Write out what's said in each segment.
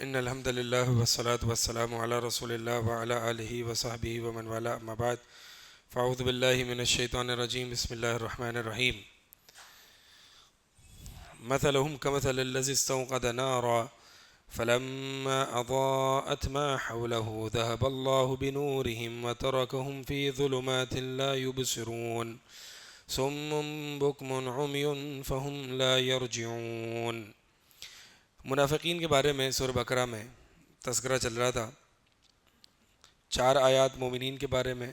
ان الحمد للہ والصلاة والسلام علی رسول اللہ وعلی آلہ وصحبہ ومن والا، اما بعد فاعوذ باللہ من الشیطان الرجیم، بسم اللہ الرحمن الرحیم۔ مثلهم كمثل الذي استوقد نارا فلما أضاءت ما حوله ذهب الله بنورهم وتركهم في ظلمات لا يبصرون صم بكم عمي فهم لا يرجعون۔ منافقین کے بارے میں سورہ بقرہ میں تذکرہ چل رہا تھا۔ 4 آیات مومنین کے بارے میں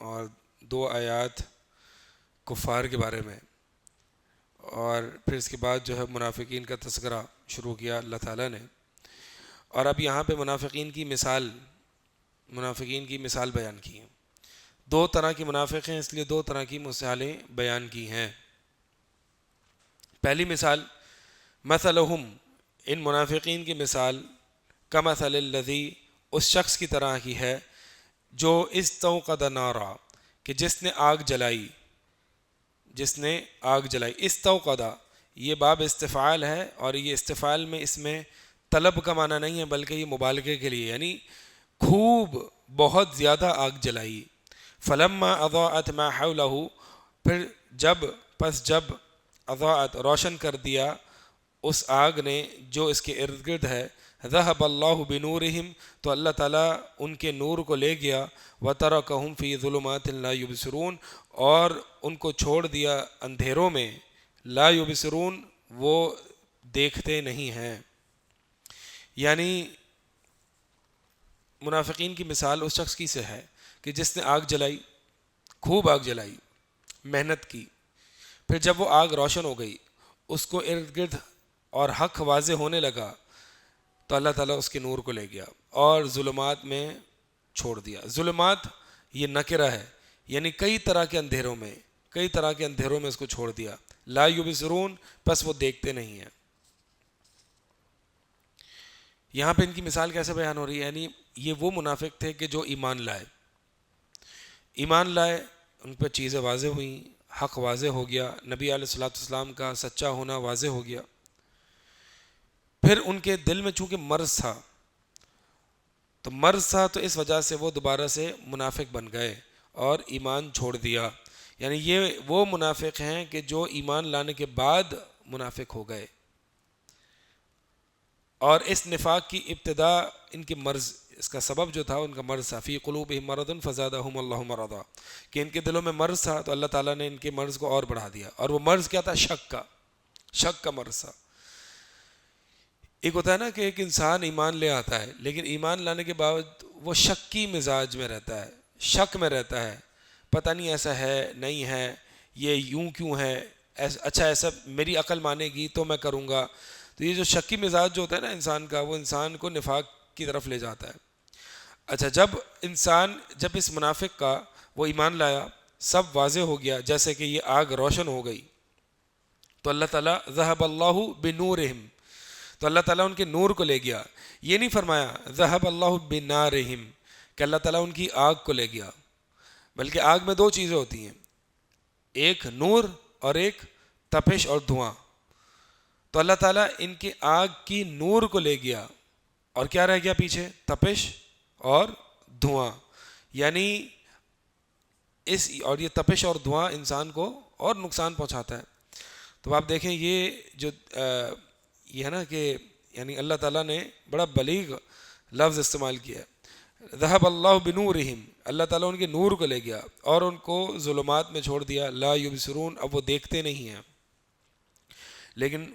اور 2 آیات کفار کے بارے میں، اور پھر اس کے بعد جو ہے منافقین کا تذکرہ شروع کیا اللہ تعالیٰ نے۔ اور اب یہاں پہ منافقین کی مثال بیان کی ہیں۔ 2 طرح کے منافق ہیں، اس لیے 2 طرح کی مثالیں بیان کی ہیں۔ پہلی مثال مثلہم، ان منافقین کی مثال کمثل الذی، اس شخص کی طرح کی ہے جو استوقد نارا، کہ جس نے آگ جلائی۔ استوقد یہ باب استفعال ہے، اور یہ استفعال میں اس میں طلب کا معنی نہیں ہے بلکہ یہ مبالغے کے لیے، یعنی خوب بہت زیادہ آگ جلائی۔ فلما اضاءت ما حولہ، پھر جب اضاءت روشن کر دیا اس آگ نے جو اس کے ارد گرد ہے، ذہب اللہ بنورہم، تو اللہ تعالیٰ ان کے نور کو لے گیا، وترکہم فی ظلمات لا یبصرون، اور ان کو چھوڑ دیا اندھیروں میں، لا یبصرون، وہ دیکھتے نہیں ہیں۔ یعنی منافقین کی مثال اس شخص کی سے ہے کہ جس نے آگ جلائی، خوب آگ جلائی، محنت کی، پھر جب وہ آگ روشن ہو گئی، اس کو ارد گرد اور حق واضح ہونے لگا، تو اللہ تعالیٰ اس کے نور کو لے گیا اور ظلمات میں چھوڑ دیا۔ ظلمات یہ نکرہ ہے، یعنی کئی طرح کے اندھیروں میں اس کو چھوڑ دیا۔ لا یبصرون، پس وہ دیکھتے نہیں ہیں۔ یہاں پہ ان کی مثال کیسے بیان ہو رہی ہے؟ یعنی یہ وہ منافق تھے کہ جو ایمان لائے، ان پہ چیزیں واضح ہوئیں، حق واضح ہو گیا، نبی علیہ الصلوۃ والسلام کا سچا ہونا واضح ہو گیا، پھر ان کے دل میں چونکہ مرض تھا تو اس وجہ سے وہ دوبارہ سے منافق بن گئے اور ایمان چھوڑ دیا۔ یعنی یہ وہ منافق ہیں کہ جو ایمان لانے کے بعد منافق ہو گئے، اور اس نفاق کی ابتدا ان کے مرض، اس کا سبب جو تھا ان کا مرض تھا، فی قلوبہم مرض فزادہم اللہ مرضا، کہ ان کے دلوں میں مرض تھا تو اللہ تعالیٰ نے ان کے مرض کو اور بڑھا دیا۔ اور وہ مرض کیا تھا؟ شک کا مرض تھا۔ ایک ہوتا ہے نا کہ ایک انسان ایمان لے آتا ہے، لیکن ایمان لانے کے بعد وہ شکی مزاج میں رہتا ہے، شک میں رہتا ہے، پتہ نہیں ایسا ہے نہیں ہے، یہ یوں کیوں ہے، اچھا ایسا میری عقل مانے گی تو میں کروں گا۔ تو یہ جو شکی مزاج جو ہوتا ہے نا انسان کا، وہ انسان کو نفاق کی طرف لے جاتا ہے۔ اچھا، جب اس منافق کا وہ ایمان لایا، سب واضح ہو گیا، جیسے کہ یہ آگ روشن ہو گئی، تو اللہ تعالیٰ ذہب اللہ بنورہم، تو اللہ تعالیٰ ان کے نور کو لے گیا۔ یہ نہیں فرمایا ذہب اللہ بنارہم کہ اللہ تعالیٰ ان کی آگ کو لے گیا، بلکہ آگ میں 2 چیزیں ہوتی ہیں، ایک نور اور ایک تپش اور دھواں۔ تو اللہ تعالیٰ ان کی آگ کی نور کو لے گیا، اور کیا رہ گیا پیچھے؟ تپش اور دھواں۔ یعنی اور یہ تپش اور دھواں انسان کو اور نقصان پہنچاتا ہے۔ تو آپ دیکھیں یہ ہے نا کہ یعنی اللہ تعالیٰ نے بڑا بلیغ لفظ استعمال کیا ہے، ذہب اللہ بنورہم، اللہ تعالیٰ ان کے نور کو لے گیا اور ان کو ظلمات میں چھوڑ دیا، لا یبصرون، اب وہ دیکھتے نہیں ہیں۔ لیکن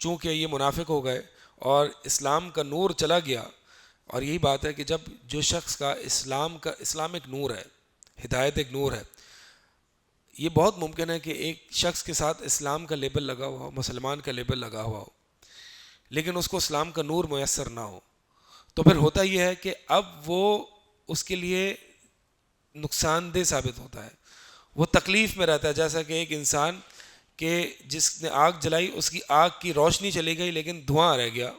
چونکہ یہ منافق ہو گئے اور اسلام کا نور چلا گیا، اور یہی بات ہے کہ جب جو شخص کا اسلام ایک نور ہے، ہدایت ایک نور ہے، یہ بہت ممکن ہے کہ ایک شخص کے ساتھ اسلام کا لیبل لگا ہوا ہو، مسلمان کا لیبل لگا ہوا ہو، لیکن اس کو اسلام کا نور میسر نہ ہو، تو پھر ہوتا یہ ہے کہ اب وہ اس کے لیے نقصان دہ ثابت ہوتا ہے، وہ تکلیف میں رہتا ہے۔ جیسا کہ ایک انسان کہ جس نے آگ جلائی، اس کی آگ کی روشنی چلی گئی لیکن دھواں رہ گیا۔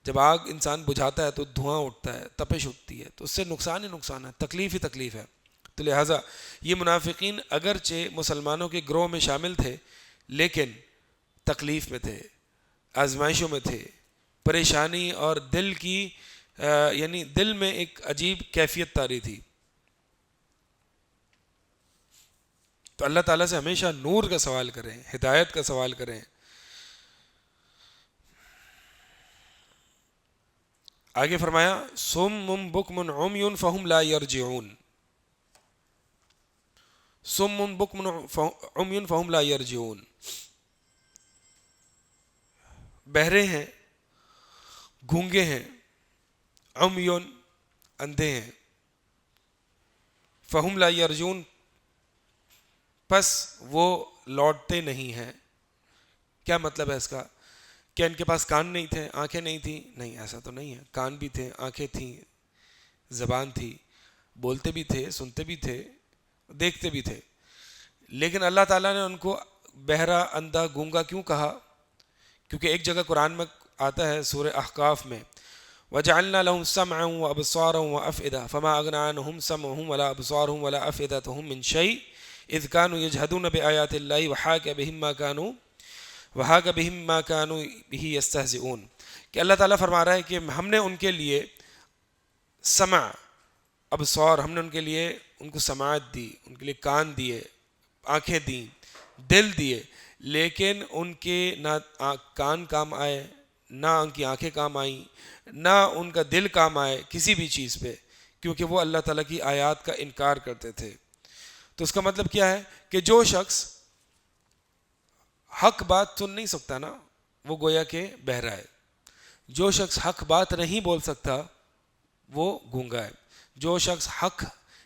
جب آگ انسان بجھاتا ہے تو دھواں اٹھتا ہے، تپش اٹھتی ہے، تو اس سے نقصان ہی نقصان ہے، تکلیف ہی تکلیف ہے۔ تو لہٰذا یہ منافقین اگرچہ مسلمانوں کے گروہ میں شامل تھے، لیکن تکلیف میں تھے، آزمائشوں میں تھے، پریشانی اور دل کی یعنی دل میں ایک عجیب کیفیت طاری تھی. تو اللہ تعالیٰ سے ہمیشہ نور کا سوال کریں, ہدایت کا سوال کریں. آگے فرمایا صم بکم عمی فہم لا یرجعون. صم بکم عمی فہم لا یرجعون, بہرے ہیں, گونگے ہیں, عمیون اندھے ہیں, فہم لا یرجعون پس وہ لوٹتے نہیں ہیں. کیا مطلب ہے اس کا؟ کیا ان کے پاس کان نہیں تھے, آنکھیں نہیں تھیں؟ نہیں, ایسا تو نہیں ہے. کان بھی تھے, آنکھیں تھیں, زبان تھی, بولتے بھی تھے, سنتے بھی تھے, دیکھتے بھی تھے. لیکن اللہ تعالیٰ نے ان کو بہرا, اندھا, گونگا کیوں کہا؟ کیونکہ ایک جگہ قرآن میں آتا ہے سورہ احقاف میں وَجَعَلْنَا لَهُمْ سَمْعًا وَأَبْصَارًا وَأَفْئِدَةً فَمَا أَغْنَىٰ عَنْهُمْ سَمْعُهُمْ وَلَا أَبْصَارُهُمْ وَلَا أَفْئِدَتُهُمْ مِنْ شَيْءٍ إِذْ كَانُوا يَجْحَدُونَ بِآيَاتِ اللَّهِ وَحَاقَ بِهِمْ مَا كَانُوا بِهِ يَسْتَهْزِئُونَ. کہ اللہ تعالیٰ فرما رہا ہے کہ ہم نے ان کے لیے سمع, ابصار, ہم نے ان کے لیے ان کو سماعت دی, ان کے لیے کان دیے, آنکھیں دیں, دل دیے, لیکن ان کے نہ کان کام آئے, نہ ان کی آنکھیں کام آئیں, نہ ان کا دل کام آئے کسی بھی چیز پہ, کیونکہ وہ اللہ تعالیٰ کی آیات کا انکار کرتے تھے. تو اس کا مطلب کیا ہے کہ جو شخص حق بات سن نہیں سکتا نا, وہ گویا کہ بہرا ہے. جو شخص حق بات نہیں بول سکتا وہ گونگا ہے. جو شخص حق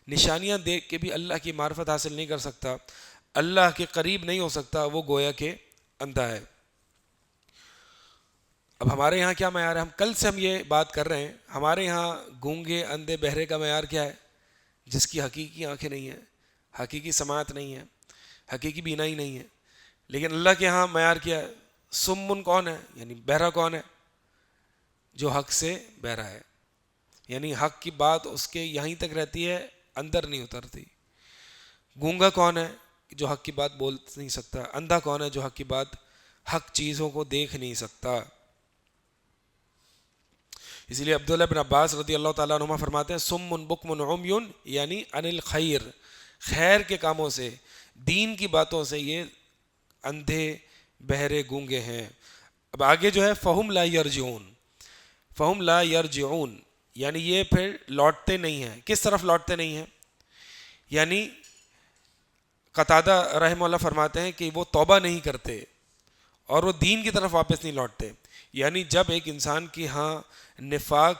نشانیاں دیکھ کے بھی اللہ کی معرفت حاصل نہیں کر سکتا, اللہ کے قریب نہیں ہو سکتا, وہ گویا کہ اندھا ہے. اب ہمارے یہاں کیا معیار ہے؟ ہم کل سے ہم یہ بات کر رہے ہیں, ہمارے یہاں گونگے, اندھے, بہرے کا معیار کیا ہے؟ جس کی حقیقی آنکھیں نہیں ہیں, حقیقی سماعت نہیں ہے, حقیقی بینائی نہیں ہے. لیکن اللہ کے ہاں معیار کیا ہے؟ سمن کون ہے, یعنی بہرا کون ہے؟ جو حق سے بہرا ہے, یعنی حق کی بات اس کے یہیں تک رہتی ہے, اندر نہیں اترتی. گونگا کون ہے؟ جو حق کی بات بول نہیں سکتا. اندھا کون ہے؟ جو حق کی بات, حق چیزوں کو دیکھ نہیں سکتا. اسی لیے عبداللہ بن عباس رضی اللہ تعالیٰ عنہما فرماتے ہیں سم بکم عمیون, یعنی عن الخیر, خیر کے کاموں سے, دین کی باتوں سے یہ اندھے, بہرے, گونگے ہیں. اب آگے جو ہے فہم لا یرجعون, فہم لا یرجعون یعنی یہ پھر لوٹتے نہیں ہیں. کس طرف لوٹتے نہیں ہیں؟ یعنی قتادہ رحمہ اللہ فرماتے ہیں کہ وہ توبہ نہیں کرتے اور وہ دین کی طرف واپس نہیں لوٹتے. یعنی جب ایک انسان کی ہاں نفاق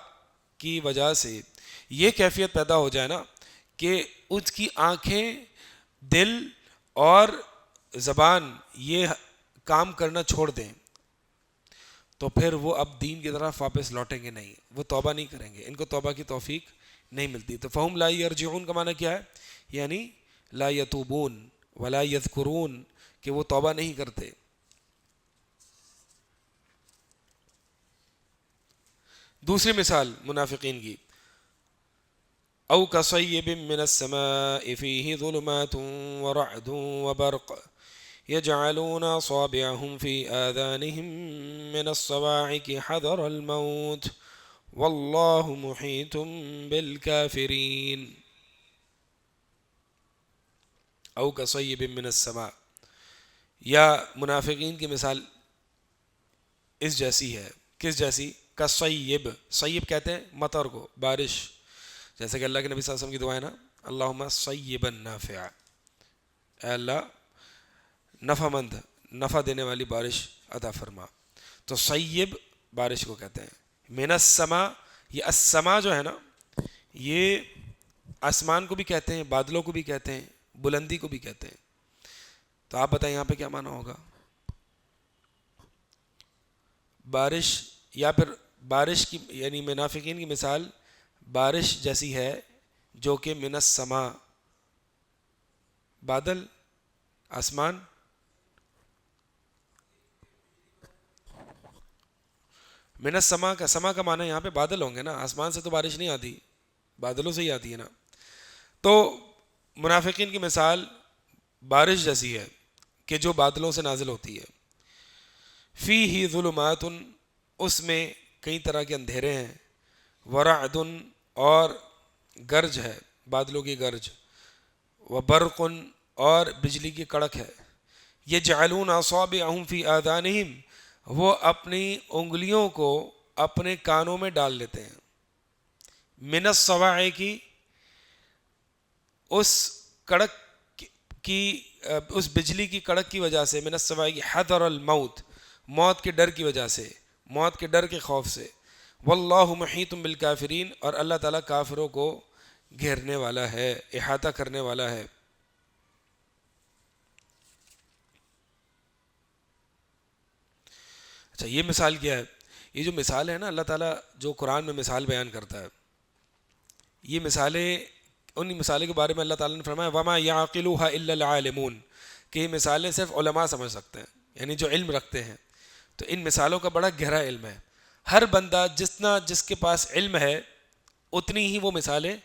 کی وجہ سے یہ کیفیت پیدا ہو جائے نا کہ اس کی آنکھیں, دل اور زبان یہ کام کرنا چھوڑ دیں, تو پھر وہ اب دین کی طرف واپس لوٹیں گے نہیں, وہ توبہ نہیں کریں گے, ان کو توبہ کی توفیق نہیں ملتی. تو فہم لا یرجعون کا معنی کیا ہے؟ یعنی لا یتوبون ولا یذکرون, کہ وہ توبہ نہیں کرتے. دوسری مثال منافقین کی, او کصیب من السماء فیہ ظلمات ورعد وبرق یجعلون اصابعهم فی آذانهم من الصواعق حذر الموت واللہ محیط بالکافرین. او کصیب من السماء, یا منافقین کی مثال اس جیسی ہے. کس جیسی؟ کصیب, صیب کہتے ہیں مطر کو, بارش. جیسے کہ اللہ کے نبی صلی اللہ علیہ وسلم کی دعا ہے نا, اللہم صیبا نافعا, اے اللہ نفع مند, نفع دینے والی بارش عطا فرما. تو صیب بارش کو کہتے ہیں. من السماء, یہ السماء جو ہے نا, یہ آسمان کو بھی کہتے ہیں, بادلوں کو بھی کہتے ہیں, بلندی کو بھی کہتے ہیں. تو آپ بتائیں یہاں پہ کیا معنی ہوگا؟ بارش, یا پھر بارش کی, یعنی منافقین کی مثال بارش جیسی ہے جو کہ من السماء, بادل, آسمان. من السماء کا, سما کا معنی یہاں پہ بادل ہوں گے نا, آسمان سے تو بارش نہیں آتی, بادلوں سے ہی آتی ہے نا. تو منافقین کی مثال بارش جیسی ہے کہ جو بادلوں سے نازل ہوتی ہے. فیہ ظلمات, اس میں کئی طرح کے اندھیرے ہیں، ورعد اور گرج ہے، بادلوں کی گرج، وبرق اور بجلی کی کڑک ہے، یجعلون اصابعهم فی آذانہم، وہ اپنی انگلیوں کو اپنے کانوں میں ڈال لیتے ہیں، من الصواعق کی، اس کڑک کی، اس بجلی کی کڑک کی وجہ سے، من الصواعق حذر الموت، موت کے ڈر کی وجہ سے، موت کے ڈر کے خوف سے، واللہ محیط بالکافرین، اور اللہ تعالیٰ کافروں کو گھیرنے والا ہے، احاطہ کرنے والا ہے۔ اچھا یہ مثال کیا ہے؟ یہ جو مثال ہے نا، اللہ تعالیٰ جو قرآن میں مثال بیان کرتا ہے، یہ مثالیں، ان مثالوں کے بارے میں اللہ تعالیٰ نے فرمایا وَمَا يَعْقِلُهَا إِلَّا الْعَالِمُونَ، کہ یہ مثالیں صرف علماء سمجھ سکتے ہیں، یعنی جو علم رکھتے ہیں۔ تو ان مثالوں کا بڑا گہرا علم ہے، ہر بندہ جتنا جس کے پاس علم ہے اتنی ہی وہ مثالیں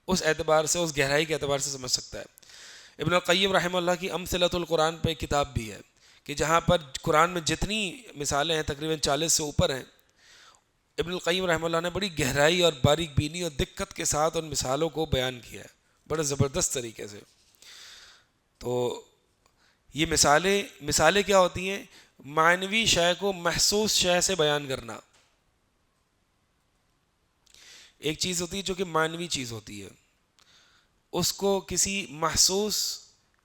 اس اعتبار سے، اس گہرائی کے اعتبار سے سمجھ سکتا ہے۔ ابن القیم رحمہ اللہ کی امثلۃ القرآن پہ ایک کتاب بھی ہے کہ جہاں پر قرآن میں جتنی مثالیں ہیں تقریباً 40 سے اوپر ہیں، ابن القیم رحمہ اللہ نے بڑی گہرائی اور باریک بینی اور دقت کے ساتھ ان مثالوں کو بیان کیا ہے، بڑے زبردست طریقے سے۔ تو یہ مثالیں کیا ہوتی ہیں؟ معنوی شے کو محسوس شے سے بیان کرنا۔ ایک چیز ہوتی ہے جو کہ معنوی چیز ہوتی ہے، اس کو کسی محسوس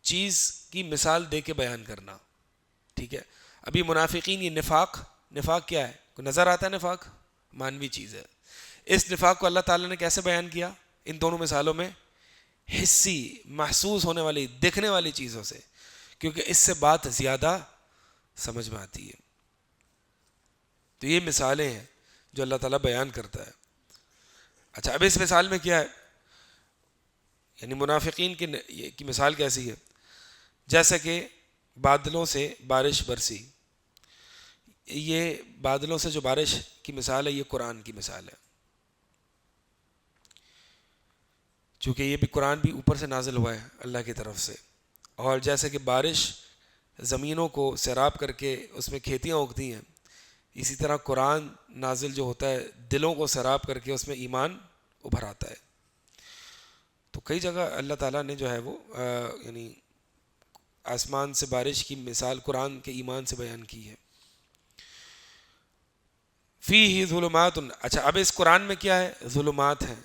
چیز کی مثال دے کے بیان کرنا، ٹھیک ہے؟ ابھی منافقین، یہ نفاق کیا ہے؟ کوئی نظر آتا ہے؟ نفاق معنوی چیز ہے۔ اس نفاق کو اللہ تعالیٰ نے کیسے بیان کیا ان دونوں مثالوں میں؟ حسی، محسوس ہونے والی، دیکھنے والی چیزوں سے، کیونکہ اس سے بات زیادہ سمجھ میں آتی ہے۔ تو یہ مثالیں ہیں جو اللہ تعالیٰ بیان کرتا ہے۔ اچھا اب اس مثال میں کیا ہے؟ یعنی منافقین کی مثال کیسی ہے؟ جیسا کہ بادلوں سے بارش برسی، یہ بادلوں سے جو بارش کی مثال ہے یہ قرآن کی مثال ہے، چونکہ یہ بھی قرآن بھی اوپر سے نازل ہوا ہے اللہ کی طرف سے، اور جیسے کہ بارش زمینوں کو سیراب کر کے اس میں کھیتیاں اگتی ہیں، اسی طرح قرآن نازل جو ہوتا ہے دلوں کو سیراب کر کے اس میں ایمان ابھر آتا ہے۔ تو کئی جگہ اللہ تعالیٰ نے جو ہے وہ یعنی آسمان سے بارش کی مثال قرآن کے ایمان سے بیان کی ہے۔ فیہ ظلمات، اچھا اب اس قرآن میں کیا ہے؟ ظلمات ہیں۔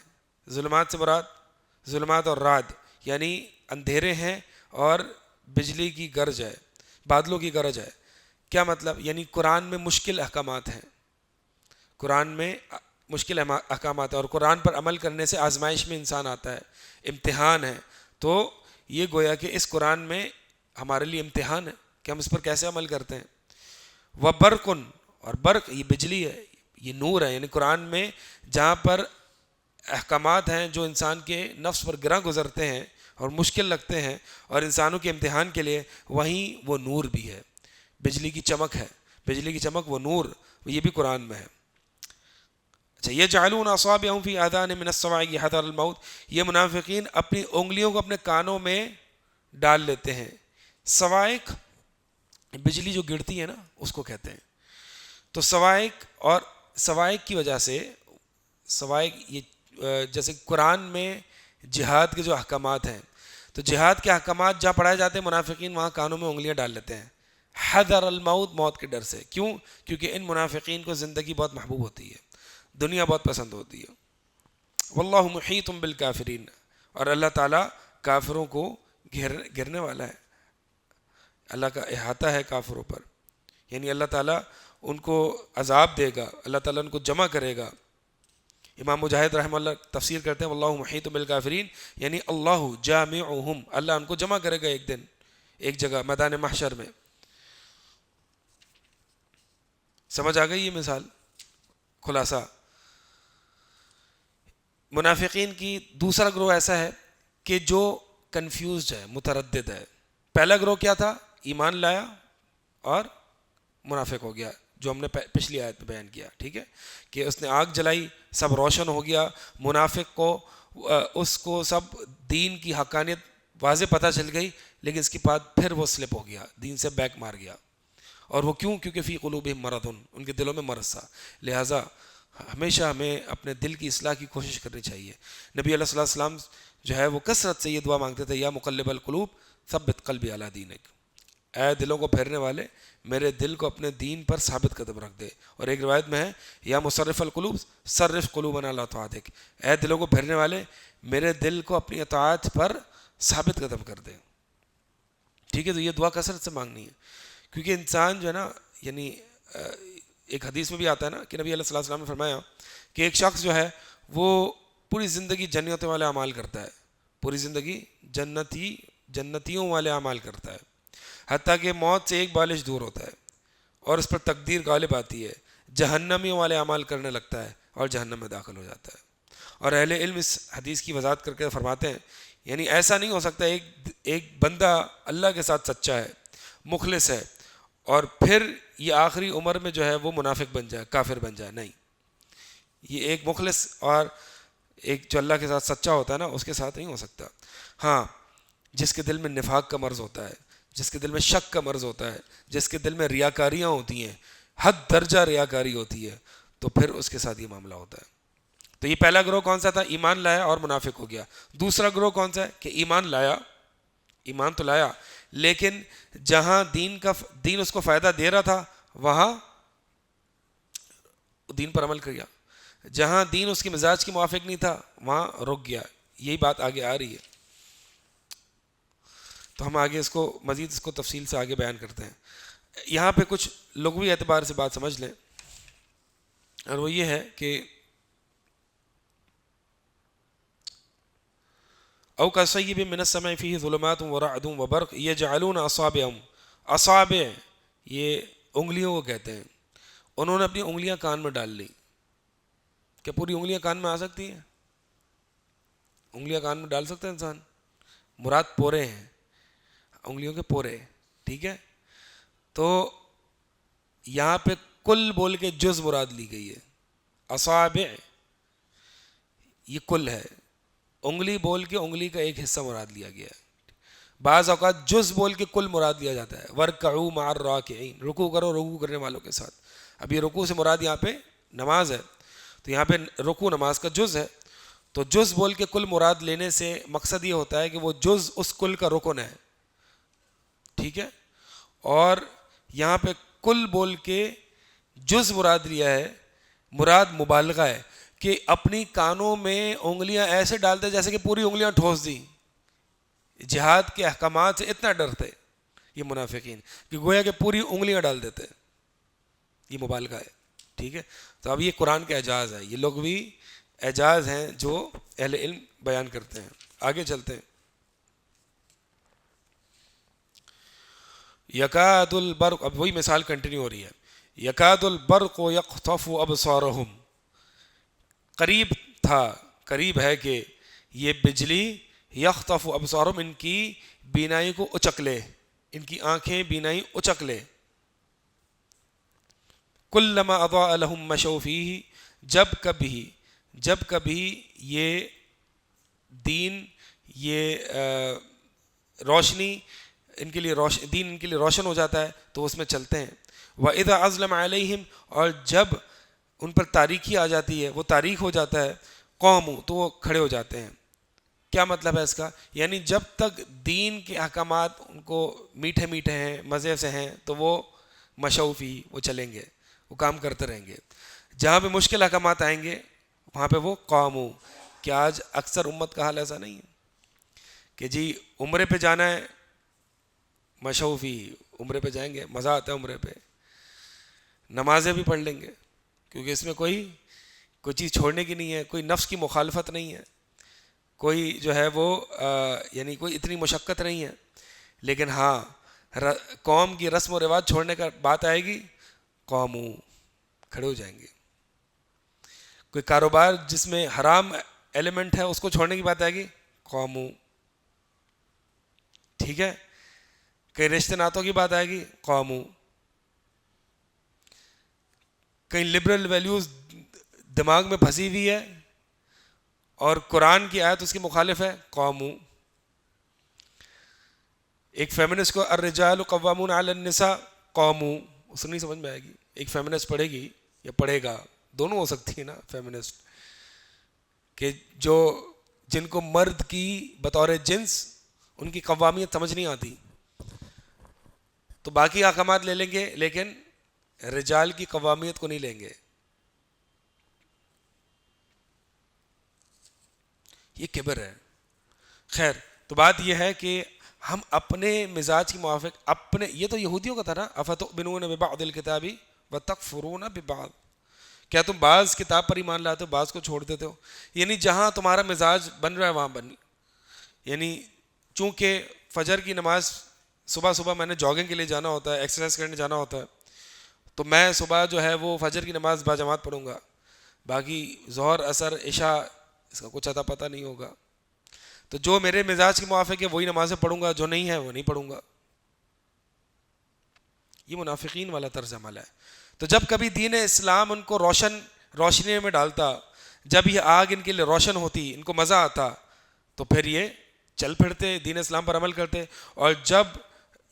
ظلمات سے مراد ظلمات اور رعد، یعنی اندھیرے ہیں اور بجلی کی گرج ہے، بادلوں کی گرج ہے۔ کیا مطلب؟ یعنی قرآن میں مشکل احکامات ہیں، قرآن میں مشکل احکامات ہیں، اور قرآن پر عمل کرنے سے آزمائش میں انسان آتا ہے، امتحان ہے۔ تو یہ گویا کہ اس قرآن میں ہمارے لیے امتحان ہے کہ ہم اس پر کیسے عمل کرتے ہیں۔ وبرق، اور برق یہ بجلی ہے، یہ نور ہے، یعنی قرآن میں جہاں پر احکامات ہیں جو انسان کے نفس پر گراں گزرتے ہیں اور مشکل لگتے ہیں اور انسانوں کے امتحان کے لیے، وہیں وہ نور بھی ہے، بجلی کی چمک ہے، بجلی کی چمک وہ نور، یہ بھی قرآن میں ہے۔ اچھا یجعلون اصابعهم فی آذانہم من الصواعق حذر الموت، یہ منافقین اپنی انگلیوں کو اپنے کانوں میں ڈال لیتے ہیں۔ صواعق بجلی جو گرتی ہے نا اس کو کہتے ہیں۔ تو صواعق، اور صواعق کی وجہ سے، صواعق یہ جیسے قرآن میں جہاد کے جو احکامات ہیں، تو جہاد کے احکامات جہاں پڑھائے جاتے ہیں منافقین وہاں کانوں میں انگلیاں ڈال لیتے ہیں، حذر الموت، موت کے ڈر سے۔ کیوں؟ کیونکہ ان منافقین کو زندگی بہت محبوب ہوتی ہے، دنیا بہت پسند ہوتی ہے۔ واللہ محیط بالکافرین، اور اللہ تعالیٰ کافروں کو گھیرنے والا ہے، اللہ کا احاطہ ہے کافروں پر، یعنی اللہ تعالیٰ ان کو عذاب دے گا، اللہ تعالیٰ ان کو جمع کرے گا۔ امام مجاہد رحمہ اللہ تفسیر کرتے ہیں واللہ محیط بالکافرین، یعنی اللہ جامعہم، اللہ ان کو جمع کرے گا ایک دن ایک جگہ میدان محشر میں۔ سمجھ آ گئی یہ مثال؟ خلاصہ منافقین کی دوسرا گروہ ایسا ہے کہ جو کنفیوزڈ ہے، متردد ہے۔ پہلا گروہ کیا تھا؟ ایمان لایا اور منافق ہو گیا، جو ہم نے پچھلی آیت میں بیان کیا، ٹھیک ہے، کہ اس نے آگ جلائی، سب روشن ہو گیا، منافق کو اس کو سب دین کی حقانیت واضح پتہ چل گئی، لیکن اس کے بعد پھر وہ سلپ ہو گیا، دین سے بیک مار گیا۔ اور وہ کیوں؟ کیونکہ فی قلوبہم مرض، ان کے دلوں میں مرض تھا، لہٰذا ہمیشہ ہمیں اپنے دل کی اصلاح کی کوشش کرنی چاہیے. نبی علیہ الصلوۃ والسلام جو ہے وہ کثرت سے یہ دعا مانگتے تھے، یا مقلب القلوب ثبت قلبی علی دینک، اے دلوں کو پھیرنے والے میرے دل کو اپنے دین پر ثابت قدم رکھ دے. اور ایک روایت میں ہے یا مصرف القلوب صرف قلوبنا علی طاعتک، اے دلوں کو پھیرنے والے میرے دل کو اپنی اطاعت پر ثابت قدم کر دے. ٹھیک ہے، تو یہ دعا کثرت سے مانگنی ہے، کیونکہ انسان جو ہے نا، یعنی ایک حدیث میں بھی آتا ہے نا کہ نبی علیہ الصلوۃ والسلام نے فرمایا کہ ایک شخص جو ہے وہ پوری زندگی جنتوں والے اعمال کرتا ہے، پوری زندگی جنتیوں والے اعمال کرتا ہے، حتیٰ کہ موت سے ایک بالش دور ہوتا ہے اور اس پر تقدیر غالب آتی ہے، جہنمیوں والے اعمال کرنے لگتا ہے اور جہنم میں داخل ہو جاتا ہے. اور اہل علم اس حدیث کی وضاحت کر کے فرماتے ہیں یعنی ایسا نہیں ہو سکتا ایک بندہ اللہ کے ساتھ سچا ہے، مخلص ہے، اور پھر یہ آخری عمر میں جو ہے وہ منافق بن جائے، کافر بن جائے. نہیں، یہ ایک مخلص اور ایک جو اللہ کے ساتھ سچا ہوتا ہے نا، اس کے ساتھ نہیں ہو سکتا. ہاں، جس کے دل میں نفاق کا مرض ہوتا ہے، جس کے دل میں شک کا مرض ہوتا ہے، جس کے دل میں ریاکاریاں ہوتی ہیں، حد درجہ ریاکاری ہوتی ہے، تو پھر اس کے ساتھ یہ معاملہ ہوتا ہے. تو یہ پہلا گروہ کون سا تھا؟ ایمان لایا اور منافق ہو گیا. دوسرا گروہ کون سا ہے؟ کہ ایمان لایا، ایمان تو لایا، لیکن جہاں دین اس کو فائدہ دے رہا تھا وہاں دین پر عمل کیا، جہاں دین اس کے مزاج کے موافق نہیں تھا وہاں رک گیا. یہی بات آگے آ رہی ہے، تو ہم آگے اس کو مزید اس کو تفصیل سے آگے بیان کرتے ہیں. یہاں پہ کچھ لغوی اعتبار سے بات سمجھ لیں، اور وہ یہ ہے کہ او کصیب من السماء فیہ ظلمات ورعد وبرق یجعلون اصابعهم، اصابع یہ انگلیوں کو کہتے ہیں، انہوں نے اپنی انگلیاں کان میں ڈال لی. کیا پوری انگلیاں کان میں آ سکتی ہیں؟ انگلیاں کان میں ڈال سکتا ہے انسان؟ مراد پورے ہیں، انگلیوں کے پورے. ٹھیک ہے، تو یہاں پہ کل بول کے جز مراد لی گئی ہے. اصابع یہ کل ہے، انگلی بول کے انگلی کا ایک حصہ مراد لیا گیا ہے. بعض اوقات جز بول کے کل مراد لیا جاتا ہے. وَارْكَعُوا مَعَ الرَّاكِعِينَ، رکوع کرو رکوع کرنے والوں کے ساتھ. اب یہ رکوع سے مراد یہاں پہ نماز ہے، تو یہاں پہ رکوع نماز کا جز ہے. تو جز بول کے کل مراد لینے سے مقصد یہ ہوتا ہے کہ وہ جز اس کل کا رکن ہے. ٹھیک ہے، اور یہاں پہ کل بول کے جز مراد لیا ہے، مراد مبالغہ ہے کہ اپنی کانوں میں انگلیاں ایسے ڈالتے جیسے کہ پوری انگلیاں ٹھوس دی. جہاد کے احکامات سے اتنا ڈرتے یہ منافقین کہ گویا کہ پوری انگلیاں ڈال دیتے. یہ مبالغہ ہے. ٹھیک ہے، تو اب یہ قرآن کا اعجاز ہے، یہ لغوی اعجاز ہیں جو اہل علم بیان کرتے ہیں. آگے چلتے ہیں. یکاد البرق، اب وہی مثال کنٹینیو ہو رہی ہے. یکاد البرق یخطف ابصارہم، قریب تھا، قریب ہے کہ یہ بجلی یخطف ابصارہم، ان کی بینائی کو اچک لے، ان کی آنکھیں بینائی اچک لے. کلما اضاء لهم مشوا فیہ، جب کبھی یہ دین، یہ روشنی ان کے لیے دین ان کے لیے روشن ہو جاتا ہے تو اس میں چلتے ہیں. وَإِذَا أَظْلَمَ عَلَيْهِمْ، اور جب ان پر تاریکی آ جاتی ہے، وہ تاریک ہو جاتا ہے، قوموا، تو وہ کھڑے ہو جاتے ہیں. کیا مطلب ہے اس کا؟ یعنی جب تک دین کے احکامات ان کو میٹھے میٹھے ہیں، مزے سے ہیں، تو وہ مشوفی، وہ چلیں گے، وہ کام کرتے رہیں گے. جہاں پہ مشکل احکامات آئیں گے وہاں پہ وہ قوموا. کہ آج اکثر امت کا حال ایسا نہیں ہے کہ جی عمرے پہ جانا ہے، مشوفی، عمرے پہ جائیں گے، مزہ آتا ہے عمرے پہ، نمازیں بھی پڑھ لیں گے کیونکہ اس میں کوئی چیز چھوڑنے کی نہیں ہے، کوئی نفس کی مخالفت نہیں ہے، کوئی جو ہے وہ یعنی کوئی اتنی مشقت نہیں ہے. لیکن ہاں قوم کی رسم و رواج چھوڑنے کا بات آئے گی، قوموا، کھڑے ہو جائیں گے. کوئی کاروبار جس میں حرام ایلیمنٹ ہے اس کو چھوڑنے کی بات آئے گی، قوموا. ٹھیک ہے، کئی رشتے ناتوں کی بات آئے گی، قوموا. کئی لبرل ویلیوز دماغ میں پھنسی ہوئی ہے اور قرآن کی آیت اس کی مخالف ہے، قوموا. ایک فیمنسٹ کو الرجال قوامون علی النساء، قوموا، اسے نہیں سمجھ میں آئے گی. ایک فیمنسٹ پڑھے گی یا پڑھے گا دونوں ہو سکتی ہے نا فیمنسٹ، کہ جو جن کو مرد کی بطور جنس ان کی قوامیت سمجھ نہیں آتی تو باقی احکامات لے لیں گے لیکن رجال کی قوامیت کو نہیں لیں گے. یہ کبر ہے. خیر، تو بات یہ ہے کہ ہم اپنے مزاج کے موافق اپنے، یہ تو یہودیوں کا تھا نا، افتؤمنون ببعض الکتاب وتکفرون ببعض، کیا تم بعض کتاب پر ایمان لاتے ہو بعض کو چھوڑ دیتے ہو؟ یعنی جہاں تمہارا مزاج بن رہا ہے وہاں بن، یعنی چونکہ فجر کی نماز صبح صبح میں نے جاگنگ کے لیے جانا ہوتا ہے، ایکسرسائز کرنے جانا ہوتا ہے، تو میں صبح جو ہے وہ فجر کی نماز باجماعت پڑھوں گا، باقی ظہر عصر عشاء اس کا کچھ اتا پتہ نہیں ہوگا. تو جو میرے مزاج کے موافق ہے وہی نمازیں پڑھوں گا، جو نہیں ہے وہ نہیں پڑھوں گا. یہ منافقین والا طرز عمل ہے. تو جب کبھی دین اسلام ان کو روشنی میں ڈالتا، جب یہ آگ ان کے لیے روشن ہوتی، ان کو مزہ آتا، تو پھر یہ چل پھرتے دین اسلام پر عمل کرتے، اور جب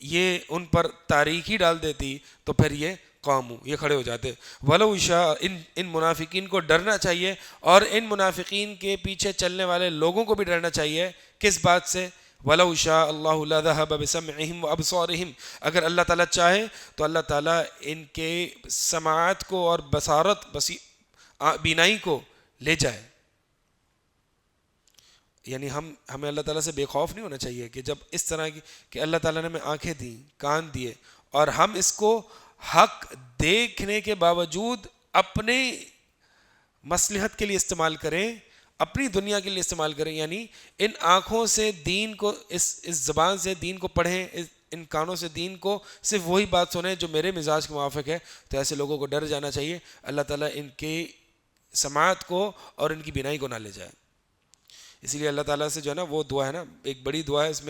یہ ان پر تاریکی ڈال دیتی تو پھر یہ قوم یہ کھڑے ہو جاتے. ولو شاء، ان منافقین کو ڈرنا چاہیے، اور ان منافقین کے پیچھے چلنے والے لوگوں کو بھی ڈرنا چاہیے. کس بات سے؟ ولو شاء اللہ لذهب بسمعهم وابصارهم، اگر اللہ تعالیٰ چاہے تو اللہ تعالیٰ ان کے سماعت کو اور بصارت بینائی کو لے جائے. یعنی ہمیں اللہ تعالیٰ سے بے خوف نہیں ہونا چاہیے کہ جب اس طرح کی کہ اللہ تعالیٰ نے ہمیں آنکھیں دیں، کان دیے، اور ہم اس کو حق دیکھنے کے باوجود اپنے مصلحت کے لیے استعمال کریں، اپنی دنیا کے لیے استعمال کریں. یعنی ان آنکھوں سے دین کو، اس زبان سے دین کو پڑھیں، ان کانوں سے دین کو صرف وہی بات سنیں جو میرے مزاج کے موافق ہے. تو ایسے لوگوں کو ڈر جانا چاہیے، اللہ تعالیٰ ان کی سماعت کو اور ان کی بینائی کو نہ لے جائے. اسی لیے اللہ تعالیٰ سے جو ہے نا وہ دعا ہے نا، ایک بڑی دعا ہے اس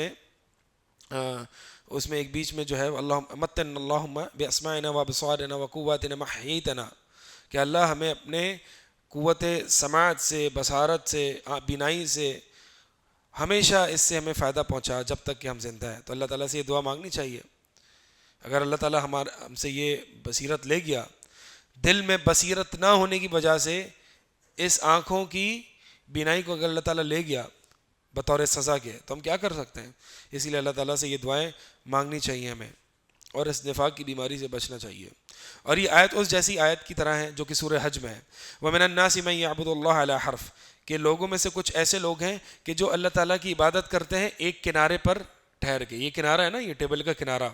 میں ایک بیچ میں جو ہے اللہ متن اللہم باسماعنا وابصارنا وقواتنا ما احییتنا، کہ اللہ ہمیں اپنے قوت سماعت سے، بصارت سے، بینائی سے ہمیشہ اس سے ہمیں فائدہ پہنچا جب تک کہ ہم زندہ ہیں. تو اللہ تعالیٰ سے یہ دعا مانگنی چاہیے. اگر اللہ تعالیٰ ہم سے یہ بصیرت لے گیا، دل میں بصیرت نہ ہونے کی وجہ سے اس آنکھوں کی بینائی کو اگر اللہ تعالیٰ لے گیا بطور سزا کے، تو ہم کیا کر سکتے ہیں؟ اسی لیے اللہ تعالیٰ سے یہ دعائیں مانگنی چاہیے ہمیں، اور اس نفاق کی بیماری سے بچنا چاہیے. اور یہ آیت اس جیسی آیت کی طرح ہے جو کہ سورہ حج میں ہے، وَمِنَ النَّاسِ مَن يَعْبُدُ اللَّهَ عَلَىٰ حَرْفٍ، کہ لوگوں میں سے کچھ ایسے لوگ ہیں کہ جو اللہ تعالیٰ کی عبادت کرتے ہیں ایک کنارے پر ٹھہر کے. یہ کنارہ ہے نا، یہ ٹیبل کا کنارہ،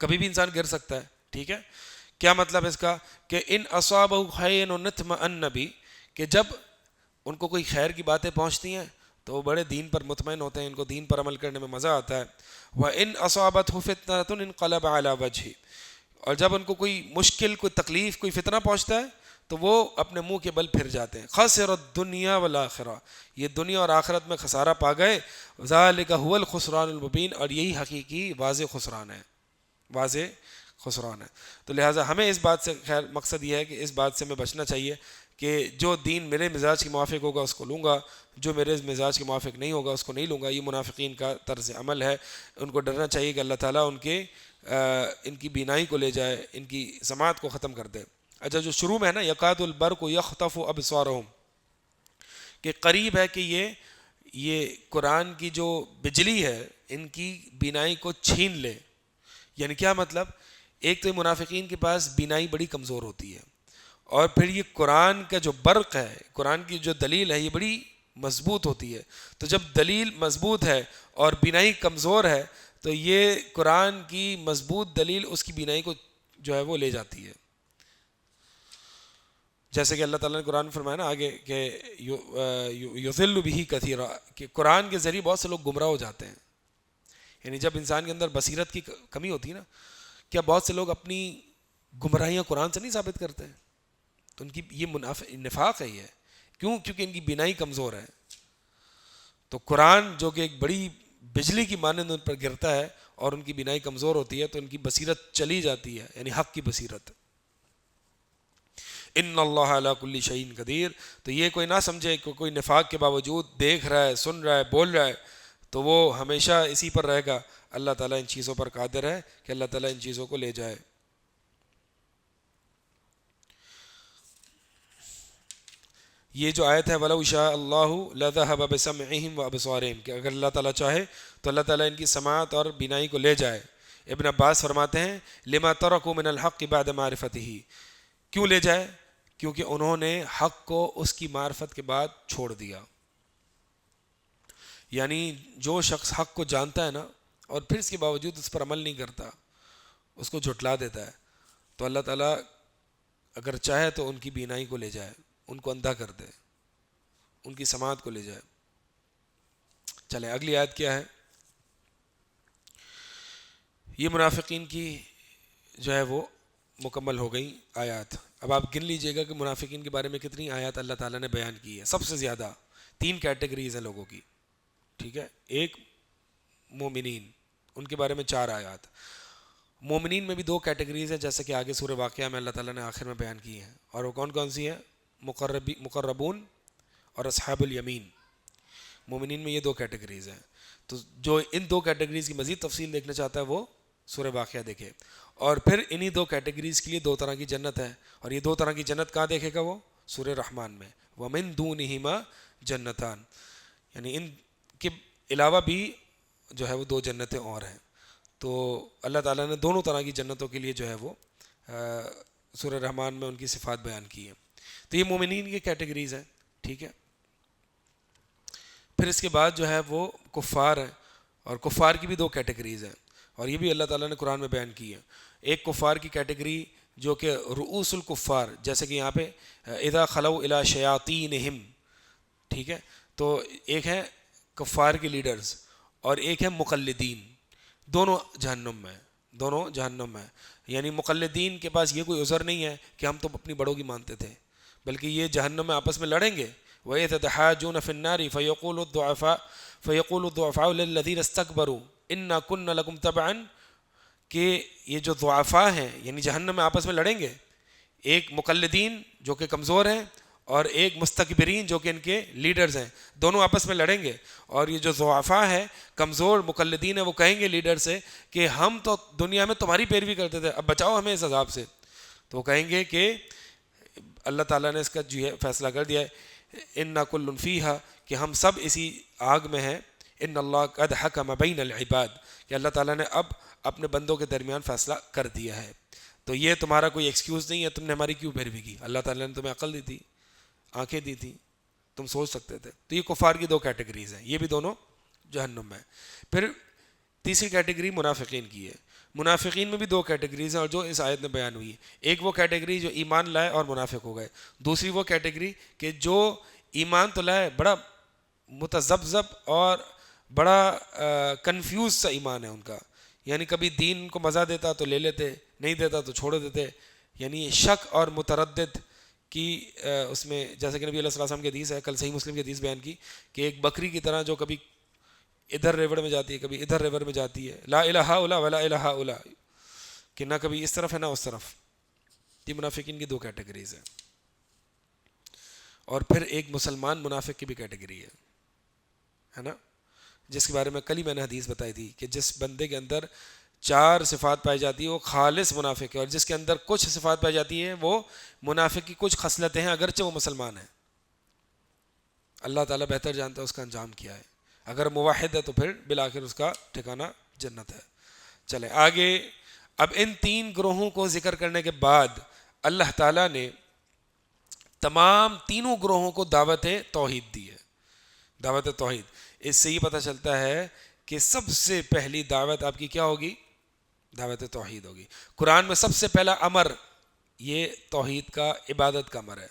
کبھی بھی انسان گر سکتا ہے. ٹھیک ہے، کیا مطلب اس کا؟ کہ ان اصابہ خیر اطمأن بہ، کہ جب ان کو کوئی خیر کی باتیں پہنچتی ہیں تو وہ بڑے دین پر مطمئن ہوتے ہیں، ان کو دین پر عمل کرنے میں مزہ آتا ہے. وَإِنْ أَصَابَتْهُ فِتْنَةٌ انقلب عَلَى وَجْهِهِ، اور جب ان کو کوئی مشکل، کوئی تکلیف، کوئی فتنہ پہنچتا ہے تو وہ اپنے منہ کے بل پھر جاتے ہیں. خَسِرَ الدُّنْيَا وَالْآخِرَةَ، یہ دنیا اور آخرت میں خسارہ پا گئے. ذَلِكَ هُوَ الْخُسْرَانُ الْمُبِينُ، اور یہی حقیقی واضح خسران ہے، واضح خسران ہے. تو لہٰذا ہمیں اس بات سے، خیر مقصد یہ ہے کہ اس بات سے ہمیں بچنا چاہیے کہ جو دین میرے مزاج کے موافق ہوگا اس کو لوں گا، جو میرے مزاج کے موافق نہیں ہوگا اس کو نہیں لوں گا. یہ منافقین کا طرز عمل ہے. ان کو ڈرنا چاہیے کہ اللہ تعالیٰ ان کی بینائی کو لے جائے، ان کی سماعت کو ختم کر دے. اچھا، جو شروع میں ہے نا یکاد البرق یخطف ابصارہم، کہ قریب ہے کہ یہ قرآن کی جو بجلی ہے ان کی بینائی کو چھین لے. یعنی کیا مطلب؟ ایک تو منافقین کے پاس بینائی بڑی کمزور ہوتی ہے، اور پھر یہ قرآن کا جو برق ہے، قرآن کی جو دلیل ہے، یہ بڑی مضبوط ہوتی ہے. تو جب دلیل مضبوط ہے اور بینائی کمزور ہے تو یہ قرآن کی مضبوط دلیل اس کی بینائی کو جو ہے وہ لے جاتی ہے. جیسے کہ اللہ تعالیٰ نے قرآن فرمایا نا آگے کہ یضل بہ کثیرا، کہ قرآن کے ذریعے بہت سے لوگ گمراہ ہو جاتے ہیں. یعنی جب انسان کے اندر بصیرت کی کمی ہوتی ہے نا، کیا بہت سے لوگ اپنی گمراہیاں قرآن سے نہیں ثابت کرتے ہیں؟ تو ان کی یہ نفاق ہے. یہ کیوں؟ کیونکہ ان کی بینائی کمزور ہے. تو قرآن جو کہ ایک بڑی بجلی کی مانند ان پر گرتا ہے اور ان کی بینائی کمزور ہوتی ہے تو ان کی بصیرت چلی جاتی ہے، یعنی حق کی بصیرت. ان اللہ علی کل شیء قدیر. تو یہ کوئی نہ سمجھے کہ کوئی نفاق کے باوجود دیکھ رہا ہے، سن رہا ہے، بول رہا ہے تو وہ ہمیشہ اسی پر رہے گا. اللہ تعالیٰ ان چیزوں پر قادر ہے کہ اللہ تعالیٰ ان چیزوں کو لے جائے. یہ جو آیت ہے وَلَوْ شَاءَ اللَّهُ لَذَهَبَ بِسَمْعِهِمْ وَأَبْصَارِهِمْ کہ اگر اللہ تعالیٰ چاہے تو اللہ تعالیٰ ان کی سماعت اور بینائی کو لے جائے. ابن عباس فرماتے ہیں لما ترکوا من الحق بعد معرفته، کیوں لے جائے؟ کیونکہ انہوں نے حق کو اس کی معرفت کے بعد چھوڑ دیا. یعنی جو شخص حق کو جانتا ہے نا اور پھر اس کے باوجود اس پر عمل نہیں کرتا، اس کو جھٹلا دیتا ہے، تو اللہ تعالیٰ اگر چاہے تو ان کی بینائی کو لے جائے، ان کو اندھا کر دے، ان کی سماعت کو لے جائے. چلیں اگلی آیت کیا ہے؟ یہ منافقین کی جو ہے وہ مکمل ہو گئی آیات. اب آپ گن لیجئے گا کہ منافقین کے بارے میں کتنی آیات اللہ تعالیٰ نے بیان کی ہے. سب سے زیادہ 3 کیٹیگریز ہیں لوگوں کی، ٹھیک ہے. ایک مومنین، ان کے بارے میں 4 آیات. مومنین میں بھی 2 کیٹیگریز ہیں جیسے کہ آگے سورہ واقعہ میں اللہ تعالیٰ نے آخر میں بیان کی ہیں، اور وہ کون کون سی ہیں؟ مقربون اور اصحاب الیمین. مومنین میں یہ 2 کیٹیگریز ہیں. تو جو ان 2 کیٹیگریز کی مزید تفصیل دیکھنا چاہتا ہے وہ سورہ واقعہ دیکھے. اور پھر انہی 2 کیٹیگریز کے لیے 2 طرح کی جنت ہے، اور یہ 2 طرح کی جنت کہاں دیکھے گا؟ وہ سورہ رحمان میں وَمِن دُونِهِمَا جنتان، یعنی ان کے علاوہ بھی جو ہے وہ 2 جنتیں اور ہیں. تو اللہ تعالیٰ نے دونوں طرح کی جنتوں کے لیے جو ہے وہ سورہ رحمان میں ان کی صفات بیان کی ہیں. تو یہ مومنین کی کیٹیگریز ہیں، ٹھیک ہے. پھر اس کے بعد جو ہے وہ کفار ہیں، اور کفار کی بھی 2 کیٹیگریز ہیں، اور یہ بھی اللہ تعالیٰ نے قرآن میں بیان کی ہے. ایک کفار کی کیٹیگری جو کہ رؤوس الکفار، جیسے کہ یہاں پہ اذا خلوا الی شیاطینہم، ٹھیک ہے. تو ایک ہے کفار کے لیڈرز اور ایک ہے مقلدین. دونوں جہنم میں، دونوں جہنم میں. یعنی مقلدین کے پاس یہ کوئی عذر نہیں ہے کہ ہم تو اپنی بڑوں کی مانتے تھے، بلکہ یہ جہنم میں آپس میں لڑیں گے. وَيَتَحَاجُونَ فِي النَّارِ فَيَقُولُ الضُّعَفَاءُ لِلَّذِينَ اسْتَكْبَرُوا إِنَّا كُنَّا لَكُمْ تَبَعًا، کہ یہ جو ضعفاء ہیں یعنی جہنم میں آپس میں لڑیں گے. ایک مقلدین جو کہ کمزور ہیں اور ایک مستکبرین جو کہ ان کے لیڈرز ہیں، دونوں آپس میں لڑیں گے. اور یہ جو ضعفاء ہے، کمزور مقلدین ہیں، وہ کہیں گے لیڈر سے کہ ہم تو دنیا میں تمہاری پیروی کرتے تھے، اب بچاؤ ہمیں اس عذاب سے. تو وہ کہیں گے کہ اللہ تعالیٰ نے اس کا جو ہے فیصلہ کر دیا ہے اِنَّا كُلٌّ فِيهَا، کہ ہم سب اسی آگ میں ہیں. ان اللہ قد حکم بین العباد، کہ اللہ تعالیٰ نے اب اپنے بندوں کے درمیان فیصلہ کر دیا ہے. تو یہ تمہارا کوئی ایکسکیوز نہیں ہے، تم نے ہماری کیوں پیروی کی. اللہ تعالیٰ نے تمہیں عقل دی تھی، آنکھیں دی تھی، تم سوچ سکتے تھے. تو یہ کفار کی 2 کیٹیگریز ہیں، یہ بھی دونوں جہنم میں. پھر تیسری کیٹیگری منافقین کی ہے. منافقین میں بھی 2 کیٹیگریز ہیں، اور جو اس آیت میں بیان ہوئی ہے. ایک وہ کیٹیگری جو ایمان لائے اور منافق ہو گئے. دوسری وہ کیٹیگری کہ جو ایمان تو لائے، بڑا متذبذب اور بڑا کنفیوز سا ایمان ہے ان کا. یعنی کبھی دین کو مزہ دیتا تو لے لیتے، نہیں دیتا تو چھوڑ دیتے. یعنی شک اور متردد کی اس میں، جیسے کہ نبی علیہ السلام کی حدیث ہے، کل صحیح مسلم کی حدیث بیان کی کہ ایک بکری کی طرح جو کبھی ادھر ریور میں جاتی ہے، کبھی ادھر ریور میں جاتی ہے، لا الہ الا ولا الہ الا، کہ نہ کبھی اس طرف ہے نہ اس طرف. یہ منافقین کی 2 کیٹیگریز ہیں. اور پھر ایک مسلمان منافق کی بھی کیٹیگری ہے نا، جس کے بارے میں کل ہی میں نے حدیث بتائی تھی کہ جس بندے کے اندر 4 صفات پائی جاتی ہے وہ خالص منافق ہے، اور جس کے اندر کچھ صفات پائی جاتی ہے وہ منافق کی کچھ خصلتیں ہیں اگرچہ وہ مسلمان ہے. اللہ تعالیٰ بہتر جانتا ہے اس کا انجام کیا ہے. اگر موحد ہے تو پھر بالآخر اس کا ٹھکانہ جنت ہے. چلیں آگے. اب ان 3 گروہوں کو ذکر کرنے کے بعد اللہ تعالیٰ نے تمام تینوں گروہوں کو دعوت توحید دی ہے. دعوت توحید، اس سے یہ پتہ چلتا ہے کہ سب سے پہلی دعوت آپ کی کیا ہوگی؟ دعوت توحید ہوگی. قرآن میں سب سے پہلا امر یہ توحید کا، عبادت کا امر ہے.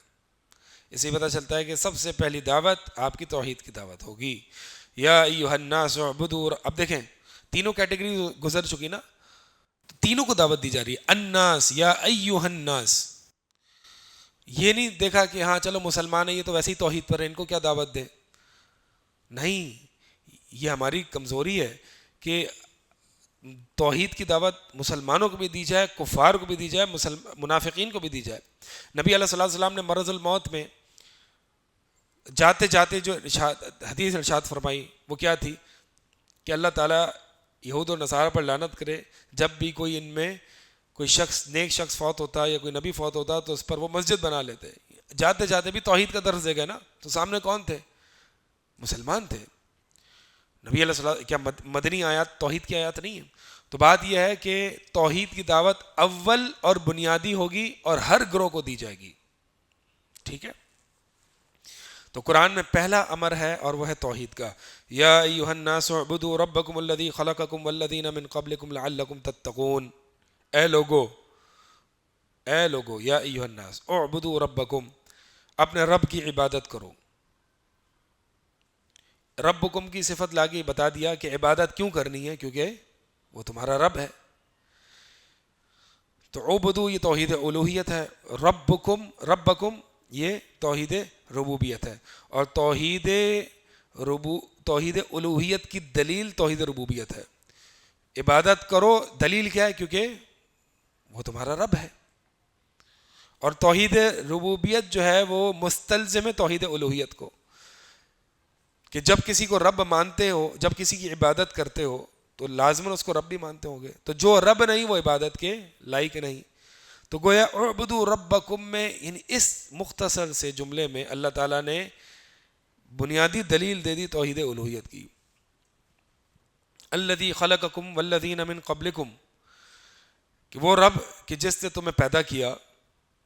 اس سے پتہ چلتا ہے کہ سب سے پہلی دعوت آپ کی توحید کی دعوت ہوگی. یا ایھا الناس اعبدوا. اب دیکھیں تینوں کیٹیگری گزر چکی نا، تینوں کو دعوت دی جا رہی ہے. الناس، یا ایھا الناس. یہ نہیں دیکھا کہ ہاں چلو مسلمان ہیں یہ تو ویسے ہی توحید پر ہے، ان کو کیا دعوت دیں. نہیں، یہ ہماری کمزوری ہے کہ توحید کی دعوت مسلمانوں کو بھی دی جائے، کفار کو بھی دی جائے، منافقین کو بھی دی جائے. نبی علیہ الصلوۃ والسلام نے مرض الموت میں جاتے جاتے جو حدیث ارشاد فرمائی وہ کیا تھی کہ اللہ تعالیٰ یہود و نصارہ پر لعنت کرے، جب بھی کوئی ان میں کوئی شخص، نیک شخص فوت ہوتا یا کوئی نبی فوت ہوتا تو اس پر وہ مسجد بنا لیتے. جاتے جاتے بھی توحید کا درس دے گئے نا. تو سامنے کون تھے؟ مسلمان تھے. نبی علیہ السلام کیا مدنی آیات توحید کی آیات نہیں ہیں؟ تو بات یہ ہے کہ توحید کی دعوت اول اور بنیادی ہوگی اور ہر گروہ کو دی جائے گی. ٹھیک ہے. تو قرآن میں پہلا امر ہے اور وہ ہے توحید کا. یا ایھا الناس اعبدوا ربکم الذی خلقکم والذین من قبلکم لعلکم تتقون. اے لوگو یا ایھا الناس اعبدوا ربکم، اپنے رب کی عبادت کرو. ربکم کی صفت لاگی بتا دیا کہ عبادت کیوں کرنی ہے، کیونکہ وہ تمہارا رب ہے. تو عبدو یہ توحید الوہیت ہے، ربکم یہ توحید ربوبیت ہے. اور توحید الوہیت کی دلیل توحید ربوبیت ہے. عبادت کرو، دلیل کیا ہے؟ کیونکہ وہ تمہارا رب ہے. اور توحید ربوبیت جو ہے وہ مستلزم ہے توحید الوہیت کو، کہ جب کسی کو رب مانتے ہو، جب کسی کی عبادت کرتے ہو تو لازماً اس کو رب بھی مانتے ہوں گے. تو جو رب نہیں وہ عبادت کے لائق نہیں. تو گویا اعبدوا ربکم میں اس مختصر سے جملے میں اللہ تعالیٰ نے بنیادی دلیل دے دی توحید الوہیت کی. الذی خلقکم والذین من قبلکم، کہ وہ رب کہ جس نے تمہیں پیدا کیا،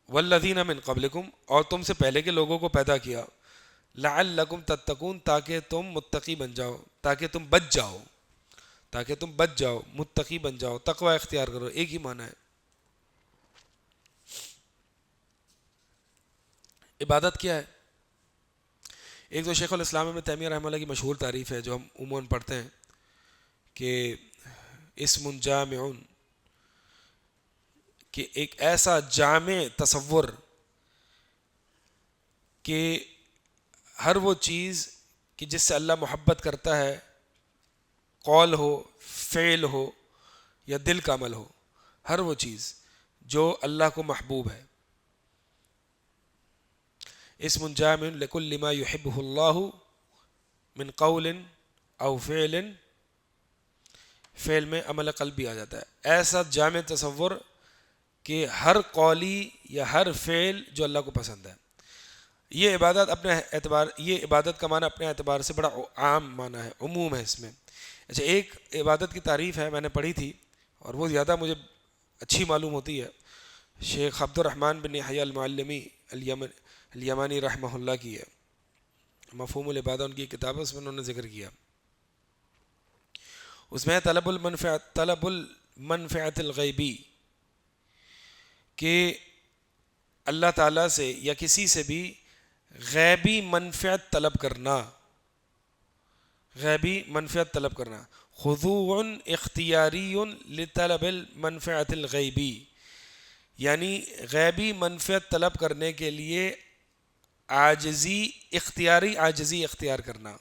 والذین من قبلکم اور تم سے پہلے کے لوگوں کو پیدا کیا، لعلکم تتقون تاکہ تم متقی بن جاؤ، تاکہ تم بچ جاؤ، متقی بن جاؤ، تقوی اختیار کرو. ایک ہی معنی ہے. عبادت کیا ہے؟ ایک تو شیخ الاسلام ابن تیمیہ رحمہ اللہ کی مشہور تعریف ہے جو ہم عموماً پڑھتے ہیں کہ اسم جامع، کہ ایک ایسا جامع تصور کہ ہر وہ چیز کہ جس سے اللہ محبت کرتا ہے، قول ہو، فعل ہو یا دل کا عمل ہو، ہر وہ چیز جو اللہ کو محبوب ہے. اسم جامع لکل ما یحبہ اللہ من قول او فعل، فعل میں عمل قلبی آ جاتا ہے. ایسا جامع تصور کہ ہر قولی یا ہر فعل جو اللہ کو پسند ہے. یہ عبادت کا معنی اپنے اعتبار سے بڑا عام معنی ہے، عموم ہے اس میں. اچھا، ایک عبادت کی تعریف ہے، میں نے پڑھی تھی اور وہ زیادہ مجھے اچھی معلوم ہوتی ہے. شیخ عبد الرحمن بن یحییٰ المعلمی الیمانی رحمہ اللہ کی ہے، مفہوم العبادہ ان کی کتاب ہے، اس میں انہوں نے ذکر کیا. اس میں طلب المنفعت الغیبی، کہ اللہ تعالیٰ سے یا کسی سے بھی غیبی منفعت طلب کرنا، خضوع اختیاری لطلب المنفعت الغیبی، یعنی غیبی منفعت طلب کرنے کے لیے اختیاری عاجزی اختیار کرنا.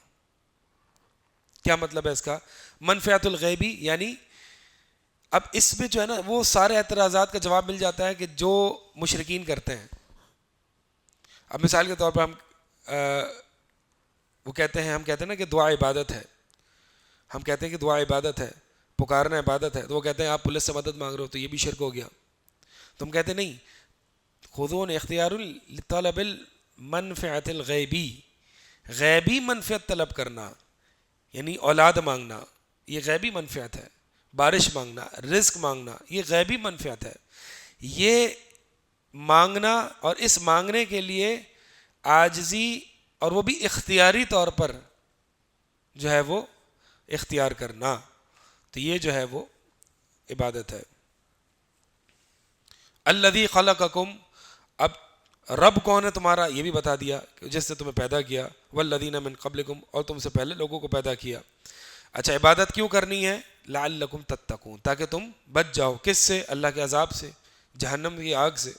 کیا مطلب ہے اس کا؟ منفعت الغیبی یعنی اب اس میں جو ہے نا وہ سارے اعتراضات کا جواب مل جاتا ہے کہ جو مشرکین کرتے ہیں. اب مثال کے طور پر ہم ہم کہتے ہیں نا کہ دعا عبادت ہے، ہم کہتے ہیں کہ دعا عبادت ہے، پکارنا عبادت ہے. تو وہ کہتے ہیں آپ پولیس سے مدد مانگ رہے ہو تو یہ بھی شرک ہو گیا. تو ہم کہتے ہیں نہیں، خضوع اختیار لطلب المنفعت الغیبی، غیبی منفعت طلب کرنا یعنی اولاد مانگنا یہ غیبی منفعت ہے، بارش مانگنا، رزق مانگنا یہ غیبی منفعت ہے. یہ مانگنا اور اس مانگنے کے لیے عاجزی اور وہ بھی اختیاری طور پر جو ہے وہ اختیار کرنا، تو یہ جو ہے وہ عبادت ہے. الذی خلقکم، اب رب کون ہے تمہارا یہ بھی بتا دیا کہ جس نے تمہیں پیدا کیا، والذین من قبلکم اور تم سے پہلے لوگوں کو پیدا کیا. اچھا، عبادت کیوں کرنی ہے؟ لعلکم تتقون تاکہ تم بچ جاؤ. کس سے؟ اللہ کے عذاب سے، جہنم کی آگ سے.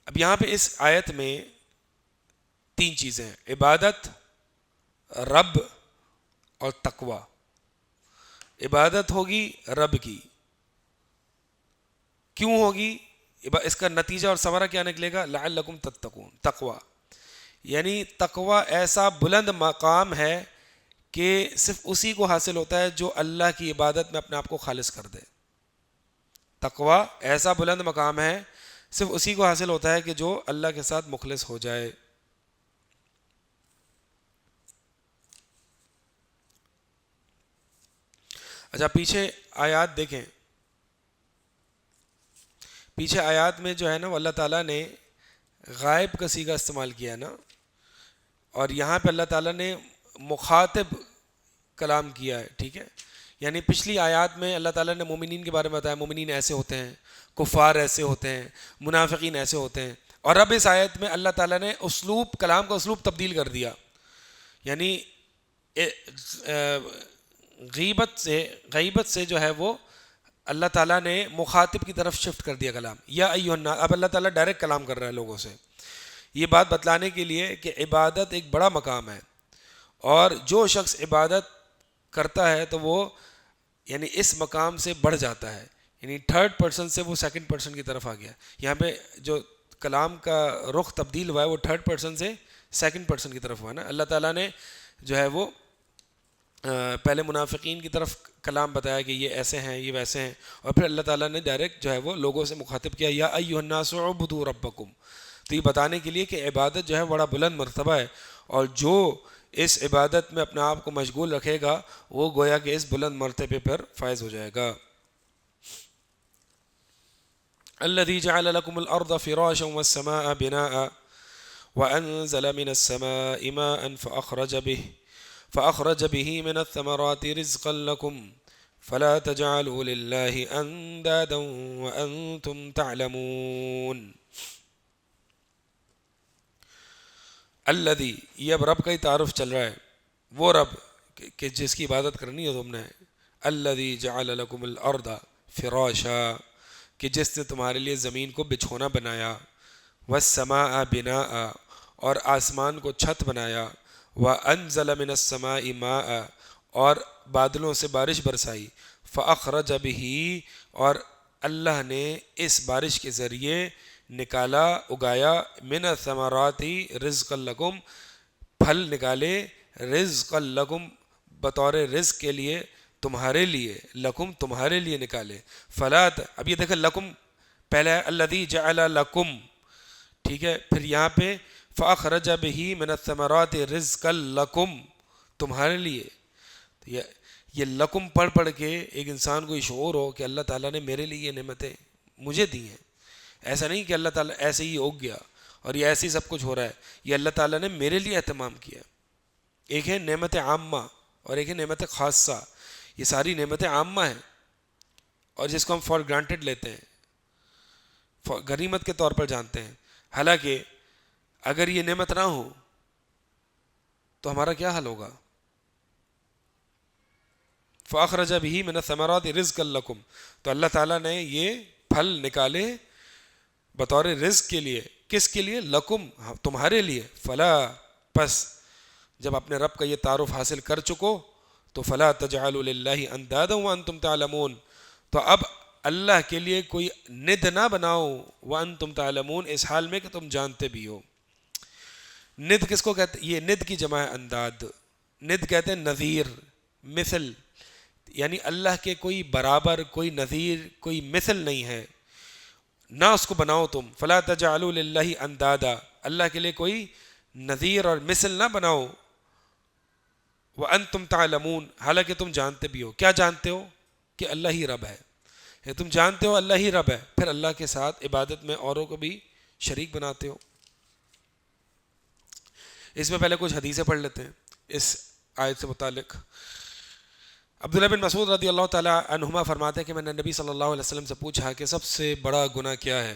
اب یہاں پہ اس آیت میں 3 چیزیں ہیں: عبادت، رب اور تقوی. عبادت ہوگی رب کی، کیوں ہوگی؟ اس کا نتیجہ اور ثمرہ کیا نکلے گا؟ لعلکم تتقون، تقوی. یعنی تقوی ایسا بلند مقام ہے کہ صرف اسی کو حاصل ہوتا ہے جو اللہ کی عبادت میں اپنے آپ کو خالص کر دے. تقوی ایسا بلند مقام ہے صرف اسی کو حاصل ہوتا ہے کہ جو اللہ کے ساتھ مخلص ہو جائے. اچھا پیچھے آیات دیکھیں, پیچھے آیات میں جو ہے نا وہ اللہ تعالیٰ نے غائب کا صیغہ استعمال کیا نا, اور یہاں پہ اللہ تعالیٰ نے مخاطب کلام کیا ہے. ٹھیک ہے, یعنی پچھلی آیات میں اللہ تعالیٰ نے مومنین کے بارے میں بتایا, مومنین ایسے ہوتے ہیں, کفار ایسے ہوتے ہیں, منافقین ایسے ہوتے ہیں. اور اب اس آیت میں اللہ تعالیٰ نے اسلوب, کلام کا اسلوب تبدیل کر دیا, یعنی غیبت سے جو ہے وہ اللہ تعالیٰ نے مخاطب کی طرف شفٹ کر دیا کلام, یا ایھا الناس. اب اللہ تعالیٰ ڈائریکٹ کلام کر رہا ہے لوگوں سے, یہ بات بتلانے کے لیے کہ عبادت ایک بڑا مقام ہے, اور جو شخص عبادت کرتا ہے تو وہ یعنی اس مقام سے بڑھ جاتا ہے, یعنی تھرڈ پرسن سے وہ سیکنڈ پرسن کی طرف آ گیا. یہاں پہ جو کلام کا رخ تبدیل ہوا ہے وہ تھرڈ پرسن سے سیکنڈ پرسن کی طرف ہوا نا. اللہ تعالیٰ نے جو ہے وہ پہلے منافقین کی طرف کلام بتایا کہ یہ ایسے ہیں, یہ ویسے ہیں, اور پھر اللہ تعالیٰ نے ڈائریکٹ جو ہے وہ لوگوں سے مخاطب کیا, یا ایھا الناس اعبدوا ربکم. تو یہ بتانے کے لیے کہ عبادت جو ہے بڑا بلند مرتبہ ہے, اور جو اس عبادت میں اپنے آپ کو مشغول رکھے گا وہ گویا کہ اس بلند مرتبے پر فائز ہو جائے گا. الذي جعل لكم الارض فراشا والسماء بناء وانزل من السماء ماء فاخرج به من الثمرات رزقا لكم فلا تجعلوا لله اندادا وانتم تعلمون. الذي, یہ اب رب کا ہی تعارف چل رہا ہے, وہ رب کہ جس کی عبادت کرنی ہے تم نے. الذي جعل لكم الارض فراشا, کہ جس نے تمہارے لیے زمین کو بچھونا بنایا. والسماء بناء, اور آسمان کو چھت بنایا. وانزل من السماء ماء, اور بادلوں سے بارش برسائی. فاخرج به, اور اللہ نے اس بارش کے ذریعے نکالا, اگایا. من الثمرات رزقا لکم, پھل نکالے. رزقا لکم, بطور رزق کے لیے, تمہارے لیے. لکم, تمہارے لیے نکالے. فلات, اب یہ دیکھیں لکم پہلے ہے الذی جعل لکم, ٹھیک ہے, پھر یہاں پہ فاخرج به من الثمرات رزقا لکم, تمہارے لیے. یہ لکم پڑھ کے ایک انسان کو یہ شعور ہو کہ اللہ تعالیٰ نے میرے لیے یہ نعمتیں مجھے دی ہیں. ایسا نہیں کہ اللہ تعالیٰ ایسے ہی اگ گیا اور یہ ایسے ہی سب کچھ ہو رہا ہے, یہ اللہ تعالیٰ نے میرے لیے اہتمام کیا. ایک ہے نعمت عامہ اور ایک ہے نعمت خاصہ. یہ ساری نعمتیں عامہ ہیں اور جس کو ہم فار گرانٹیڈ لیتے ہیں, غنیمت کے طور پر جانتے ہیں. حالانکہ اگر یہ نعمت نہ ہو تو ہمارا کیا حال ہوگا. فاخرج به من الثمرات رزقا لکم, تو اللہ تعالیٰ نے یہ پھل نکالے بطور رزق کے لیے. کس کے لیے؟ لکم, تمہارے لیے. فلا, پس جب اپنے رب کا یہ تعارف حاصل کر چکو تو فلا تجعلوا للہ اندادا وانتم تعلمون, تو اب اللہ کے لیے کوئی ند نہ بناؤ. وانتم تعلمون, اس حال میں کہ تم جانتے بھی ہو. ند کس کو کہتے ہیں؟ یہ ند کی جمع ہے انداد. ند کہتے ہیں نظیر, مثل, یعنی اللہ کے کوئی برابر, کوئی نظیر, کوئی مثل نہیں ہے, نہ اس کو بناؤ تم. فلا تجعلوا للہ اندادا, اللہ کے لیے کوئی نظیر اور مثل نہ بناؤ. وانتم تعلمون, حالانکہ تم جانتے بھی ہو. کیا جانتے ہو؟ کہ اللہ ہی رب ہے. تم جانتے ہو اللہ ہی رب ہے, پھر اللہ کے ساتھ عبادت میں اوروں کو بھی شریک بناتے ہو. اس میں پہلے کچھ حدیثیں پڑھ لیتے ہیں اس آیت سے متعلق. عبداللہ بن مسعود رضی اللہ تعالیٰ عنہما فرماتے ہیں کہ میں نے نبی صلی اللہ علیہ وسلم سے پوچھا کہ سب سے بڑا گناہ کیا ہے؟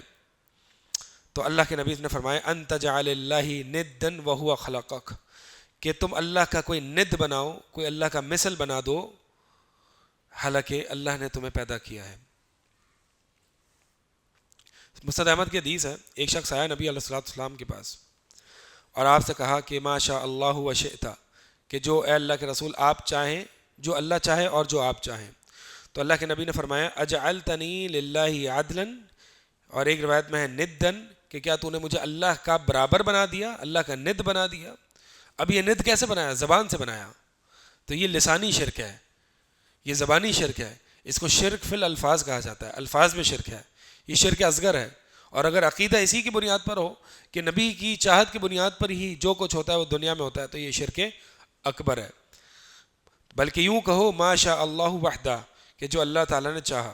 تو اللہ کے نبی نے فرمایا ان تجعل اللہ ندا وہو خلقک, کہ تم اللہ کا کوئی ند بناؤ, کوئی اللہ کا مثل بنا دو, حالانکہ اللہ نے تمہیں پیدا کیا ہے. مسند احمد کی حدیث ہے, ایک شخص آیا نبی علیہ الصلوۃ والسلام کے پاس اور آپ سے کہا کہ ما شاء اللہ و شئت, کہ جو اے اللہ کے رسول آپ چاہیں, جو اللہ چاہے اور جو آپ چاہیں. تو اللہ کے نبی نے فرمایا اجعلتنی للہ عدلا, اور ایک روایت میں ہے ندن, کہ کیا تو نے مجھے اللہ کا برابر بنا دیا, اللہ کا ند بنا دیا. اب یہ ند کیسے بنایا؟ زبان سے بنایا. تو یہ لسانی شرک ہے, یہ زبانی شرک ہے. اس کو شرک فی الالفاظ کہا جاتا ہے، الفاظ میں شرک ہے، یہ شرک اصغر ہے. اور اگر عقیدہ اسی کی بنیاد پر ہو کہ نبی کی چاہت کی بنیاد پر ہی جو کچھ ہوتا ہے وہ دنیا میں ہوتا ہے، تو یہ شرک اکبر ہے. بلکہ یوں کہو ما شاء اللہ وحدہ، کہ جو اللہ تعالیٰ نے چاہا.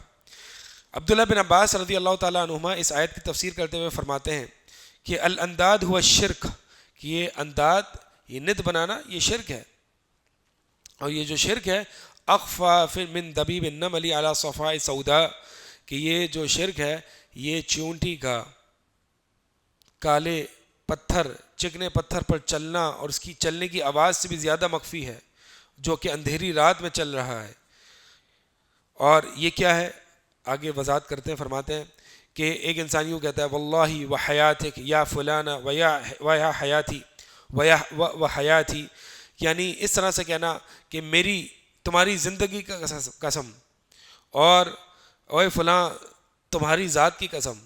عبداللہ بن عباس رضی اللہ تعالیٰ عنہما اس آیت کی تفسیر کرتے ہوئے فرماتے ہیں کہ الانداد ہوا شرک، کہ یہ انداد، یہ ند بنانا، یہ شرک ہے. اور یہ جو شرک ہے اخفا من دبیب النمل علی صفاء سودا، کہ یہ جو شرک ہے یہ چونٹی کا کالے پتھر، چکنے پتھر پر چلنا اور اس کی چلنے کی آواز سے بھی زیادہ مخفی ہے، جو کہ اندھیری رات میں چل رہا ہے. اور یہ کیا ہے؟ آگے وضاحت کرتے ہیں، فرماتے ہیں کہ ایک انسان یوں کہتا ہے واللہ و حیاتک یا فلانا و یا حیاتی و حیاتی، یعنی اس طرح سے کہنا کہ میری تمہاری زندگی کا قسم، اور اوے فلاں تمہاری ذات کی قسم.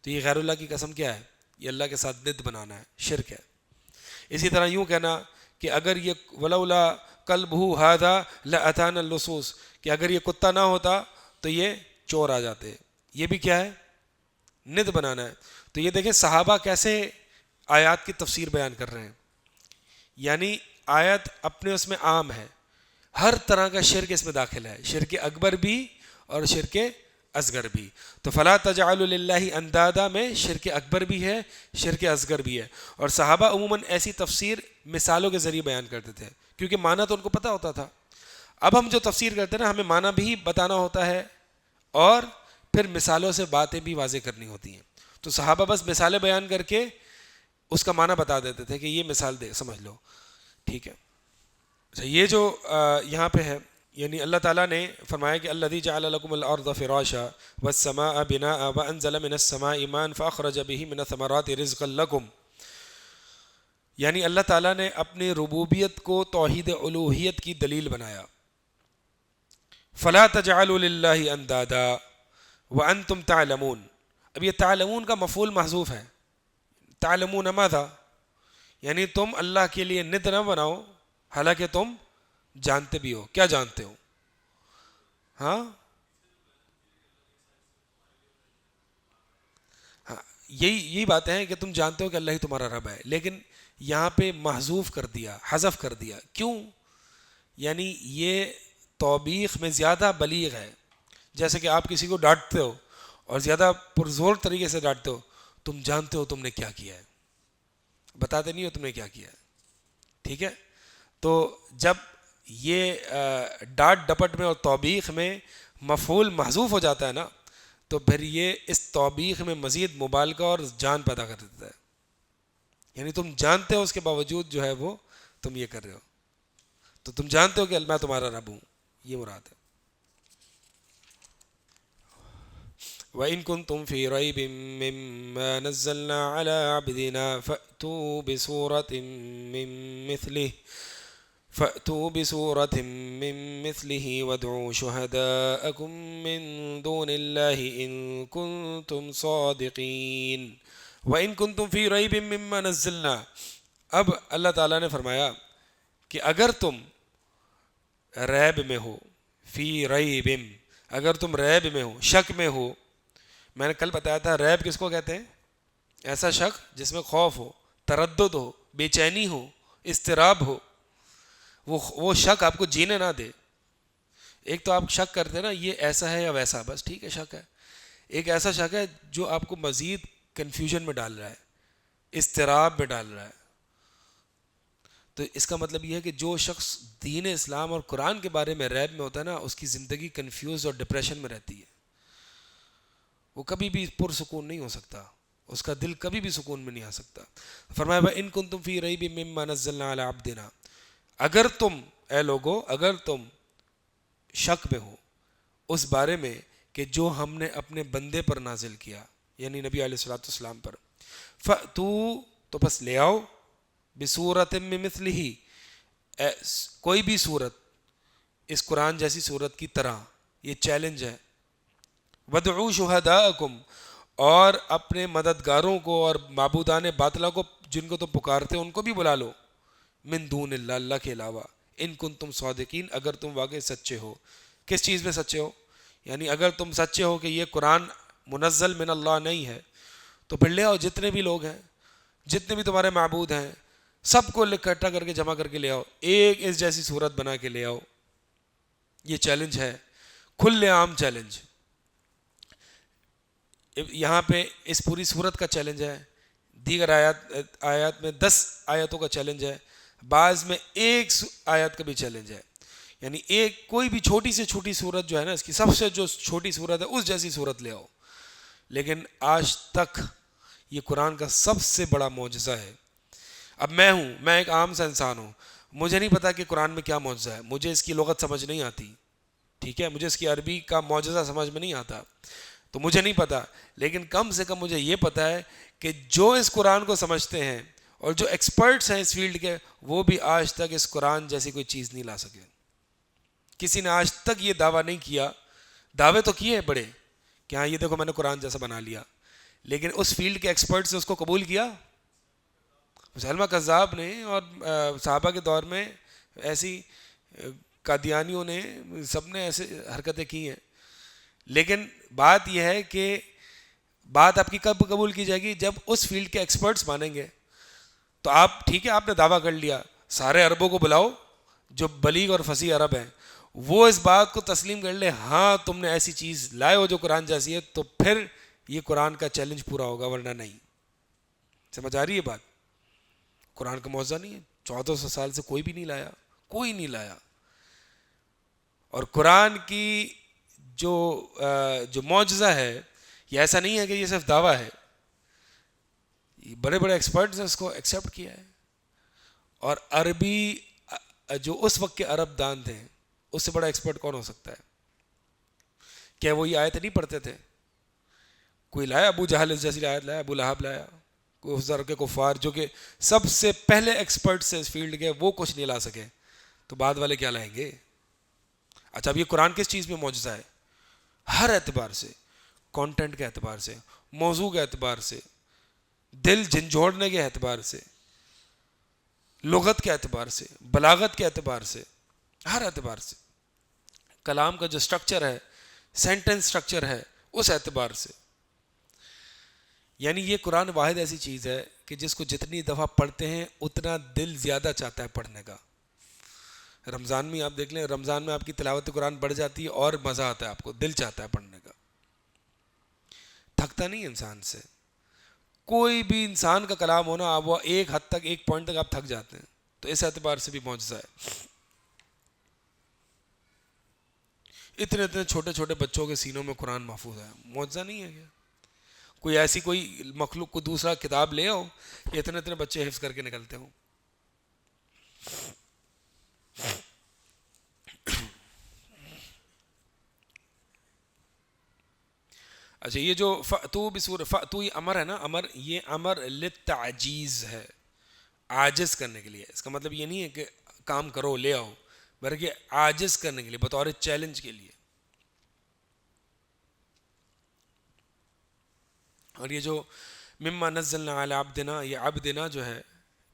تو یہ غیر اللہ کی قسم کیا ہے؟ یہ اللہ کے ساتھ ند بنانا ہے، شرک ہے. اسی طرح یوں کہنا کہ اگر یہ ولولا کلبہ ھذا لاتانا اللصوص، کہ اگر یہ کتا نہ ہوتا تو یہ چور آ جاتے، یہ بھی کیا ہے؟ ند بنانا ہے. تو یہ دیکھیں صحابہ کیسے آیات کی تفسیر بیان کر رہے ہیں، یعنی آیت اپنے اس میں عام ہے، ہر طرح کا شرک اس میں داخل ہے، شرک اکبر بھی اور شرک اصغر بھی. تو فلا تجعلوا للہ اندادا میں شرک اکبر بھی ہے، شرک اصغر بھی ہے. اور صحابہ عموماً ایسی تفسیر مثالوں کے ذریعے بیان کرتے تھے، کیونکہ معنی تو ان کو پتہ ہوتا تھا. اب ہم جو تفسیر کرتے ہیں نا، ہمیں معنی بھی بتانا ہوتا ہے اور پھر مثالوں سے باتیں بھی واضح کرنی ہوتی ہیں. تو صحابہ بس مثالیں بیان کر کے اس کا معنی بتا دیتے تھے کہ یہ مثال دے سمجھ لو، ٹھیک ہے. اچھا، یہ جو یہاں پہ ہے، یعنی اللہ تعالیٰ نے فرمایا کہ الذی جعل لکم الارض فراشا والسماء بناء وانزل من السماء ماء فاخرج به من الثمرات رزقا لکم، یعنی اللہ تعالیٰ نے اپنی ربوبیت کو توحید الوہیت کی دلیل بنایا. فلا تجعلوا للہ اندادا وانتم تعلمون. اب یہ تعلمون کا مفعول محذوف ہے، تعلمون ماذا، یعنی تم اللہ کے لیے ند نہ بناؤ حالانکہ تم جانتے بھی ہو. کیا جانتے ہو؟ ہاں یہی باتیں ہیں کہ تم جانتے ہو کہ اللہ ہی تمہارا رب ہے، لیکن یہاں پہ محذوف کر دیا، حذف کر دیا. کیوں؟ یعنی یہ توبیخ میں زیادہ بلیغ ہے. جیسے کہ آپ کسی کو ڈانٹتے ہو اور زیادہ پرزور طریقے سے ڈانٹتے ہو، تم جانتے ہو تم نے کیا کیا ہے، بتاتے نہیں ہو تم نے کیا کیا ہے، ٹھیک ہے. تو جب یہ ڈانٹ ڈپٹ میں اور توبیخ میں مفعول محذوف ہو جاتا ہے نا، تو پھر یہ اس توبیخ میں مزید مبالغہ اور جان پیدا کر دیتا ہے. یعنی تم جانتے ہو اس کے باوجود جو ہے وہ تم یہ کر رہے ہو، تو تم جانتے ہو کہ میں تمہارا رب ہوں، یہ مراد ہے. وَإِن كُنتُمْ فِي رَيْبٍ مِّمَّا نَزَّلْنَا عَلَىٰ عَبْدِنَا فَأْتُوا بِسُورَةٍ مِّن مِّثْلِهِ وَادْعُوا شُهَدَاءَكُم مِّن دُونِ اللَّهِ إِن كُنتُمْ صَادِقِينَ. وَإِن كُنتُمْ فِي رَيْبٍ مِّمَّا نَزَّلْنَا، اب اللہ تعالیٰ نے فرمایا کہ اگر تم ریب میں ہو، فی ریب، اگر تم ریب میں ہو، شک میں ہو. میں نے کل بتایا تھا ریب کس کو کہتے ہیں؟ ایسا شک جس میں خوف ہو، تردد ہو، بے چینی ہو، اضطراب ہو، وہ شک آپ کو جینے نہ دے. ایک تو آپ شک کرتے ہیں نا یہ ایسا ہے یا ویسا، بس ٹھیک ہے شک ہے. ایک ایسا شک ہے جو آپ کو مزید کنفیوژن میں ڈال رہا ہے، اضطراب میں ڈال رہا ہے. تو اس کا مطلب یہ ہے کہ جو شخص دین اسلام اور قرآن کے بارے میں ریب میں ہوتا ہے نا، اس کی زندگی کنفیوز اور ڈپریشن میں رہتی ہے، وہ کبھی بھی پرسکون نہیں ہو سکتا، اس کا دل کبھی بھی سکون میں نہیں آ سکتا. فرمایا وَإِن كُنتُمْ فِي رَيْبٍ مِّمَّا نَزَّلْنَا عَلَىٰ عَبْدِنَا، اگر تم اے لوگو، اگر تم شک میں ہو اس بارے میں کہ جو ہم نے اپنے بندے پر نازل کیا، یعنی نبی علیہ الصلوۃ والسلام پر، فَأْتُوا، تو بس لے آؤ، بِسُورَةٍ مِّن مِّثْلِهِ، کوئی بھی صورت اس قرآن جیسی صورت کی طرح. یہ چیلنج ہے. وَادْعُوا شُهَدَاءَكُمْ، اور اپنے مددگاروں کو اور معبودان باطلہ کو جن کو تم پکارتے ہو ان کو بھی بلا لو، من دون اللہ، اللہ کے علاوہ، ان کنتم صادقین، اگر تم واقعی سچے ہو. کس چیز میں سچے ہو؟ یعنی اگر تم سچے ہو کہ یہ قرآن منزل من اللہ نہیں ہے تو پھر لے آؤ، جتنے بھی لوگ ہیں، جتنے بھی تمہارے معبود ہیں، سب کو اکٹھا کر کے جمع کر کے لے آؤ، ایک اس جیسی صورت بنا کے لے آؤ۔ یہ چیلنج ہے، کھلے عام چیلنج۔ یہاں پہ اس پوری صورت کا چیلنج ہے، دیگر آیات میں 10 آیتوں کا چیلنج ہے، بعض میں ایک آیت کا بھی چیلنج ہے۔ یعنی ایک کوئی بھی چھوٹی سے چھوٹی صورت جو ہے نا، اس کی سب سے جو چھوٹی صورت ہے اس جیسی صورت لے آؤ۔ لیکن آج تک یہ قرآن کا سب سے بڑا معجزہ ہے۔ اب میں ایک عام سا انسان ہوں، مجھے نہیں پتا کہ قرآن میں کیا معجزہ ہے، مجھے اس کی لغت سمجھ نہیں آتی، ٹھیک ہے، مجھے اس کی عربی کا معجزہ سمجھ میں نہیں آتا، تو مجھے نہیں پتا، لیکن کم سے کم مجھے یہ پتا ہے کہ جو اس قرآن کو سمجھتے ہیں اور جو ایکسپرٹس ہیں اس فیلڈ کے، وہ بھی آج تک اس قرآن جیسی کوئی چیز نہیں لا سکے۔ کسی نے آج تک یہ دعویٰ نہیں کیا، دعوے تو کیے بڑے کہ ہاں یہ دیکھو میں نے قرآن جیسا بنا لیا، لیکن اس فیلڈ کے ایکسپرٹس نے اس کو قبول کیا؟ مسلمہ کذاب نے اور صحابہ کے دور میں ایسی قادیانیوں نے، سب نے ایسے حرکتیں کی ہیں، لیکن بات یہ ہے کہ بات آپ کی کب قبول کی جائے گی؟ جب اس فیلڈ کے ایکسپرٹس مانیں گے۔ تو آپ ٹھیک ہے، آپ نے دعویٰ کر لیا، سارے عربوں کو بلاؤ جو بلیغ اور فصیح عرب ہیں، وہ اس بات کو تسلیم کر لے ہاں تم نے ایسی چیز لائے ہو جو قرآن جیسی ہے، تو پھر یہ قرآن کا چیلنج پورا ہوگا، ورنہ نہیں۔ سمجھ آ رہی ہے بات؟ قرآن کا معجزہ نہیں ہے، 1400 سال سے کوئی بھی نہیں لایا، کوئی نہیں لایا۔ اور قرآن کی جو معجزہ ہے، یہ ایسا نہیں ہے کہ یہ صرف دعویٰ ہے، بڑے بڑے ایکسپرٹس نے اس کو ایکسیپٹ کیا ہے۔ اور عربی جو اس وقت کے عرب دان تھے، اس سے بڑا ایکسپرٹ کون ہو سکتا ہے؟ کیا وہ یہ آیت نہیں پڑھتے تھے؟ کوئی لایا ابو جہل جیسی آیت لایا، ابو لہب لایا، کوئی اس طرح کے کفار جو کہ سب سے پہلے ایکسپرٹس ہیں اس فیلڈ کے، وہ کچھ نہیں لا سکے، تو بعد والے کیا لائیں گے؟ اچھا، اب یہ قرآن کس چیز میں معجزہ ہے؟ ہر اعتبار سے، کانٹینٹ کے اعتبار سے، موضوع کے اعتبار سے، دل جھنجھوڑنے کے اعتبار سے، لغت کے اعتبار سے، بلاغت کے اعتبار سے، ہر اعتبار سے، کلام کا جو سٹرکچر ہے، سینٹنس سٹرکچر ہے، اس اعتبار سے۔ یعنی یہ قرآن واحد ایسی چیز ہے کہ جس کو جتنی دفعہ پڑھتے ہیں اتنا دل زیادہ چاہتا ہے پڑھنے کا۔ رمضان میں آپ دیکھ لیں، رمضان میں آپ کی تلاوت قرآن بڑھ جاتی ہے اور مزہ آتا ہے، آپ کو دل چاہتا ہے پڑھنے کا، تھکتا نہیں انسان سے۔ کوئی بھی انسان کا کلام ہونا، آپ وہ ایک حد تک، ایک پوائنٹ تک آپ تھک جاتے ہیں، تو اس اعتبار سے بھی معجزہ ہے۔ اتنے چھوٹے چھوٹے بچوں کے سینوں میں قرآن محفوظ ہے، معجزہ نہیں ہے کیا؟ کوئی ایسی کوئی مخلوق کو دوسرا کتاب لے آؤ کہ اتنے بچے حفظ کر کے نکلتے ہوں۔ اچھا، یہ جو فَأْتُوا بِسُورَةٍ، فَأْتُوا یہ امر ہے نا، امر، یہ امر للتعجیز ہے، عاجز کرنے کے لیے۔ اس کا مطلب یہ نہیں ہے کہ کام کرو لے آؤ، بلکہ عاجز کرنے کے لیے، بطور چیلنج کے لیے۔ اور یہ جو مما نزلنا علی عبدنا، یہ عبدنا جو ہے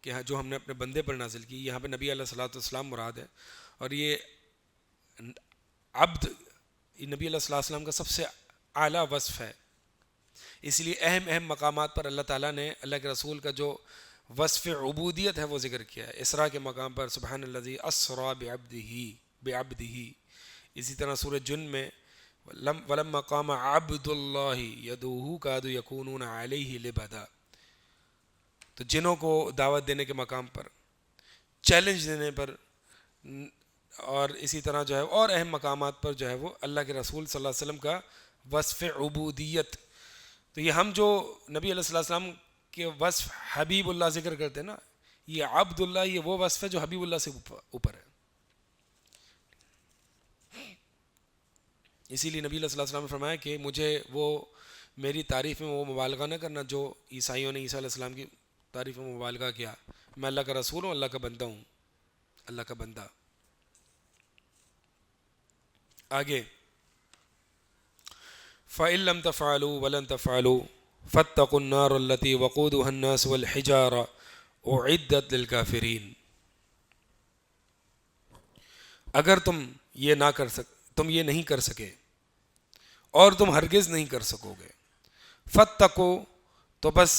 کہ جو ہم نے اپنے بندے پر نازل کی، یہاں پہ نبی علیہ الصلوۃ والسلام مراد ہے۔ اور یہ عبد، یہ نبی علیہ الصلوۃ والسلام کا سب سے اعلیٰ وصف ہے، اس لیے اہم مقامات پر اللہ تعالیٰ نے اللہ کے رسول کا جو وصف عبودیت ہے وہ ذکر کیا ہے۔ اسراء کے مقام پر سبحان الذی اسریٰ بعبدہ، اسی طرح سورہ جن میں وَلَمَّا قَامَ عَبْدُ اللَّهِ يَدْعُوهُ كَادُوا يَكُونُونَ عَلَيْهِ لِبَدًا، تو جنوں کو دعوت دینے کے مقام پر، چیلنج دینے پر، اور اسی طرح جو ہے اور اہم مقامات پر جو ہے وہ اللہ کے رسول صلی اللہ علیہ وسلم کا وصف عبودیت۔ تو یہ ہم جو نبی علیہ السلام کے وصف حبیب اللہ ذکر کرتے ہیں نا، یہ عبد اللہ، یہ وہ وصف ہے جو حبیب اللہ سے اوپر ہے۔ اسی لیے نبی علیہ السلام نے فرمایا کہ مجھے وہ میری تعریف میں وہ مبالغہ نہ کرنا جو عیسائیوں نے عیسیٰ علیہ السلام کی تعریف میں مبالغہ کیا۔ میں اللہ کا رسول ہوں، اللہ کا بندہ ہوں، اللہ کا بندہ۔ آگے فَإِن لَّمْ تَفْعَلُوا وَلَن تَفْعَلُوا فَاتَّقُوا النَّارَ الَّتِي وَقُودُهَا النَّاسُ وَالْحِجَارَةُ أُعِدَّتْ لِلْكَافِرِينَ۔ اگر تم یہ نہیں کر سکے اور تم ہرگز نہیں کر سکو گے. فتقو تو بس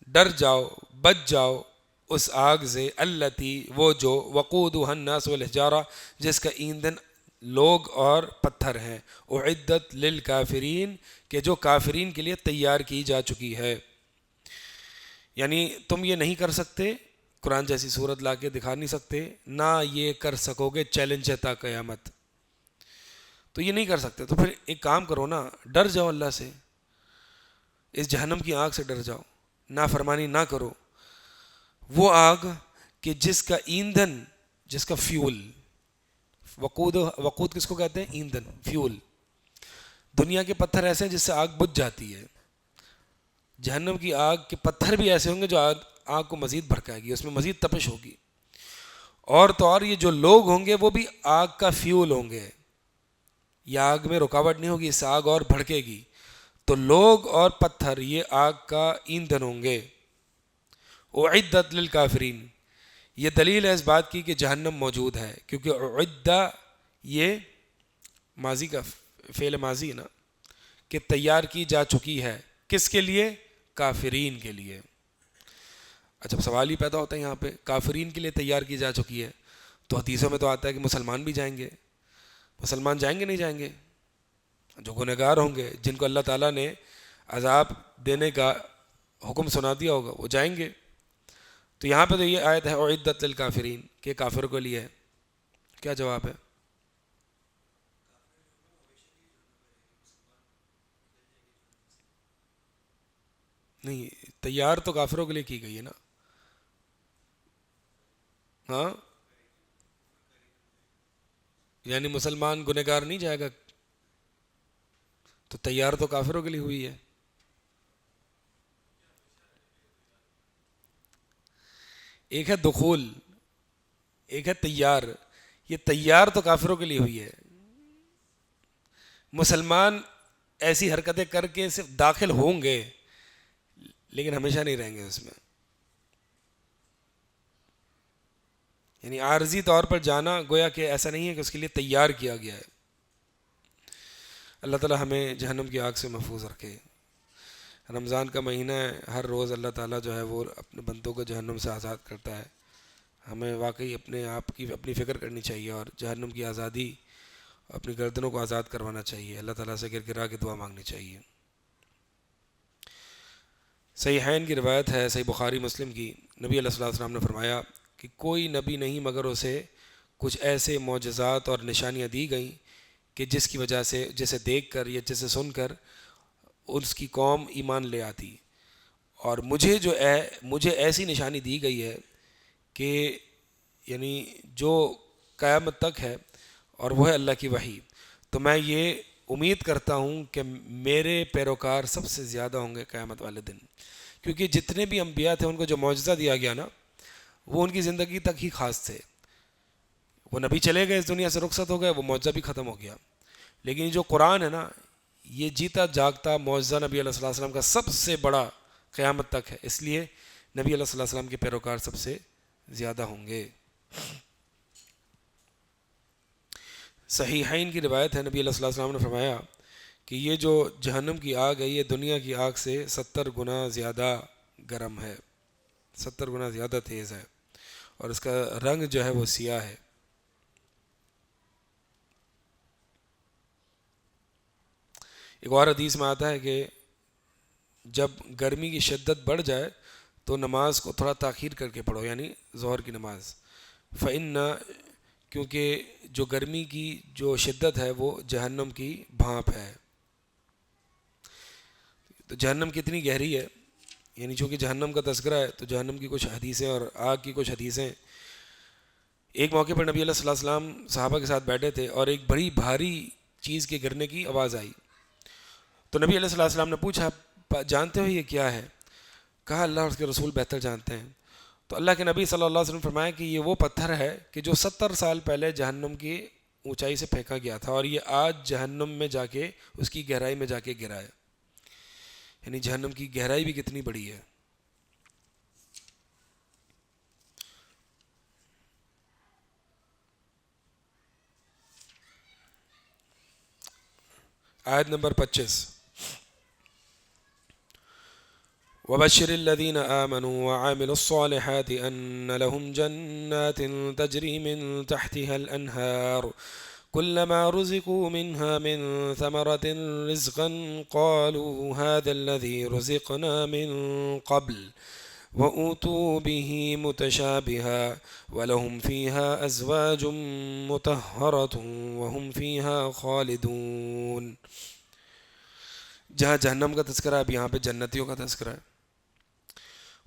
ڈر جاؤ بچ جاؤ اس آگ سے، التی وہ جو وقودها الناس والحجارہ جس کا ایندھن لوگ اور پتھر ہیں، اعدت للکافرین کہ جو کافرین کے لیے تیار کی جا چکی ہے. یعنی تم یہ نہیں کر سکتے، قرآن جیسی صورت لا کے دکھا نہیں سکتے، نہ یہ کر سکو گے، چیلنج ہے تا قیامت. تو یہ نہیں کر سکتے، تو پھر ایک کام کرو نا، ڈر جاؤ اللہ سے، اس جہنم کی آگ سے ڈر جاؤ، نافرمانی نہ کرو. وہ آگ کہ جس کا ایندھن، جس کا فیول، وقود کس کو کہتے ہیں؟ ایندھن، فیول. دنیا کے پتھر ایسے ہیں جس سے آگ بجھ جاتی ہے، جہنم کی آگ کے پتھر بھی ایسے ہوں گے جو آگ کو مزید بھڑکائے گی، اس میں مزید تپش ہوگی. اور تو اور یہ جو لوگ ہوں گے وہ بھی آگ کا فیول ہوں گے، یہ آگ میں رکاوٹ نہیں ہوگی، اس سے آگ اور بھڑکے گی. تو لوگ اور پتھر یہ آگ کا ایندھن ہوں گے. اعدت للکافرین، یہ دلیل ہے اس بات کی کہ جہنم موجود ہے، کیونکہ اعدہ یہ ماضی کا فعل ماضی ہے نا، کہ تیار کی جا چکی ہے. کس کے لیے؟ کافرین کے لیے. اچھا سوال ہی پیدا ہوتا ہے یہاں پہ، کافرین کے لیے تیار کی جا چکی ہے، تو حدیثوں میں تو آتا ہے کہ مسلمان بھی جائیں گے. مسلمان جائیں گے نہیں جائیں گے؟ جو گنہگار ہوں گے، جن کو اللہ تعالیٰ نے عذاب دینے کا حکم سنا دیا ہوگا، وہ جائیں گے. تو یہاں پہ تو یہ آیت ہے اعدت للکافرین کہ کافر کے لیے ہے. کیا جواب ہے؟ نہیں، تیار تو کافروں کے لیے کی گئی ہے نا. ہاں، یعنی مسلمان گنہگار نہیں جائے گا، تو تیار تو کافروں کے لیے ہوئی ہے. ایک ہے دخول، ایک ہے تیار. یہ تیار تو کافروں کے لیے ہوئی ہے. مسلمان ایسی حرکتیں کر کے صرف داخل ہوں گے، لیکن ہمیشہ نہیں رہیں گے اس میں. یعنی عارضی طور پر جانا گویا کہ ایسا نہیں ہے کہ اس کے لیے تیار کیا گیا ہے. اللہ تعالی ہمیں جہنم کی آگ سے محفوظ رکھے. رمضان کا مہینہ ہے، ہر روز اللہ تعالیٰ جو ہے وہ اپنے بندوں کو جہنم سے آزاد کرتا ہے. ہمیں واقعی اپنے آپ کی اپنی فکر کرنی چاہیے اور جہنم کی آزادی اپنی گردنوں کو آزاد کروانا چاہیے. اللہ تعالیٰ سے گر گرا کے دعا مانگنی چاہیے. صحیحین کی روایت ہے، صحیح بخاری مسلم کی، نبی علیہ الصلوۃ والسلام نے فرمایا کہ کوئی نبی نہیں مگر اسے کچھ ایسے معجزات اور نشانیاں دی گئیں کہ جس کی وجہ سے، جسے دیکھ کر یا جسے سن کر اس کی قوم ایمان لے آتی. اور مجھے ایسی نشانی دی گئی ہے کہ یعنی جو قیامت تک ہے، اور وہ ہے اللہ کی وحی. تو میں یہ امید کرتا ہوں کہ میرے پیروکار سب سے زیادہ ہوں گے قیامت والے دن، کیونکہ جتنے بھی انبیاء تھے ان کو جو معجزہ دیا گیا نا، وہ ان کی زندگی تک ہی خاص تھے. وہ نبی چلے گئے، اس دنیا سے رخصت ہو گئے، وہ معجزہ بھی ختم ہو گیا. لیکن یہ جو قرآن ہے نا، یہ جیتا جاگتا معجزہ نبی علیہ الصلوۃ والسلام کا سب سے بڑا قیامت تک ہے. اس لیے نبی علیہ الصلوۃ والسلام کے پیروکار سب سے زیادہ ہوں گے. صحیحین کی روایت ہے، نبی علیہ الصلوۃ والسلام نے فرمایا کہ یہ جو جہنم کی آگ ہے، یہ دنیا کی آگ سے 70 گنا زیادہ گرم ہے، 70 گنا زیادہ تیز ہے، اور اس کا رنگ جو ہے وہ سیاہ ہے. ایک اور حدیث میں آتا ہے کہ جب گرمی کی شدت بڑھ جائے تو نماز کو تھوڑا تاخیر کر کے پڑھو، یعنی ظہر کی نماز. فإن، کیونکہ جو گرمی کی جو شدت ہے وہ جہنم کی بھانپ ہے. تو جہنم کتنی گہری ہے، یعنی چونکہ جہنم کا تذکرہ ہے تو جہنم کی کچھ حدیثیں اور آگ کی کچھ حدیثیں. ایک موقع پر نبی علیہ الصلوۃ والسلام صحابہ کے ساتھ بیٹھے تھے اور ایک بڑی بھاری چیز کے گرنے کی آواز آئی. تو نبی علیہ الصلوۃ والسلام نے پوچھا جانتے ہو یہ کیا ہے؟ کہا اللہ اور اس کے رسول بہتر جانتے ہیں. تو اللہ کے نبی صلی اللہ علیہ وسلم نے فرمایا کہ یہ وہ پتھر ہے کہ جو 70 سال پہلے جہنم کی اونچائی سے پھینکا گیا تھا، اور یہ آج جہنم میں جا کے اس کی گہرائی میں جا کے گرا ہے. یعنی جہنم کی گہرائی بھی کتنی بڑی ہے. آیت نمبر 25. وبشر الذين آمنوا وعملوا الصالحات أن لهم جنات تجري من تحتها الأنهار كلما رزقوا منها من ثمرة رزقا قالوا هذا الذي رزقنا من قبل وأوتوا به متشابها ولهم فيها أزواج مطهرة وهم فيها خالدون. جہاں جہنم کا تذکرہ ہے اب یہاں پہ جنتیوں کا تذکرہ ہے.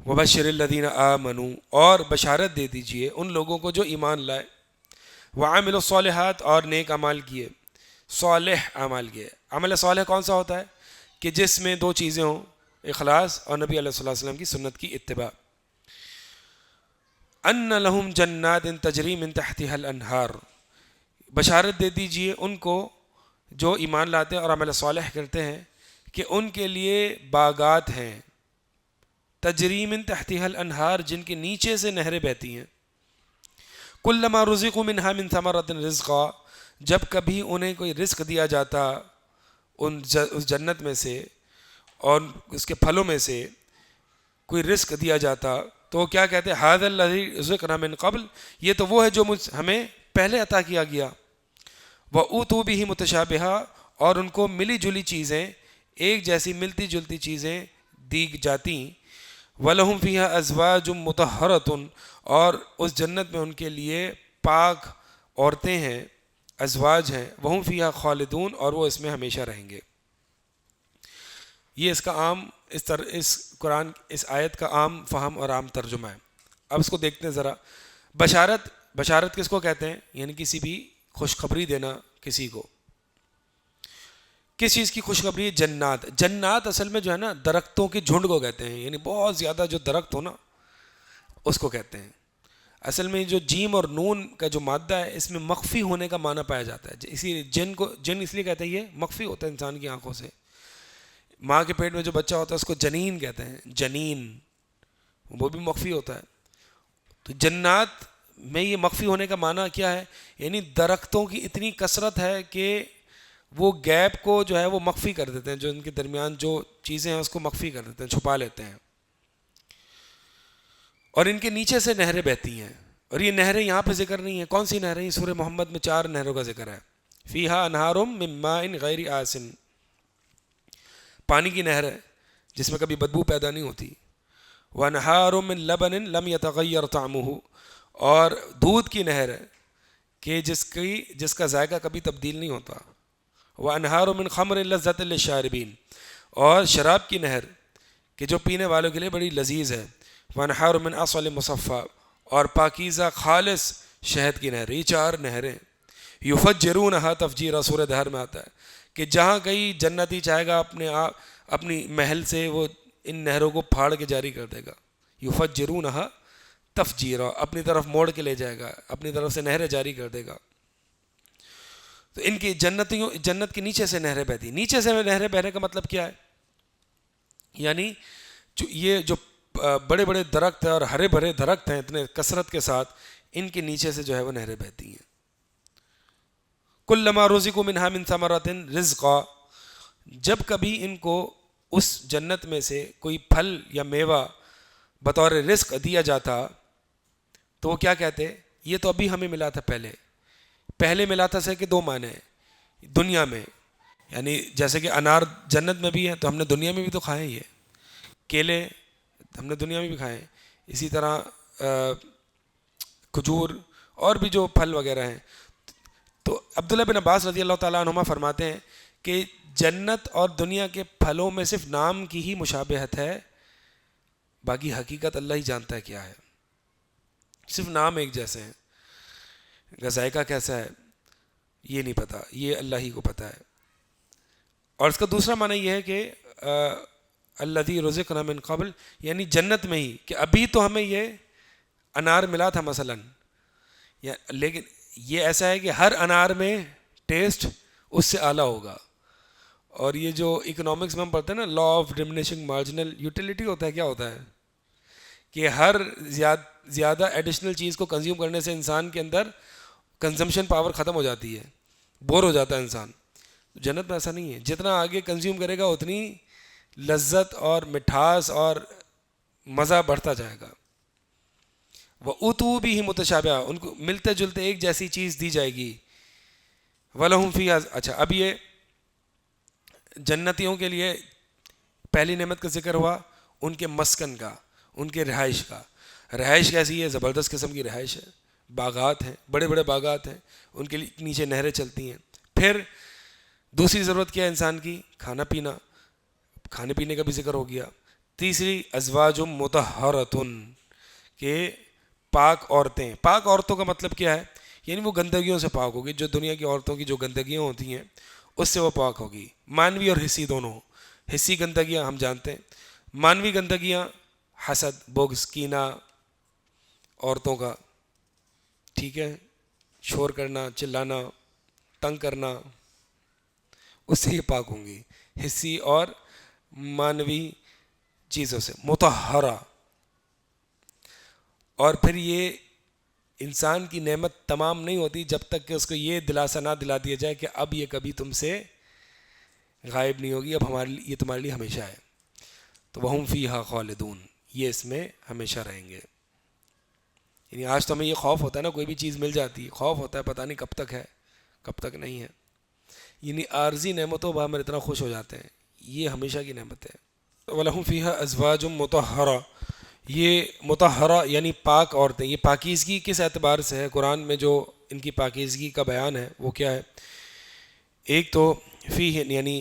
وبشر الذین آمنوا، اور بشارت دے دیجئے ان لوگوں کو جو ایمان لائے، وعملوا الصالحات، اور نیک اعمال کیے، صالح اعمال کیے. عمل صالح کون سا ہوتا ہے؟ کہ جس میں دو چیزیں ہوں، اخلاص اور نبی علیہ الصلوۃ والسلام کی سنت کی اتباع. ان لہم جنات تجری من تحتها الانہار، بشارت دے دیجئے ان کو جو ایمان لاتے ہیں اور عمل صالح کرتے ہیں کہ ان کے لیے باغات ہیں، تجری من تحتها الانہار، جن کے نیچے سے نہریں بہتی ہیں. کلما رزقوا منها من ثمرۃ رزقا، جب کبھی انہیں کوئی رزق دیا جاتا اس جنت میں سے اور اس کے پھلوں میں سے کوئی رزق دیا جاتا تو وہ کیا کہتے ہیں؟ ھذا الذی رزقنا من قبل، یہ تو وہ ہے جو ہمیں پہلے عطا کیا گیا. وَأُوتُوا بِهِ مُتَشَابِهًا، اور ان کو ملی جلی چیزیں، ایک جیسی ملتی جلتی چیزیں دی جاتی. وَلَهُمْ فِيهَا أَزْوَاجٌ مُطَهَّرَةٌ، اور اس جنت میں ان کے لیے پاک عورتیں ہیں، ازواج ہیں. وَهُمْ فِيهَا خَالِدُونَ، اور وہ اس میں ہمیشہ رہیں گے. یہ اس کا عام اس قرآن اس آیت کا عام فہم اور عام ترجمہ ہے. اب اس کو دیکھتے ہیں ذرا. بشارت کس کو کہتے ہیں؟ یعنی کسی بھی خوشخبری دینا کسی کو. کس چیز کی خوشخبری؟ جنات. جنات اصل میں جو ہے نا درختوں کے جھنڈ کو کہتے ہیں، یعنی بہت زیادہ جو درخت ہو نا اس کو کہتے ہیں. اصل میں جو جیم اور نون کا جو مادہ ہے اس میں مخفی ہونے کا معنی پایا جاتا ہے. اسی جن اس لیے کہتے ہیں یہ مخفی ہوتا ہے انسان کی آنکھوں سے. ماں کے پیٹ میں جو بچہ ہوتا ہے اس کو جنین کہتے ہیں، جنین، وہ بھی مخفی ہوتا ہے. تو جنات میں یہ مخفی ہونے کا معنی کیا ہے؟ یعنی درختوں کی اتنی کثرت ہے کہ وہ گیپ کو جو ہے وہ مخفی کر دیتے ہیں، جو ان کے درمیان جو چیزیں ہیں اس کو مخفی کر دیتے ہیں، چھپا لیتے ہیں. اور ان کے نیچے سے نہریں بہتی ہیں. اور یہ نہریں یہاں پہ ذکر نہیں ہیں. کون سی نہریں؟ سورہ محمد میں 4 نہروں کا ذکر ہے. فیہا انہار من ماء غیر آسن، پانی کی نہر ہے جس میں کبھی بدبو پیدا نہیں ہوتی. وانہار من لبن لم یتغیر طعمہ، اور دودھ کی نہر ہے کہ جس کا ذائقہ کبھی تبدیل نہیں ہوتا. وانہار من خمر لذۃ للشاربین، اور شراب کی نہر کہ جو پینے والوں کے لیے بڑی لذیذ ہے. وانہار من عسل مصفی، اور پاکیزہ خالص شہد کی نہر. یہ 4 نہریں. یفجرونہا تفجیرا، سورہ دہر میں آتا ہے کہ جہاں کہیں جنتی چاہے گا اپنی محل سے وہ ان نہروں کو پھاڑ کے جاری کر دے گا. یفجرونہا تفجیرا، اپنی طرف موڑ کے لے جائے گا، اپنی طرف سے نہریں جاری کر دے گا. تو ان کی جنت کے نیچے سے نہریں بہتی. نیچے سے نہریں بہنے کا مطلب کیا ہے؟ یعنی جو بڑے بڑے درخت ہیں اور ہرے بھرے درخت ہیں اتنے کثرت کے ساتھ، ان کے نیچے سے جو ہے وہ نہریں بہتی ہیں. کلما رزقوا منہا من ثمرۃ رزقا، جب کبھی ان کو اس جنت میں سے کوئی پھل یا میوہ بطور رزق دیا جاتا تو وہ کیا کہتے؟ یہ تو ابھی ہمیں ملا تھا. پہلے ملا تھا سے کہ 2 معنی ہیں. دنیا میں، یعنی جیسے کہ انار جنت میں بھی ہے تو ہم نے دنیا میں بھی تو کھائے. یہ کیلے ہم نے دنیا میں بھی کھائے. اسی طرح کھجور اور بھی جو پھل وغیرہ ہیں. تو عبداللہ بن عباس رضی اللہ تعالیٰ عنہما فرماتے ہیں کہ جنت اور دنیا کے پھلوں میں صرف نام کی ہی مشابہت ہے، باقی حقیقت اللہ ہی جانتا ہے کیا ہے. صرف نام ایک جیسے ہیں، ذائقہ کیسا ہے یہ نہیں پتہ، یہ اللہ ہی کو پتہ ہے. اور اس کا دوسرا معنی یہ ہے کہ الذی رزقنا من قبل، یعنی جنت میں ہی کہ ابھی تو ہمیں یہ انار ملا تھا مثلا، لیکن یہ ایسا ہے کہ ہر انار میں ٹیسٹ اس سے اعلیٰ ہوگا. اور یہ جو اکنامکس میں ہم پڑھتے ہیں نا، لا آف ڈیمنشنگ مارجنل یوٹیلیٹی ہوتا ہے. کیا ہوتا ہے کہ ہر زیادہ ایڈیشنل چیز کو کنزیوم کرنے سے انسان کے اندر کنزمپشن پاور ختم ہو جاتی ہے، بور ہو جاتا ہے انسان. جنت میں ایسا نہیں ہے، جتنا آگے کنزیوم کرے گا اتنی لذت اور مٹھاس اور مزہ بڑھتا جائے گا. وہ اتو بھی ہی متشابہ، ان کو ملتے جلتے ایک جیسی چیز دی جائے گی. وَلَهُمْ فِيهَا، اچھا اب یہ جنتیوں کے لیے پہلی نعمت کا ذکر ہوا ان کے مسکن کا، ان کے رہائش کا. رہائش کیسی ہے؟ زبردست قسم کی رہائش ہے، باغات ہیں، بڑے بڑے باغات ہیں، ان کے نیچے نہریں چلتی ہیں. پھر دوسری ضرورت کیا ہے انسان کی؟ کھانا پینا، کھانے پینے کا بھی ذکر ہو گیا. تیسری ازواج مطہرۃ، کہ پاک عورتیں. پاک عورتوں کا مطلب کیا ہے؟ یعنی وہ گندگیوں سے پاک ہوگی، جو دنیا کی عورتوں کی جو گندگیاں ہوتی ہیں اس سے وہ پاک ہوگی، مانوی اور حسی دونوں. حسی گندگیاں ہم جانتے ہیں، مانوی گندگیاں حسد، بغض، کینہ عورتوں کا، ٹھیک ہے، شور کرنا، چلانا، تنگ کرنا، اس سے یہ پاک ہوں گی حسی اور مانوی چیزوں سے. مطہرہ. اور پھر یہ انسان کی نعمت تمام نہیں ہوتی جب تک کہ اس کو یہ دلاسا نہ دلا دیا جائے کہ اب یہ کبھی تم سے غائب نہیں ہوگی، اب یہ تمہارے لیے ہمیشہ ہے. تو وَهُمْ فِيهَا خَالِدُونَ، یہ اس میں ہمیشہ رہیں گے. یعنی آج تو ہمیں یہ خوف ہوتا ہے نا، کوئی بھی چیز مل جاتی ہے، خوف ہوتا ہے پتہ نہیں کب تک ہے کب تک نہیں ہے. یعنی عارضی نعمتوں پر ہم اتنا خوش ہو جاتے ہیں، یہ ہمیشہ کی نعمت ہے. وَلَهُمْ فِيهَا أَزْوَاجٌ مُطَهَّرَةٌ، یہ مطہرہ یعنی پاک عورتیں. یہ پاکیزگی کس اعتبار سے ہے؟ قرآن میں جو ان کی پاکیزگی کا بیان ہے وہ کیا ہے؟ ایک تو فیہ، یعنی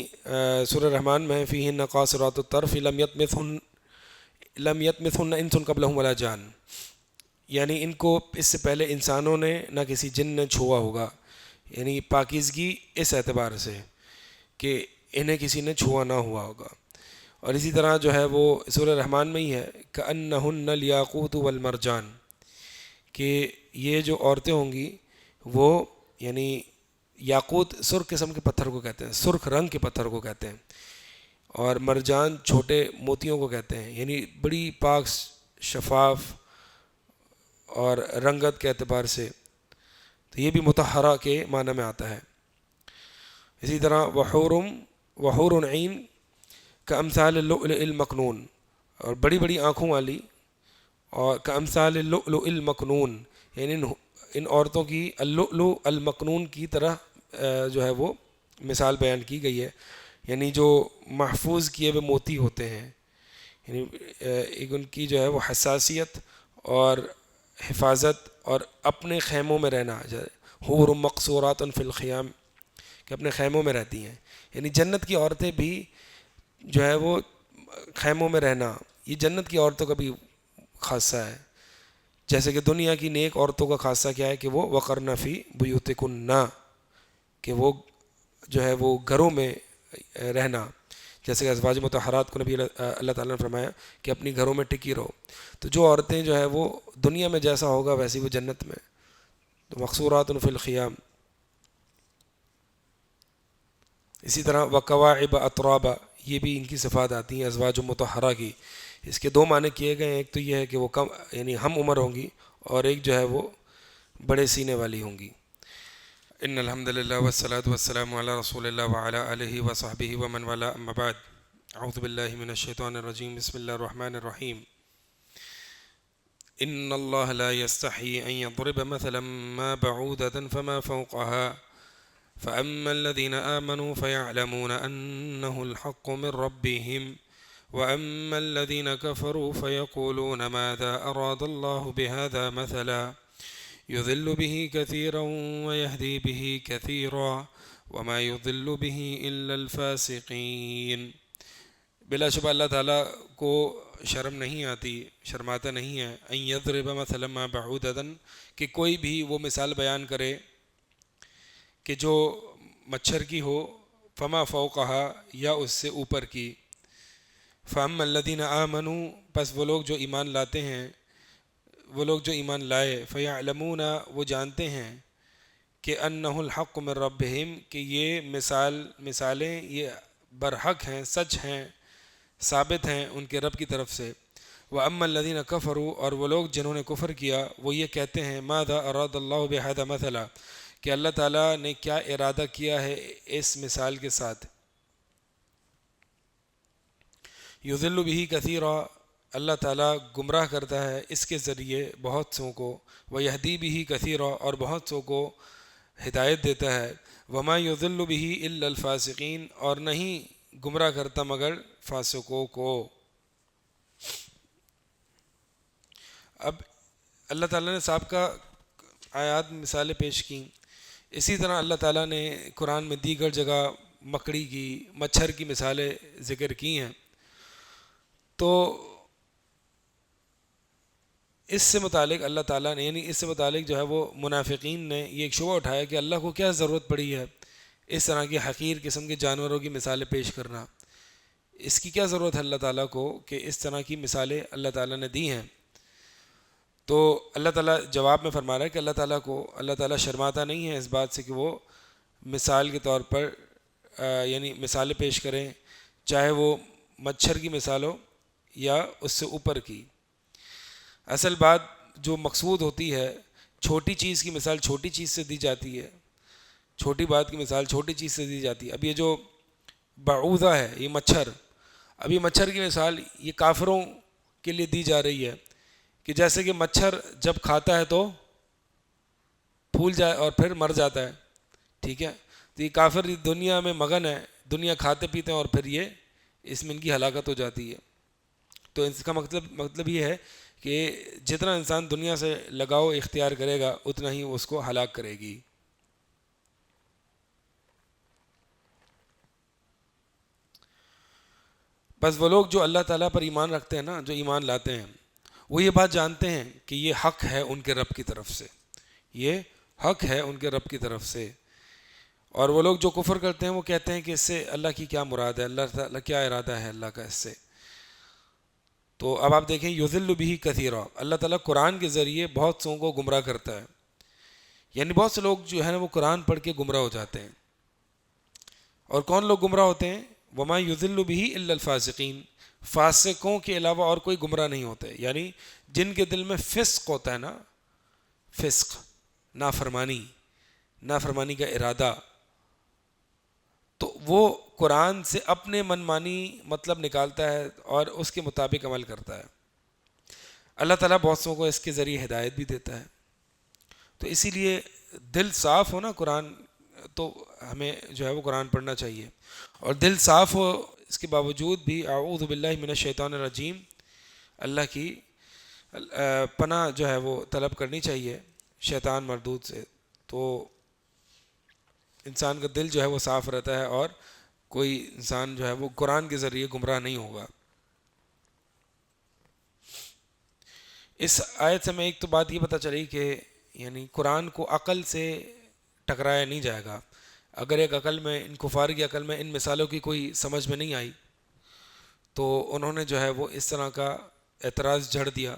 سورہ رحمان میں فیہن قاصرات الطرف لم یطمثہن انس قبلہم ولا جان، یعنی ان کو اس سے پہلے انسانوں نے نہ کسی جن نے چھوا ہوگا. یعنی پاکیزگی اس اعتبار سے کہ انہیں کسی نے چھوا نہ ہوا ہوگا. اور اسی طرح جو ہے وہ سورہ رحمان میں ہی ہے کأنہن الیاقوت والمرجان، کہ یہ جو عورتیں ہوں گی وہ یعنی یاقوت سرخ قسم کے پتھر کو کہتے ہیں، سرخ رنگ کے پتھر کو کہتے ہیں، اور مرجان چھوٹے موتیوں کو کہتے ہیں. یعنی بڑی پاک شفاف اور رنگت کے اعتبار سے، تو یہ بھی مطہرہ کے معنی میں آتا ہے. اسی طرح وحور عین کامثال اللؤلؤ المکنون، اور بڑی بڑی آنکھوں والی، اور کامثال اللؤلؤ المکنون، یعنی ان عورتوں کی اللؤلؤ المکنون کی طرح جو ہے وہ مثال بیان کی گئی ہے. یعنی جو محفوظ کیے ہوئے موتی ہوتے ہیں، یعنی ایک ان کی جو ہے وہ حساسیت اور حفاظت اور اپنے خیموں میں رہنا، حور مقصورات فی الخیام، کہ اپنے خیموں میں رہتی ہیں. یعنی جنت کی عورتیں بھی جو ہے وہ خیموں میں رہنا، یہ جنت کی عورتوں کا بھی خاصہ ہے. جیسے کہ دنیا کی نیک عورتوں کا خاصہ کیا ہے کہ وہ وقرن فی بیوتکن، کہ وہ جو ہے وہ گھروں میں رہنا. جیسے کہ ازواج مطہرات کو نبی اللہ تعالیٰ نے فرمایا کہ اپنی گھروں میں ٹکی رہو. تو جو عورتیں جو ہے وہ دنیا میں جیسا ہوگا ویسی وہ جنت میں. تو مقصورات فی الخیام. اسی طرح وکواعب اترابا، یہ بھی ان کی صفات آتی ہیں ازواج مطہرہ کی. اس کے دو معنی کیے گئے ہیں، ایک تو یہ ہے کہ وہ کم یعنی ہم عمر ہوں گی، اور ایک جو ہے وہ بڑے سینے والی ہوں گی. ان الحمد للہ والصلاۃ والسلام علی رسول اللہ وعلی آلہ وصحبہ ومن والا، اما بعد. اعوذ باللہ من الشیطان الرجیم، بسم اللہ الرحمن الرحیم. ان اللہ لا یستحی ان یضرب مثلا ما بعودة فما فوقها فأما الذين آمنوا فيعلمون أنه الحق من ربهم وأما الذين كفروا فيقولون ماذا أراد الله بهذا مثلا يضل به كثيرا ويهدي به كثيرا وما يضل به إلا الفاسقين. بلا شبہ اللہ تعالیٰ کو شرم نہیں آتی، شرماتا نہیں ہے ان یضرب مثلا ما بعودة، کہ کوئی بھی وہ مثال بیان کرے کہ جو مچھر کی ہو، فما فوقہا، یا اس سے اوپر کی. فاما الذین آمنوا، پس وہ لوگ جو ایمان لاتے ہیں، وہ لوگ جو ایمان لائے، فیعلمون، وہ جانتے ہیں کہ انہ الحق من ربہم، کہ یہ مثالیں یہ برحق ہیں، سچ ہیں، ثابت ہیں ان کے رب کی طرف سے. واما الذین کفروا، اور وہ لوگ جنہوں نے کفر کیا وہ یہ کہتے ہیں ماذا اراد اللہ بہذا مثلا، کہ اللہ تعالیٰ نے کیا ارادہ کیا ہے اس مثال کے ساتھ. یضل بہ کثیرا، اللہ تعالیٰ گمراہ کرتا ہے اس کے ذریعے بہت سو کو، ویہدی بہ کثیرا، اور بہت سو کو ہدایت دیتا ہے. وما یضل بہ الا الفاسقین، اور نہیں گمراہ کرتا مگر فاسقوں کو. اب اللہ تعالیٰ نے سابقہ آیات مثالیں پیش کیں، اسی طرح اللہ تعالیٰ نے قرآن میں دیگر جگہ مکڑی کی، مچھر کی مثالیں ذکر کی ہیں. تو اس سے متعلق اللہ تعالیٰ نے، یعنی اس سے متعلق جو ہے وہ منافقین نے یہ ایک شبہ اٹھایا کہ اللہ کو کیا ضرورت پڑی ہے اس طرح کی حقیر قسم کے جانوروں کی مثالیں پیش کرنا. اس کی کیا ضرورت ہے اللہ تعالیٰ کو کہ اس طرح کی مثالیں اللہ تعالیٰ نے دی ہیں. تو اللہ تعالیٰ جواب میں فرما رہا ہے کہ اللہ تعالیٰ کو، اللہ تعالیٰ شرماتا نہیں ہے اس بات سے کہ وہ مثال کے طور پر یعنی مثالیں پیش کریں، چاہے وہ مچھر کی مثال ہو یا اس سے اوپر کی. اصل بات جو مقصود ہوتی ہے، چھوٹی چیز کی مثال چھوٹی چیز سے دی جاتی ہے، چھوٹی بات کی مثال چھوٹی چیز سے دی جاتی ہے. اب یہ جو بعوضہ ہے، یہ مچھر، اب یہ مچھر کی مثال یہ کافروں کے لیے دی جا رہی ہے کہ جیسے کہ مچھر جب کھاتا ہے تو پھول جائے اور پھر مر جاتا ہے. ٹھیک ہے، تو یہ کافر دنیا میں مگن ہے، دنیا کھاتے پیتے ہیں اور پھر یہ اس میں ان کی ہلاکت ہو جاتی ہے. تو اس کا مطلب یہ ہے کہ جتنا انسان دنیا سے لگاؤ اختیار کرے گا اتنا ہی اس کو ہلاک کرے گی. بس وہ لوگ جو اللہ تعالیٰ پر ایمان رکھتے ہیں نا، جو ایمان لاتے ہیں، وہ یہ بات جانتے ہیں کہ یہ حق ہے ان کے رب کی طرف سے، یہ حق ہے ان کے رب کی طرف سے. اور وہ لوگ جو کفر کرتے ہیں وہ کہتے ہیں کہ اس سے اللہ کی کیا مراد ہے، اللہ تعالیٰ کیا ارادہ ہے اللہ کا اس سے. تو اب آپ دیکھیں یضل بہ کثیرا، اللہ تعالیٰ قرآن کے ذریعے بہت سو کو گمراہ کرتا ہے. یعنی بہت سے لوگ جو ہے نا وہ قرآن پڑھ کے گمراہ ہو جاتے ہیں. اور کون لوگ گمراہ ہوتے ہیں؟ وما یضل بہ الا الفاسقین، فاسقوں کے علاوہ اور کوئی گمراہ نہیں ہوتے. یعنی جن کے دل میں فسق ہوتا ہے نا، فسق، نافرمانی کا ارادہ، تو وہ قرآن سے اپنے منمانی مطلب نکالتا ہے اور اس کے مطابق عمل کرتا ہے. اللہ تعالیٰ بہت سو کو اس کے ذریعے ہدایت بھی دیتا ہے. تو اسی لیے دل صاف ہو نا قرآن، تو ہمیں جو ہے وہ قرآن پڑھنا چاہیے. اور دل صاف ہو اس کے باوجود بھی اعوذ باللہ من الشیطان الرجیم، اللہ کی پناہ جو ہے وہ طلب کرنی چاہیے شیطان مردود سے. تو انسان کا دل جو ہے وہ صاف رہتا ہے اور کوئی انسان جو ہے وہ قرآن کے ذریعے گمراہ نہیں ہوگا. اس آیت سے میں ایک تو بات یہ پتہ چلی کہ یعنی قرآن کو عقل سے ٹکرایا نہیں جائے گا. اگر ایک عقل میں، ان کفار کی عقل میں ان مثالوں کی کوئی سمجھ میں نہیں آئی تو انہوں نے جو ہے وہ اس طرح کا اعتراض جھڑ دیا.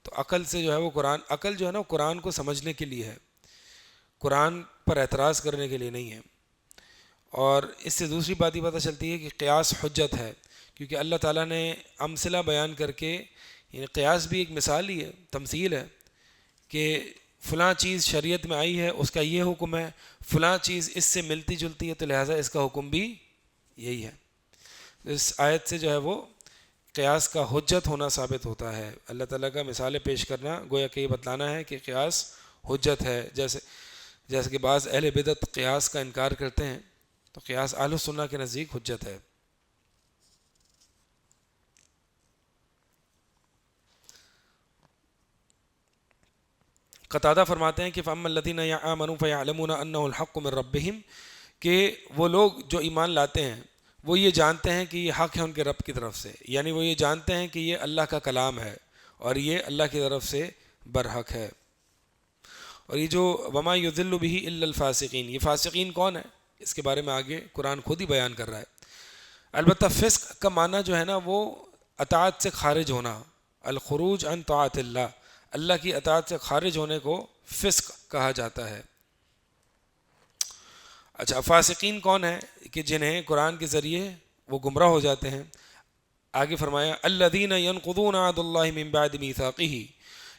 تو عقل سے جو ہے وہ عقل جو ہے نا قرآن کو سمجھنے کے لیے ہے، قرآن پر اعتراض کرنے کے لیے نہیں ہے. اور اس سے دوسری بات یہ پتہ چلتی ہے کہ قیاس حجت ہے، کیونکہ اللہ تعالیٰ نے امثلہ بیان کر کے، یعنی قیاس بھی ایک مثال ہی ہے، تمثیل ہے کہ فلاں چیز شریعت میں آئی ہے اس کا یہ حکم ہے، فلاں چیز اس سے ملتی جلتی ہے تو لہٰذا اس کا حکم بھی یہی ہے. اس آیت سے جو ہے وہ قیاس کا حجت ہونا ثابت ہوتا ہے. اللہ تعالیٰ کا مثالیں پیش کرنا گویا کہ یہ بتلانا ہے کہ قیاس حجت ہے. جیسے کہ بعض اہل بدعت قیاس کا انکار کرتے ہیں، تو قیاس اہل سنہ کے نزدیک حجت ہے. قتادہ فرماتے ہیں کہ فَأَمَّا الَّذِينَ آمَنُوا فَيَعْلَمُونَ أَنَّهُ الْحَقُّ مِنْ رَبِّهِمْ، کہ وہ لوگ جو ایمان لاتے ہیں وہ یہ جانتے ہیں کہ یہ حق ہے ان کے رب کی طرف سے. یعنی وہ یہ جانتے ہیں کہ یہ اللہ کا کلام ہے اور یہ اللہ کی طرف سے برحق ہے. اور یہ جو وما یضل بہ الا الفاسقین، یہ فاسقین کون ہے اس کے بارے میں آگے قرآن خود ہی بیان کر رہا ہے. البتہ فسق کا معنی جو ہے نا وہ اطاعت سے خارج ہونا، الخروج عن طاعت اللہ، اللہ کی اطاعت سے خارج ہونے کو فسق کہا جاتا ہے. اچھا، فاسقین کون ہیں؟ کہ جنہیں قرآن کے ذریعے وہ گمراہ ہو جاتے ہیں. آگے فرمایا الذین ینقضون عہد اللہ من بعد میثاقہ،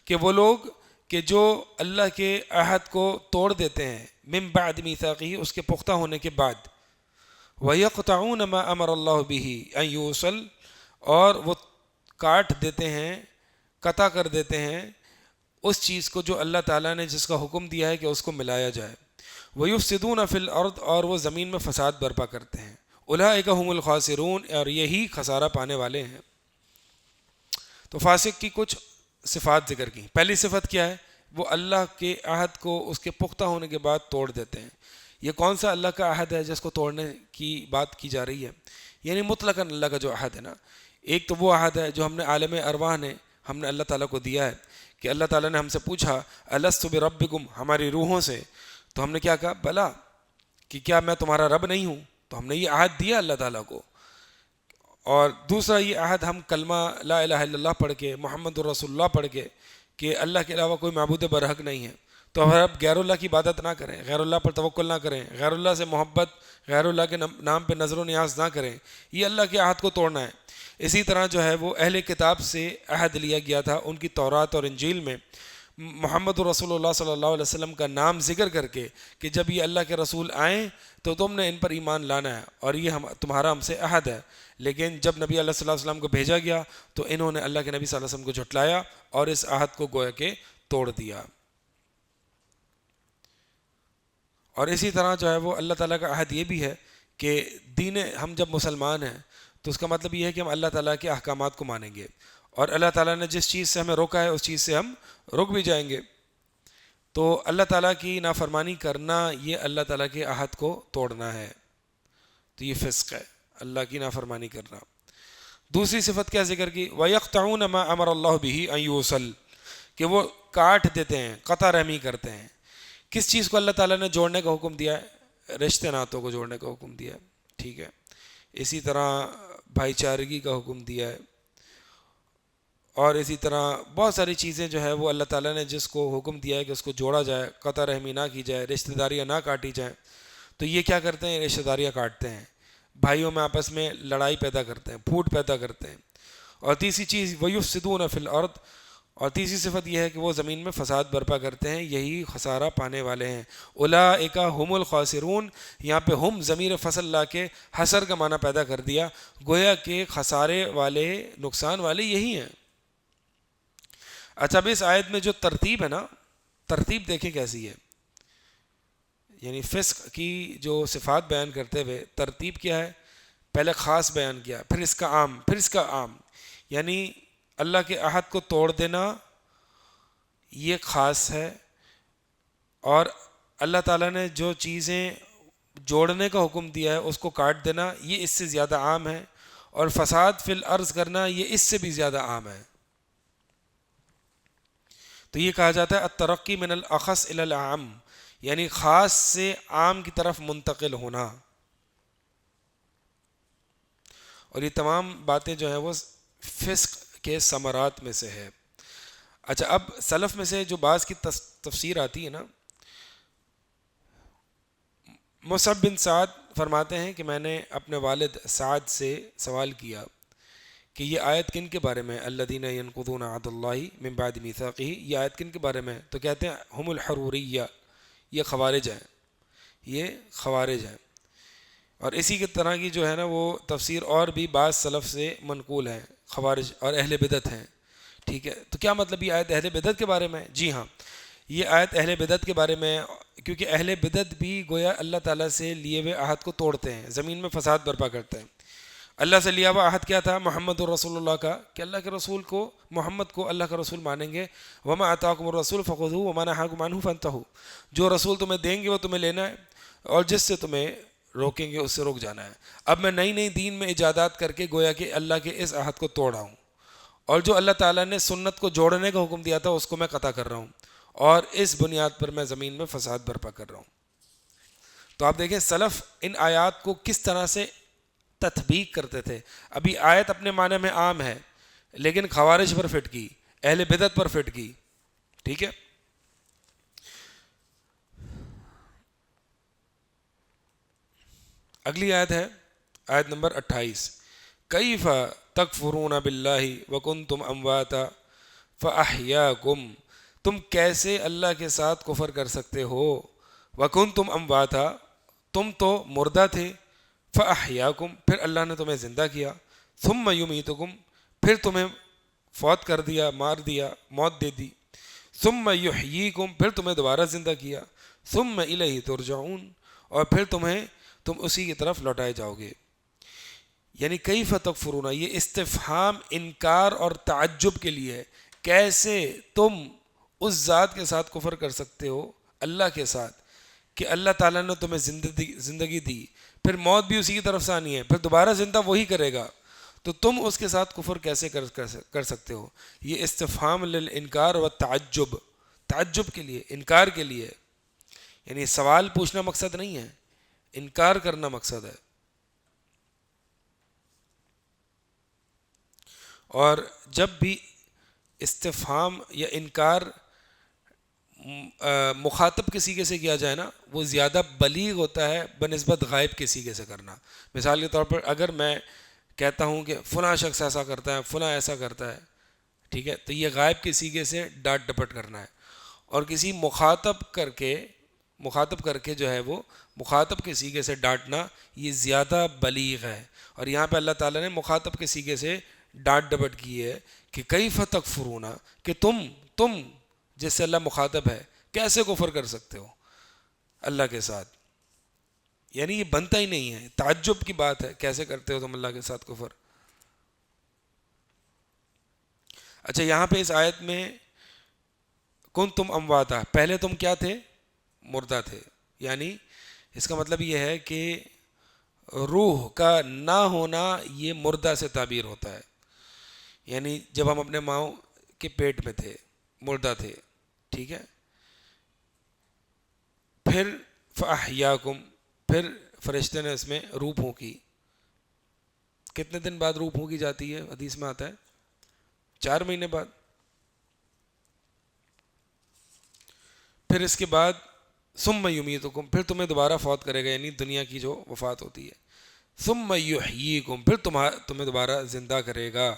کہ وہ لوگ کہ جو اللہ کے عہد کو توڑ دیتے ہیں من بعد میثاقہ اس کے پختہ ہونے کے بعد، وَيَقْطَعُونَ مَا أَمَرَ اللَّهُ بِهِ أَن يُوصَلَ اور وہ کاٹ دیتے ہیں، قطع کر دیتے ہیں اس چیز کو جو اللہ تعالیٰ نے جس کا حکم دیا ہے کہ اس کو ملایا جائے، وَيُفْسِدُونَ فِي الْأَرْضِ اور وہ زمین میں فساد برپا کرتے ہیں، اولئک هم الخاسرون اور یہی خسارہ پانے والے ہیں۔ تو فاسق کی کچھ صفات ذکر کی۔ پہلی صفت کیا ہے؟ وہ اللہ کے عہد کو اس کے پختہ ہونے کے بعد توڑ دیتے ہیں۔ یہ کون سا اللہ کا عہد ہے جس کو توڑنے کی بات کی جا رہی ہے؟ یعنی مطلقاً اللہ کا جو عہد ہے نا، ایک تو وہ عہد ہے جو ہم نے عالم ارواح نے ہم نے اللہ تعالیٰ کو دیا ہے کہ اللہ تعالیٰ نے ہم سے پوچھا الست بربکم، ہماری روحوں سے، تو ہم نے کیا کہا؟ بلا، کہ کیا میں تمہارا رب نہیں ہوں؟ تو ہم نے یہ عہد دیا اللہ تعالیٰ کو۔ اور دوسرا یہ عہد ہم کلمہ لا الہ الا اللہ پڑھ کے، محمد الرسول اللہ پڑھ کے، کہ اللہ کے علاوہ کوئی معبود برحق نہیں ہے، تو ہم اب غیر اللہ کی عبادت نہ کریں، غیر اللہ پر توکل نہ کریں، غیر اللہ سے محبت، غیر اللہ کے نام پہ نظر و نیاز نہ کریں، یہ اللہ کے عہد کو توڑنا ہے۔ اسی طرح جو ہے وہ اہل کتاب سے عہد لیا گیا تھا، ان کی تورات اور انجیل میں محمد رسول اللہ صلی اللہ علیہ وسلم کا نام ذکر کر کے کہ جب یہ اللہ کے رسول آئیں تو تم نے ان پر ایمان لانا ہے اور یہ تمہارا ہم سے عہد ہے۔ لیکن جب نبی اللہ صلی اللہ علیہ وسلم کو بھیجا گیا تو انہوں نے اللہ کے نبی صلی اللہ علیہ وسلم کو جھٹلایا اور اس عہد کو گویا کہ توڑ دیا۔ اور اسی طرح جو ہے وہ اللہ تعالیٰ کا عہد یہ بھی ہے کہ دین ہم جب مسلمان ہیں تو اس کا مطلب یہ ہے کہ ہم اللہ تعالیٰ کے احکامات کو مانیں گے، اور اللہ تعالیٰ نے جس چیز سے ہمیں روکا ہے اس چیز سے ہم رک بھی جائیں گے۔ تو اللہ تعالیٰ کی نافرمانی کرنا یہ اللہ تعالیٰ کے عہد کو توڑنا ہے، تو یہ فسق ہے، اللہ کی نافرمانی کرنا۔ دوسری صفت کیا ذکر کی؟ وَيَقْطَعُونَ مَا أَمَرَ اللَّهُ بِهِ أَن يُوصَلَ، کہ وہ کاٹ دیتے ہیں، قطع رحمی کرتے ہیں۔ کس چیز کو اللہ تعالیٰ نے جوڑنے کا حکم دیا ہے؟ رشتے ناتوں کو جوڑنے کا حکم دیا ہے، ٹھیک ہے۔ اسی طرح بھائی چارگی کا حکم دیا ہے، اور اسی طرح بہت ساری چیزیں جو ہے وہ اللہ تعالیٰ نے جس کو حکم دیا ہے کہ اس کو جوڑا جائے، قطع رحمی نہ کی جائے، رشتہ داریاں نہ کاٹی جائیں، تو یہ کیا کرتے ہیں؟ رشتہ داریاں کاٹتے ہیں، بھائیوں میں آپس میں لڑائی پیدا کرتے ہیں، پھوٹ پیدا کرتے ہیں۔ اور تیسری چیز وَيُفْسِدُونَ فِي الْأَرْضِ، اور تیسری صفت یہ ہے کہ وہ زمین میں فساد برپا کرتے ہیں، یہی خسارہ پانے والے ہیں۔ اولئک هم الخاسرون، یہاں پہ ہم ضمیر فصل لا کے حسر کا معنی پیدا کر دیا، گویا کہ خسارے والے، نقصان والے یہی ہیں۔ اچھا، اب اس آیت میں جو ترتیب ہے نا، ترتیب دیکھیں کیسی ہے، یعنی فسق کی جو صفات بیان کرتے ہوئے ترتیب کیا ہے؟ پہلے خاص بیان کیا، پھر اس کا عام، پھر اس کا عام، یعنی اللہ کے عہد کو توڑ دینا یہ خاص ہے، اور اللہ تعالیٰ نے جو چیزیں جوڑنے کا حکم دیا ہے اس کو کاٹ دینا یہ اس سے زیادہ عام ہے، اور فساد فی الارض کرنا یہ اس سے بھی زیادہ عام ہے۔ تو یہ کہا جاتا ہے الترقی من الاخص الی العام، یعنی خاص سے عام کی طرف منتقل ہونا۔ اور یہ تمام باتیں جو ہیں وہ فسق کے ثمرات میں سے ہے۔ اچھا، اب سلف میں سے جو بعض کی تفسیر آتی ہے نا، مصعب بن سعد فرماتے ہیں کہ میں نے اپنے والد سعد سے سوال کیا کہ یہ آیت کن کے بارے میں، الذین ینقضون عہد اللہ من بعد میثاقہ، یہ آیت کن کے بارے میں؟ تو کہتے ہیں ہم الحروریہ، یہ خوارج ہیں، یہ خوارج ہیں۔ اور اسی کی طرح کی جو ہے نا وہ تفسیر اور بھی بعض سلف سے منقول ہیں، خوارج اور اہل بدعت ہیں، ٹھیک ہے۔ تو کیا مطلب یہ آیت اہل بدعت کے بارے میں؟ جی ہاں، یہ آیت اہل بدعت کے بارے میں، کیونکہ اہل بدعت بھی گویا اللہ تعالیٰ سے لیے ہوئے عہد کو توڑتے ہیں، زمین میں فساد برپا کرتے ہیں۔ اللہ سے لیا ہوا عہد کیا تھا؟ محمد الرسول اللہ کا، کہ اللہ کے رسول کو، محمد کو اللہ کا رسول مانیں گے۔ وما آتاکم الرسول فخذوہ وما نہاکم عنہ فانتہوا، جو رسول تمہیں دیں گے وہ تمہیں لینا ہے، اور جس سے تمہیں روکیں گے اس سے رک جانا ہے۔ اب میں نئی نئی دین میں ایجادات کر کے گویا کہ اللہ کے اس عہد کو توڑا ہوں، اور جو اللہ تعالیٰ نے سنت کو جوڑنے کا حکم دیا تھا اس کو میں قطع کر رہا ہوں، اور اس بنیاد پر میں زمین میں فساد برپا کر رہا ہوں۔ تو آپ دیکھیں سلف ان آیات کو کس طرح سے تطبیق کرتے تھے۔ ابھی آیت اپنے معنی میں عام ہے، لیکن خوارج پر فٹ کی، اہل بدعت پر فٹ کی، ٹھیک ہے۔ اگلی آیت ہے آیت نمبر 28، کیف تکفرون باللہ وکنتم امواتا فاحیاکم، تم کیسے اللہ کے ساتھ کفر کر سکتے ہو؟ وکنتم امواتا، تم تو مردہ تھے، فاحیاکم، پھر اللہ نے تمہیں زندہ کیا، ثم یمیتکم، پھر تمہیں فوت کر دیا، مار دیا، موت دے دی، ثم یحییکم، پھر تمہیں دوبارہ زندہ کیا، ثم الیہ ترجعون، اور پھر تم اسی کی طرف لوٹائے جاؤ گے۔ یعنی کیف تکفرون، یہ استفہام انکار اور تعجب کے لیے ہے، کیسے تم اس ذات کے ساتھ کفر کر سکتے ہو، اللہ کے ساتھ، کہ اللہ تعالیٰ نے تمہیں زندگی دی، پھر موت بھی اسی کی طرف سے آنی ہے، پھر دوبارہ زندہ وہی کرے گا، تو تم اس کے ساتھ کفر کیسے کر سکتے ہو؟ یہ استفہام للانکار و تعجب، تعجب کے لیے، انکار کے لیے، یعنی سوال پوچھنا مقصد نہیں ہے، انکار کرنا مقصد ہے۔ اور جب بھی استفہام یا انکار مخاطب کے سیغے سے کیا جائے نا، وہ زیادہ بلیغ ہوتا ہے بنسبت غائب کے سیغے سے کرنا۔ مثال کے طور پر اگر میں کہتا ہوں کہ فلاں شخص ایسا کرتا ہے، فلاں ایسا کرتا ہے، ٹھیک ہے، تو یہ غائب کے سیغے سے ڈانٹ ڈپٹ کرنا ہے، اور کسی مخاطب کر کے جو ہے وہ مخاطب کے سیغے سے ڈانٹنا، یہ زیادہ بلیغ ہے۔ اور یہاں پہ اللہ تعالیٰ نے مخاطب کے سیغے سے ڈانٹ ڈپٹ کی ہے کہ کیف تکفرون، کہ تم جس سے اللہ مخاطب ہے کیسے کفر کر سکتے ہو اللہ کے ساتھ، یعنی یہ بنتا ہی نہیں ہے، تعجب کی بات ہے، کیسے کرتے ہو تم اللہ کے ساتھ کفر۔ اچھا، یہاں پہ اس آیت میں کنتم امواتا، پہلے تم کیا تھے؟ مردہ تھے، یعنی اس کا مطلب یہ ہے کہ روح کا نہ ہونا یہ مردہ سے تعبیر ہوتا ہے، یعنی جب ہم اپنے ماؤں کے پیٹ میں تھے مردہ تھے، ٹھیک ہے، پھر فاحیاکم، پھر فرشتے نے اس میں روح پھونکی۔ کتنے دن بعد روح پھونکی جاتی ہے؟ حدیث میں آتا ہے 4 مہینے بعد۔ پھر اس کے بعد ثم یمیتکم، پھر تمہیں دوبارہ فوت کرے گا، یعنی دنیا کی جو وفات ہوتی ہے، ثم یحییکم، پھر تمہیں دوبارہ زندہ کرے گا،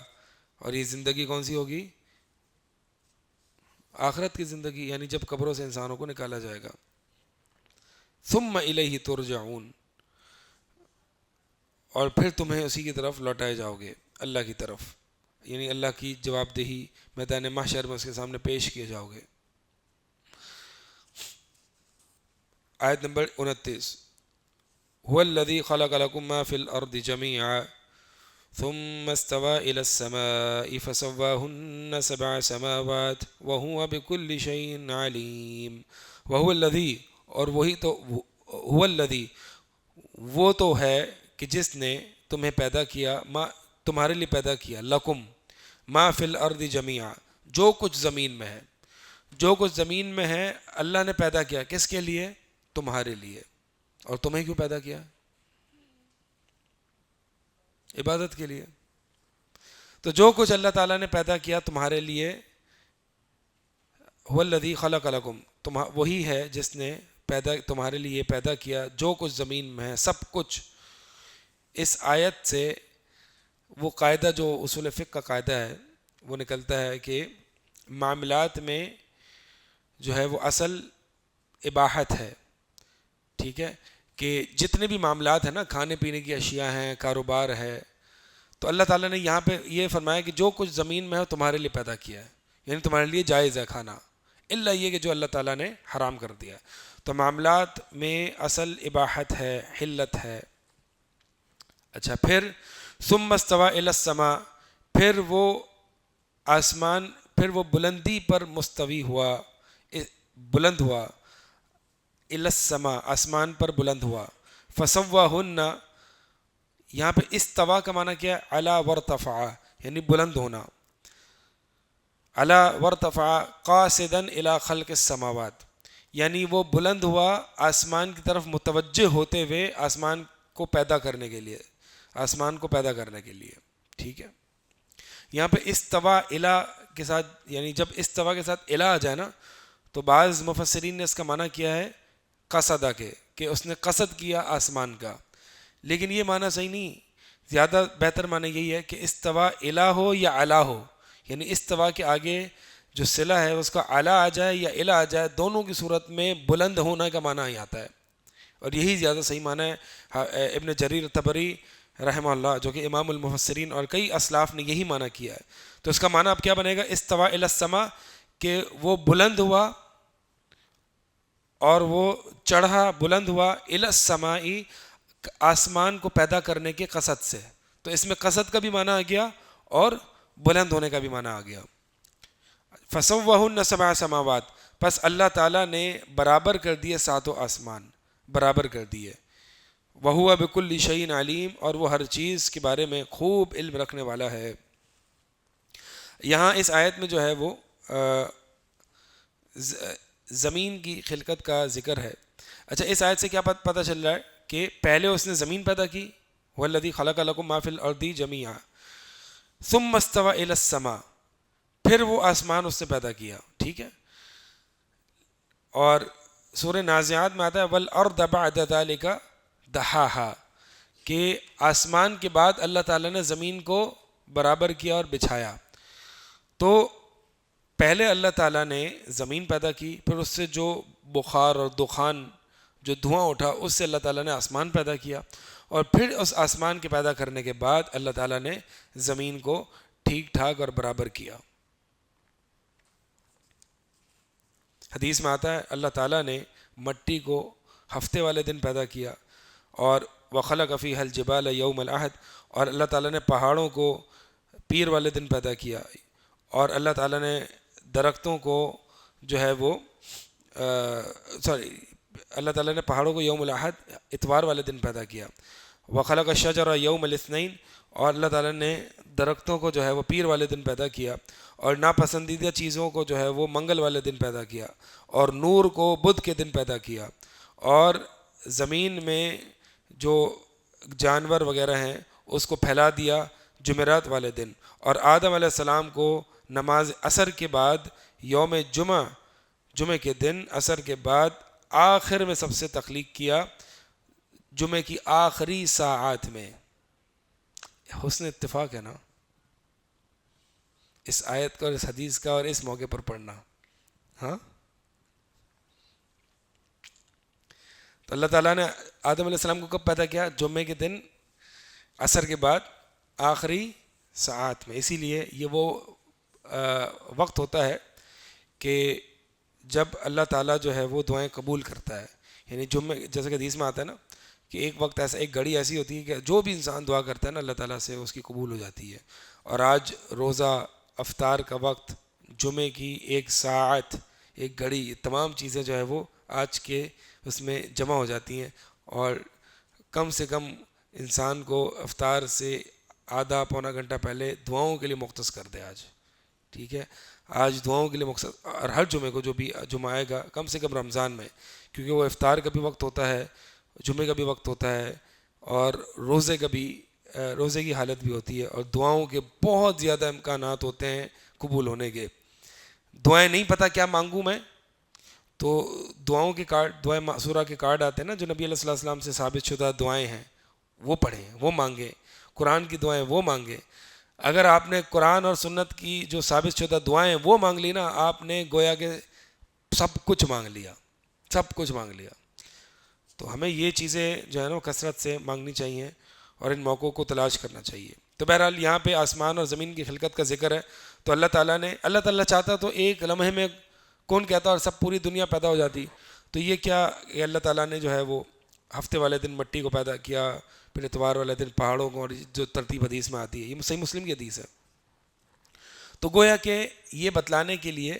اور یہ زندگی کون سی ہوگی؟ آخرت کی زندگی، یعنی جب قبروں سے انسانوں کو نکالا جائے گا۔ ثم الیہ ترجعون، اور پھر تمہیں اسی کی طرف لوٹائے جاؤ گے، اللہ کی طرف، یعنی اللہ کی جواب دہی میدان محشر میں اس کے سامنے پیش کیے جاؤ گے۔ آیت نمبر 29، هو الذی خلق لکم ما فی الارض جميعا ثم استوى الى السماء فسواهن 7 سماوات وهو بكل شيء علیم۔ وهو الذی، اور وہی تو، هو الذی، وہ تو ہے کہ جس نے تمہیں پیدا کیا، ما تمہارے لیے پیدا کیا، لکم ما فی الارض جميعا، جو کچھ زمین میں ہے، جو کچھ زمین میں ہے اللہ نے پیدا کیا، کس کے لیے؟ تمہارے لیے۔ اور تمہیں کیوں پیدا کیا؟ عبادت کے لیے۔ تو جو کچھ اللہ تعالیٰ نے پیدا کیا تمہارے لیے، هو الذی خلق لکم، وہی ہے جس نے تمہارے لیے پیدا کیا جو کچھ زمین میں ہے، سب کچھ۔ اس آیت سے وہ قاعدہ جو اصول فقہ کا قاعدہ ہے وہ نکلتا ہے کہ معاملات میں جو ہے وہ اصل اباحت ہے، ٹھیک ہے، کہ جتنے بھی معاملات ہیں نا، کھانے پینے کی اشیاء ہیں، کاروبار ہے، تو اللہ تعالیٰ نے یہاں پہ یہ فرمایا کہ جو کچھ زمین میں ہے تمہارے لیے پیدا کیا ہے، یعنی تمہارے لیے جائز ہے کھانا، الا یہ کہ جو اللہ تعالیٰ نے حرام کر دیا۔ تو معاملات میں اصل اباحت ہے، حلت ہے۔ اچھا، پھر ثم استوى الى السماء، پھر وہ آسمان، پھر وہ بلندی پر مستوی ہوا، بلند ہوا، الى السماء، آسمان پر بلند ہوا، فسواہن، یہاں پہ استوا کا معنی کیا ہے؟ علا وارتفع، یعنی بلند ہونا، علا وارتفع قاصدا الى خلق السماوات، یعنی وہ بلند ہوا آسمان کی طرف متوجہ ہوتے ہوئے آسمان کو پیدا کرنے کے لیے، آسمان کو پیدا کرنے کے لیے، ٹھیک ہے۔ یہاں پہ استوا الہ کے ساتھ، یعنی جب استوا کے ساتھ الہ آ جائے نا، تو بعض مفسرین نے اس کا معنی کیا ہے قصدہ کے، کہ اس نے قصد کیا آسمان کا، لیکن یہ معنی صحیح نہیں، زیادہ بہتر معنی یہی ہے کہ استوا الہ ہو یا علا ہو، یعنی استوا کے آگے جو صلہ ہے اس کا اعلیٰ آ جائے یا الا آ جائے، دونوں کی صورت میں بلند ہونے کا معنی ہی آتا ہے، اور یہی زیادہ صحیح معنی ہے۔ ابن جریر طبری رحمہ اللہ جو کہ امام المفسرین اور کئی اسلاف نے یہی معنی کیا ہے۔ تو اس کا معنی اب کیا بنے گا؟ استوا الی السما، کہ وہ بلند ہوا اور وہ چڑھا، بلند ہوا، الی السماء، آسمان کو پیدا کرنے کے قصد سے۔ تو اس میں قصد کا بھی معنی آ گیا اور بلند ہونے کا بھی معنی آ گیا۔ فسوہن سبع سماوات، پس اللہ تعالیٰ نے برابر کر دیے ساتوں آسمان، برابر کر دیے۔ وَهُوَ بِكُلِّ شَيْءٍ عَلِيمٌ، اور وہ ہر چیز کے بارے میں خوب علم رکھنے والا ہے۔ یہاں اس آیت میں جو ہے وہ زمین کی خلقت کا ذکر ہے۔ اچھا، اس آیت سے کیا پتہ چل رہا ہے؟ کہ پہلے اس نے زمین پیدا کی، وَالَّذِي خَلَقَ لَكُم مَّا فِي الْأَرْضِ جَمِيعًا ثُمَّ اسْتَوَىٰ إِلَى السَّمَاءِ، پھر وہ آسمان اس نے پیدا کیا، ٹھیک ہے۔ اور سورہ نازعات میں آتا ہے وَالْأَرْضَ بَعْدَ ذَلِكَ دَحَاهَا، کہ آسمان کے بعد اللہ تعالیٰ نے زمین کو برابر کیا اور بچھایا۔ تو پہلے اللہ تعالیٰ نے زمین پیدا کی، پھر اس سے جو بخار اور دخان، جو دھواں اٹھا، اس سے اللہ تعالیٰ نے آسمان پیدا کیا، اور پھر اس آسمان کے پیدا کرنے کے بعد اللہ تعالیٰ نے زمین کو ٹھیک ٹھاک اور برابر کیا۔ حدیث میں آتا ہے اللہ تعالیٰ نے مٹی کو ہفتے والے دن پیدا کیا، اور وَخَلَقَ فِيهَا الْجِبَالَ يَوْمَ الْأَحَدِ، اور اللہ تعالیٰ نے پہاڑوں کو پیر والے دن پیدا کیا، اور اللہ تعالیٰ نے درختوں کو جو ہے وہ اللہ تعالیٰ نے پہاڑوں کو یوم الاحد اتوار والے دن پیدا کیا۔ وَخَلَقَ الشَّجَرَ يَوْمَ الْاثْنَيْنِ، اور اللہ تعالیٰ نے درختوں کو جو ہے وہ پیر والے دن پیدا کیا، اور ناپسندیدہ چیزوں کو جو ہے وہ منگل والے دن پیدا کیا، اور نور کو بدھ کے دن پیدا کیا، اور زمین میں جو جانور وغیرہ ہیں اس کو پھیلا دیا جمعرات والے دن، اور آدم علیہ السلام کو نماز عصر کے بعد یوم جمعے کے دن عصر کے بعد آخر میں سب سے تخلیق کیا، جمعے کی آخری ساعات میں۔ حسن اتفاق ہے نا اس آیت کا اور اس حدیث کا اور اس موقع پر پڑھنا، ہاں۔ تو اللہ تعالیٰ نے آدم علیہ السلام کو کب پیدا کیا؟ جمعے کے دن عصر کے بعد آخری ساعات میں۔ اسی لیے یہ وہ وقت ہوتا ہے کہ جب اللہ تعالیٰ جو ہے وہ دعائیں قبول کرتا ہے، یعنی جمعے، جیسے کہ حدیث میں آتا ہے نا کہ ایک وقت ایسا، ایک گھڑی ایسی ہوتی ہے کہ جو بھی انسان دعا کرتا ہے نا اللہ تعالیٰ سے اس کی قبول ہو جاتی ہے۔ اور آج روزہ، افطار کا وقت، جمعے کی ایک ساعت، ایک گھڑی، تمام چیزیں جو ہے وہ آج کے اس میں جمع ہو جاتی ہیں، اور کم سے کم انسان کو افطار سے آدھا پونا گھنٹہ پہلے دعاؤں کے لیے مختص کر دے آج، ٹھیک ہے۔ آج دعاؤں کے لیے مختص، اور ہر جمعے کو جو بھی جمعہ آئے گا کم سے کم رمضان میں، کیونکہ وہ افطار کا بھی وقت ہوتا ہے، جمعے کا بھی وقت ہوتا ہے، اور روزے کا بھی، روزے کی حالت بھی ہوتی ہے، اور دعاؤں کے بہت زیادہ امکانات ہوتے ہیں قبول ہونے کے۔ دعائیں نہیں پتہ کیا مانگوں میں، تو دعاؤں کے کارڈ، دعائیں معصورہ کے کارڈ آتے ہیں نا جو نبی علیہ السلام سے ثابت شدہ دعائیں ہیں، وہ پڑھیں، وہ مانگیں، قرآن کی دعائیں وہ مانگیں۔ اگر آپ نے قرآن اور سنت کی جو ثابت شدہ دعائیں وہ مانگ لی نا، آپ نے گویا کہ سب کچھ مانگ لیا، سب کچھ مانگ لیا۔ تو ہمیں یہ چیزیں جو ہے نا کثرت سے مانگنی چاہیے اور ان موقعوں کو تلاش کرنا چاہیے۔ تو بہرحال یہاں پہ آسمان اور زمین کی خلقت کا ذکر ہے، تو اللہ تعالیٰ چاہتا تو ایک لمحے میں کون کہتا اور سب پوری دنیا پیدا ہو جاتی۔ تو یہ کیا کہ اللہ تعالیٰ نے جو ہے وہ ہفتے والے دن مٹی کو پیدا کیا، پھر اتوار والے دن پہاڑوں کو، اور جو ترتیب حدیث میں آتی ہے، یہ صحیح مسلم کی حدیث ہے۔ تو گویا کہ یہ بتلانے کے لیے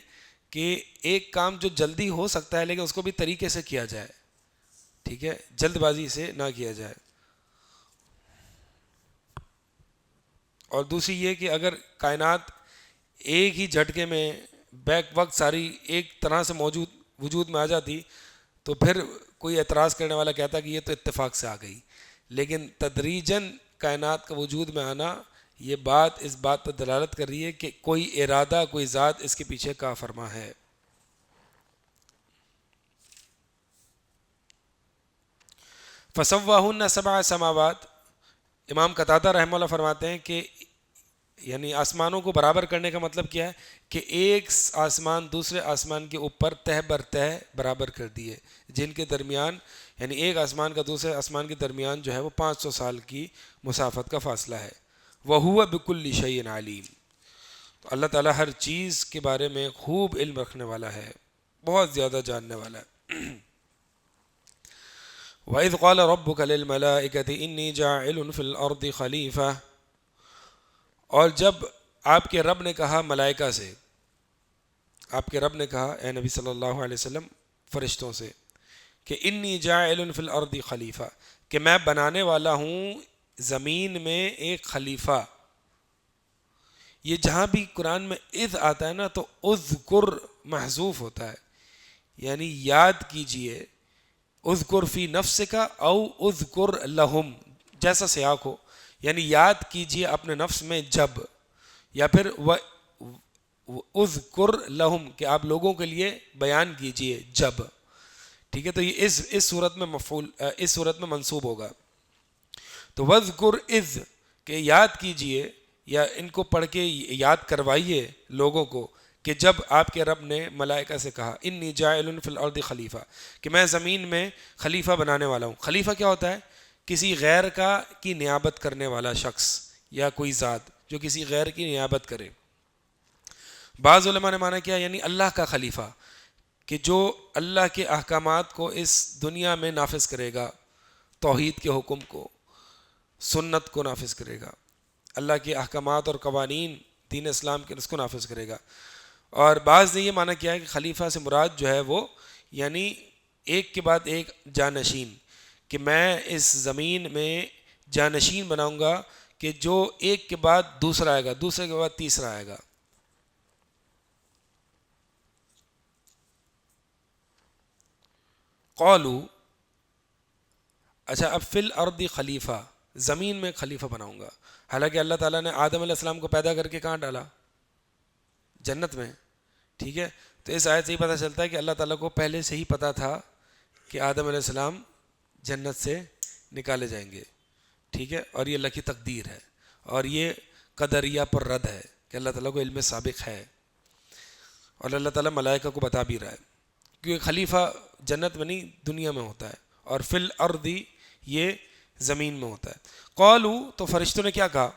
کہ ایک کام جو جلدی ہو سکتا ہے لیکن اس کو بھی طریقے سے کیا جائے، ٹھیک ہے، جلد بازی سے نہ کیا جائے۔ اور دوسری یہ کہ اگر کائنات ایک ہی جھٹکے میں بیک وقت ساری ایک طرح سے وجود میں آ جاتی تو پھر کوئی اعتراض کرنے والا کہتا کہ یہ تو اتفاق سے آ گئی، لیکن تدریجاً کائنات کا وجود میں آنا، یہ بات اس بات پر دلالت کر رہی ہے کہ کوئی ارادہ، کوئی ذات اس کے پیچھے کا فرما ہے۔ فَسَوَّاهُنَّ سَبْعَ سَمَاوَاتٍ، امام قتادہ رحمہ اللہ فرماتے ہیں کہ یعنی آسمانوں کو برابر کرنے کا مطلب کیا ہے کہ ایک آسمان دوسرے آسمان کے اوپر تہ بر تہ برابر کر دیے، جن کے درمیان یعنی ایک آسمان کا دوسرے آسمان کے درمیان جو ہے وہ 500 سال کی مسافت کا فاصلہ ہے۔ وَهُوَ بِكُلِّ شَيْءٍ عَلِيمٌ، تو اللہ تعالیٰ ہر چیز کے بارے میں خوب علم رکھنے والا ہے، بہت زیادہ جاننے والا ہے۔ وَإِذْ قَالَ رَبُّكَ لِلْمَلَائِكَةِ إِنِّي جَاعِلٌ فِي الْأَرْضِ خَلِيفَةً، اور جب آپ کے رب نے کہا ملائکہ سے، آپ کے رب نے کہا اے نبی صلی اللہ علیہ وسلم فرشتوں سے کہ انی جاعل فی الارض خلیفہ، کہ میں بنانے والا ہوں زمین میں ایک خلیفہ۔ یہ جہاں بھی قرآن میں اذ آتا ہے نا تو اذکر محذوف ہوتا ہے، یعنی یاد کیجئے، اذکر فی نفسک او اذکر لہم، جیسا سیاق ہو، یعنی یاد کیجئے اپنے نفس میں جب، یا پھر اذکر لہم کہ آپ لوگوں کے لیے بیان کیجئے جب، ٹھیک ہے، تو یہ اس صورت میں مفعول، اس صورت میں منصوب ہوگا۔ تو وذکر اذ کہ یاد کیجئے، یا ان کو پڑھ کے یاد کروائیے لوگوں کو کہ جب آپ کے رب نے ملائکہ سے کہا انی جاعل فی الارض خلیفہ، کہ میں زمین میں خلیفہ بنانے والا ہوں۔ خلیفہ کیا ہوتا ہے؟ کسی غیر کی نیابت کرنے والا شخص یا کوئی ذات جو کسی غیر کی نیابت کرے۔ بعض علماء نے مانا کیا، یعنی اللہ کا خلیفہ، کہ جو اللہ کے احکامات کو اس دنیا میں نافذ کرے گا، توحید کے حکم کو، سنت کو نافذ کرے گا، اللہ کے احکامات اور قوانین دین اسلام کے اس کو نافذ کرے گا۔ اور بعض نے یہ مانا کیا ہے کہ خلیفہ سے مراد جو ہے وہ یعنی ایک کے بعد ایک جانشین، کہ میں اس زمین میں جانشین بناؤں گا کہ جو ایک کے بعد دوسرا آئے گا، دوسرے کے بعد تیسرا آئے گا۔ قالو، اچھا اب فی الارض خلیفہ، زمین میں خلیفہ بناؤں گا، حالانکہ اللہ تعالیٰ نے آدم علیہ السلام کو پیدا کر کے کہاں ڈالا؟ جنت میں، ٹھیک ہے، تو اس آیت سے ہی پتہ چلتا ہے کہ اللہ تعالیٰ کو پہلے سے ہی پتہ تھا کہ آدم علیہ السلام جنت سے نکالے جائیں گے، ٹھیک ہے، اور یہ اللہ کی تقدیر ہے، اور یہ قدریہ پر رد ہے کہ اللہ تعالیٰ کو علم سابق ہے، اور اللہ تعالیٰ ملائکہ کو بتا بھی رہا ہے، کیونکہ خلیفہ جنت میں نہیں دنیا میں ہوتا ہے، اور فی الارض یہ زمین میں ہوتا ہے۔ قالو، تو فرشتوں نے کیا کہا،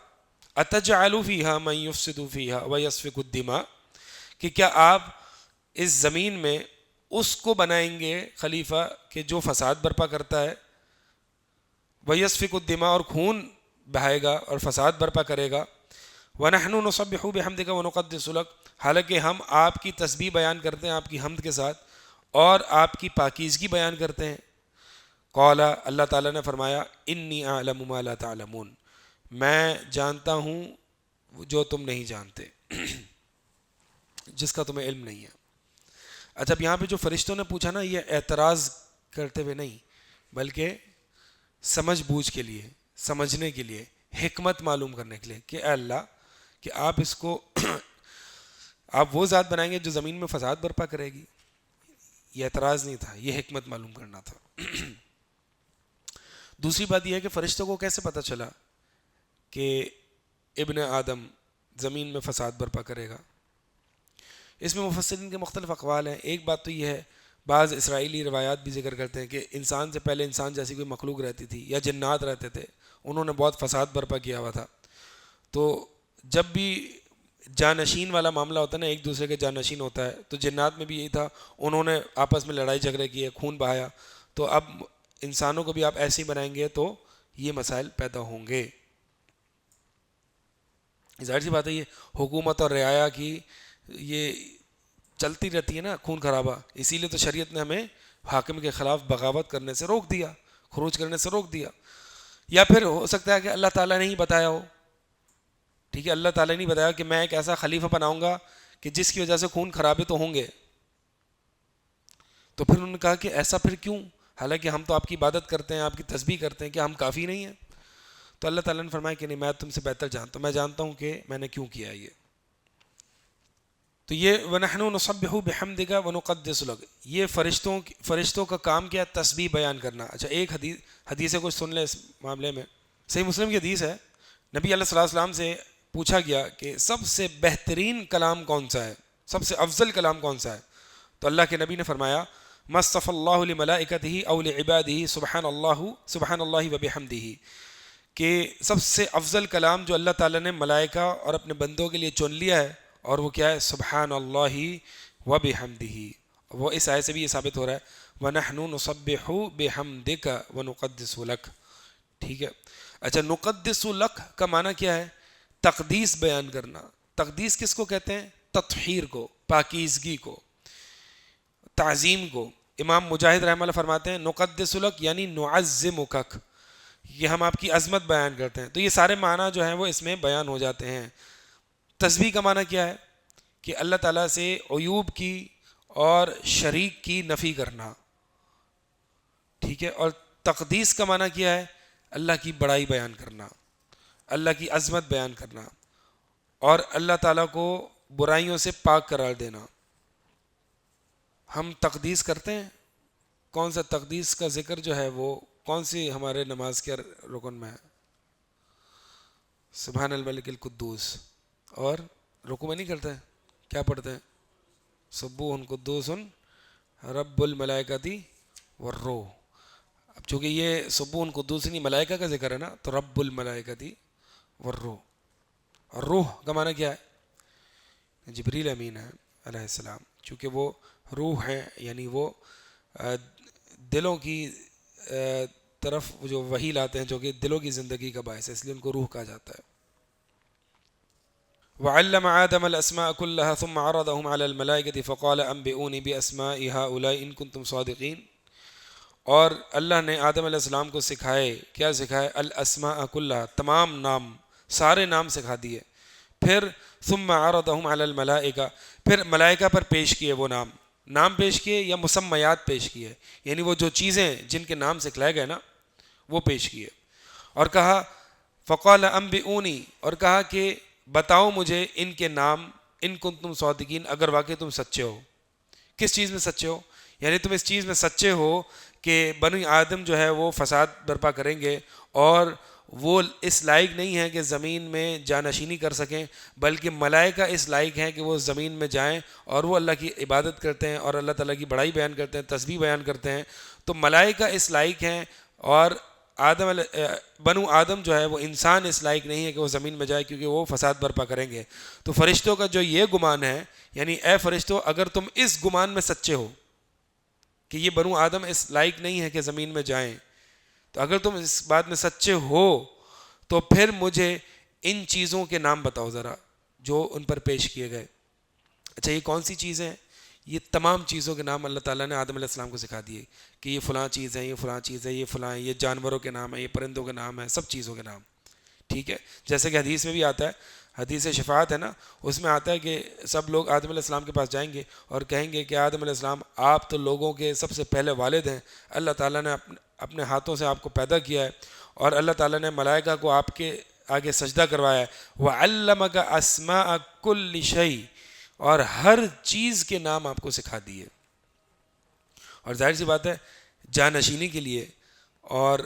اتجعل فیہا من یفسد فیہا ویسفک الدماء، کہ کیا آپ اس زمین میں اس کو بنائیں گے خلیفہ کہ جو فساد برپا کرتا ہے، ویسفک الدماء اور خون بہائے گا اور فساد برپا کرے گا، ونحن نسبح بحمدک ونقدس لک، حالانکہ ہم آپ کی تسبیح بیان کرتے ہیں آپ کی حمد کے ساتھ اور آپ کی پاکیزگی بیان کرتے ہیں۔ قال، اللہ تعالیٰ نے فرمایا انی اعلم ما لا تعلمون، میں جانتا ہوں جو تم نہیں جانتے، جس کا تمہیں علم نہیں ہے۔ اچھا اب یہاں پہ جو فرشتوں نے پوچھا نا، یہ اعتراض کرتے ہوئے نہیں بلکہ سمجھ بوجھ کے لیے، سمجھنے کے لیے، حکمت معلوم کرنے کے لیے کہ اے اللہ کہ آپ اس کو آپ وہ ذات بنائیں گے جو زمین میں فساد برپا کرے گی۔ یہ اعتراض نہیں تھا، یہ حکمت معلوم کرنا تھا۔ دوسری بات یہ ہے کہ فرشتوں کو کیسے پتہ چلا کہ ابن آدم زمین میں فساد برپا کرے گا؟ اس میں مفسرین کے مختلف اقوال ہیں۔ ایک بات تو یہ ہے، بعض اسرائیلی روایات بھی ذکر کرتے ہیں کہ انسان سے پہلے انسان جیسی کوئی مخلوق رہتی تھی یا جنات رہتے تھے، انہوں نے بہت فساد برپا کیا ہوا تھا، تو جب بھی جانشین والا معاملہ ہوتا ہے نا، ایک دوسرے کے جانشین ہوتا ہے، تو جنات میں بھی یہی تھا، انہوں نے آپس میں لڑائی جھگڑے کیے، خون بہایا، تو اب انسانوں کو بھی آپ ایسے ہی بنائیں گے تو یہ مسائل پیدا ہوں گے۔ ظاہر سی بات ہے، یہ حکومت اور رعایا کی یہ چلتی رہتی ہے نا خون خرابہ، اسی لیے تو شریعت نے ہمیں حاکم کے خلاف بغاوت کرنے سے روک دیا، خروج کرنے سے روک دیا۔ یا پھر ہو سکتا ہے کہ اللہ تعالیٰ نے ہی بتایا ہو، ٹھیک ہے، اللہ تعالیٰ نے نہیں بتایا کہ میں ایک ایسا خلیفہ بناؤں گا کہ جس کی وجہ سے خون خرابے تو ہوں گے، تو پھر انہوں نے کہا کہ ایسا پھر کیوں، حالانکہ ہم تو آپ کی عبادت کرتے ہیں، آپ کی تسبیح کرتے ہیں، کیا ہم کافی نہیں ہیں؟ تو اللہ تعالیٰ نے فرمایا کہ نہیں، میں تم سے بہتر جانتا ہوں، میں جانتا ہوں کہ میں نے کیوں کیا یہ۔ تو یہ وَنَحْنُ نُسَبِّحُ بِحَمْدِكَ وَنُقَدِّسُ لَكَ، یہ فرشتوں کا کام کیا ہے؟ تسبیح بیان کرنا۔ اچھا ایک حدیث ہے، کچھ سن لیں اس معاملے میں۔ صحیح مسلم کی حدیث ہے، نبی علیہ الصلوۃ والسلام سے پوچھا گیا کہ سب سے بہترین کلام کون سا ہے، سب سے افضل کلام کون سا ہے، تو اللہ کے نبی نے فرمایا مصطفی اللہ لملائکتہ او لعبادہ سبحان اللہ وبحمدہ، کہ سب سے افضل کلام جو اللہ تعالیٰ نے ملائکہ اور اپنے بندوں کے لیے چن لیا ہے، اور وہ کیا ہے، سبحان اللہ وبحمدہ۔ وہ اس آیت سے بھی یہ ثابت ہو رہا ہے وَنَحْنُ نُسَبِّحُ بِحَمْدِكَ وَنُقَدِّسُ لَكَ، ٹھیک ہے۔ اچھا، نقدس لک کا معنی کیا ہے؟ تقدیس بیان کرنا۔ تقدیس کس کو کہتے ہیں؟ تطہیر کو، پاکیزگی کو، تعظیم کو۔ امام مجاہد رحمہ اللہ فرماتے ہیں نقدس لک یعنی نعظمک، یہ ہم آپ کی عظمت بیان کرتے ہیں۔ تو یہ سارے معنی جو ہیں وہ اس میں بیان ہو جاتے ہیں۔ تسبیح کا معنی کیا ہے؟ کہ اللہ تعالیٰ سے عیوب کی اور شریک کی نفی کرنا، ٹھیک ہے۔ اور تقدیس کا معنی کیا ہے؟ اللہ کی بڑائی بیان کرنا، اللہ کی عظمت بیان کرنا، اور اللہ تعالیٰ کو برائیوں سے پاک قرار دینا۔ ہم تقدیس کرتے ہیں؟ کون سا تقدیس کا ذکر جو ہے وہ کون سی ہمارے نماز کے رکن میں ہے؟ سبحان الملک القدوس، اور رکوع میں نہیں کرتے ہیں، کیا پڑھتے ہیں؟ سبوح قدوس رب الملائکۃ والروح۔ اب چونکہ یہ سبوح قدوس نہیں ملائکہ کا ذکر ہے نا، تو رب الملائکۃ والروح، اور روح کا معنی کیا ہے؟ جبریل امین ہے علیہ السلام، چونکہ وہ روح ہیں، یعنی وہ دلوں کی طرف جو وحی لاتے ہیں، جو کہ دلوں کی زندگی کا باعث ہے، اس لیے ان کو روح کہا جاتا ہے۔ وعلم آدم الاسماء كلها ثم عرضهم على الملائكة فقال انبئوني باسماء هؤلاء ان كنتم صادقين۔ اور اللہ نے آدم علیہ السلام کو سکھائے، کیا سکھائے؟ الاسماء كلها، تمام نام، سارے نام سکھا دیے۔ پھر ثم عرضهم على الملائكة، پھر ملائکہ پر پیش کیے، وہ نام پیش کیے یا مسمیات پیش کیے، یعنی وہ جو چیزیں جن کے نام سکھلائے گئے نا وہ پیش کیے، اور کہا فقال انبئونی، اور کہا کہ بتاؤ مجھے ان کے نام، ان کنتم صادقین، اگر واقعی تم سچے ہو۔ کس چیز میں سچے ہو؟ یعنی تم اس چیز میں سچے ہو کہ بنی آدم جو ہے وہ فساد برپا کریں گے، اور وہ اس لائق نہیں ہے کہ زمین میں جانشینی کر سکیں، بلکہ ملائکہ اس لائق ہیں کہ وہ زمین میں جائیں اور وہ اللہ کی عبادت کرتے ہیں اور اللہ تعالیٰ کی بڑائی بیان کرتے ہیں، تسبیح بیان کرتے ہیں۔ تو ملائکہ اس لائق ہیں، اور بنو آدم جو ہے وہ انسان اس لائق نہیں ہے کہ وہ زمین میں جائے، کیونکہ وہ فساد برپا کریں گے۔ تو فرشتوں کا جو یہ گمان ہے، یعنی اے فرشتوں اگر تم اس گمان میں سچے ہو کہ یہ بنو آدم اس لائق نہیں ہے کہ زمین میں جائیں، تو اگر تم اس بات میں سچے ہو تو پھر مجھے ان چیزوں کے نام بتاؤ ذرا جو ان پر پیش کیے گئے۔ اچھا، یہ کون سی چیزیں ہیں؟ یہ تمام چیزوں کے نام اللہ تعالیٰ نے آدم علیہ السلام کو سکھا دیے کہ یہ فلاں چیز ہے، یہ فلاں چیز ہے، یہ فلاں ہے، یہ جانوروں کے نام ہے، یہ پرندوں کے نام ہے، سب چیزوں کے نام، ٹھیک ہے۔ جیسے کہ حدیث میں بھی آتا ہے، حدیث شفاعت ہے نا، اس میں آتا ہے کہ سب لوگ آدم علیہ السلام کے پاس جائیں گے اور کہیں گے کہ آدم علیہ السلام آپ تو لوگوں کے سب سے پہلے والد ہیں، اللہ تعالیٰ نے اپنے ہاتھوں سے آپ کو پیدا کیا ہے، اور اللہ تعالیٰ نے ملائکہ کو آپ کے آگے سجدہ کروایا ہے، وَعَلَّمَكَ أَسْمَاءَ كُلِّ شَيْءٍ، اور ہر چیز کے نام آپ کو سکھا دیے۔ اور ظاہر سی بات ہے جانشینی کے لیے اور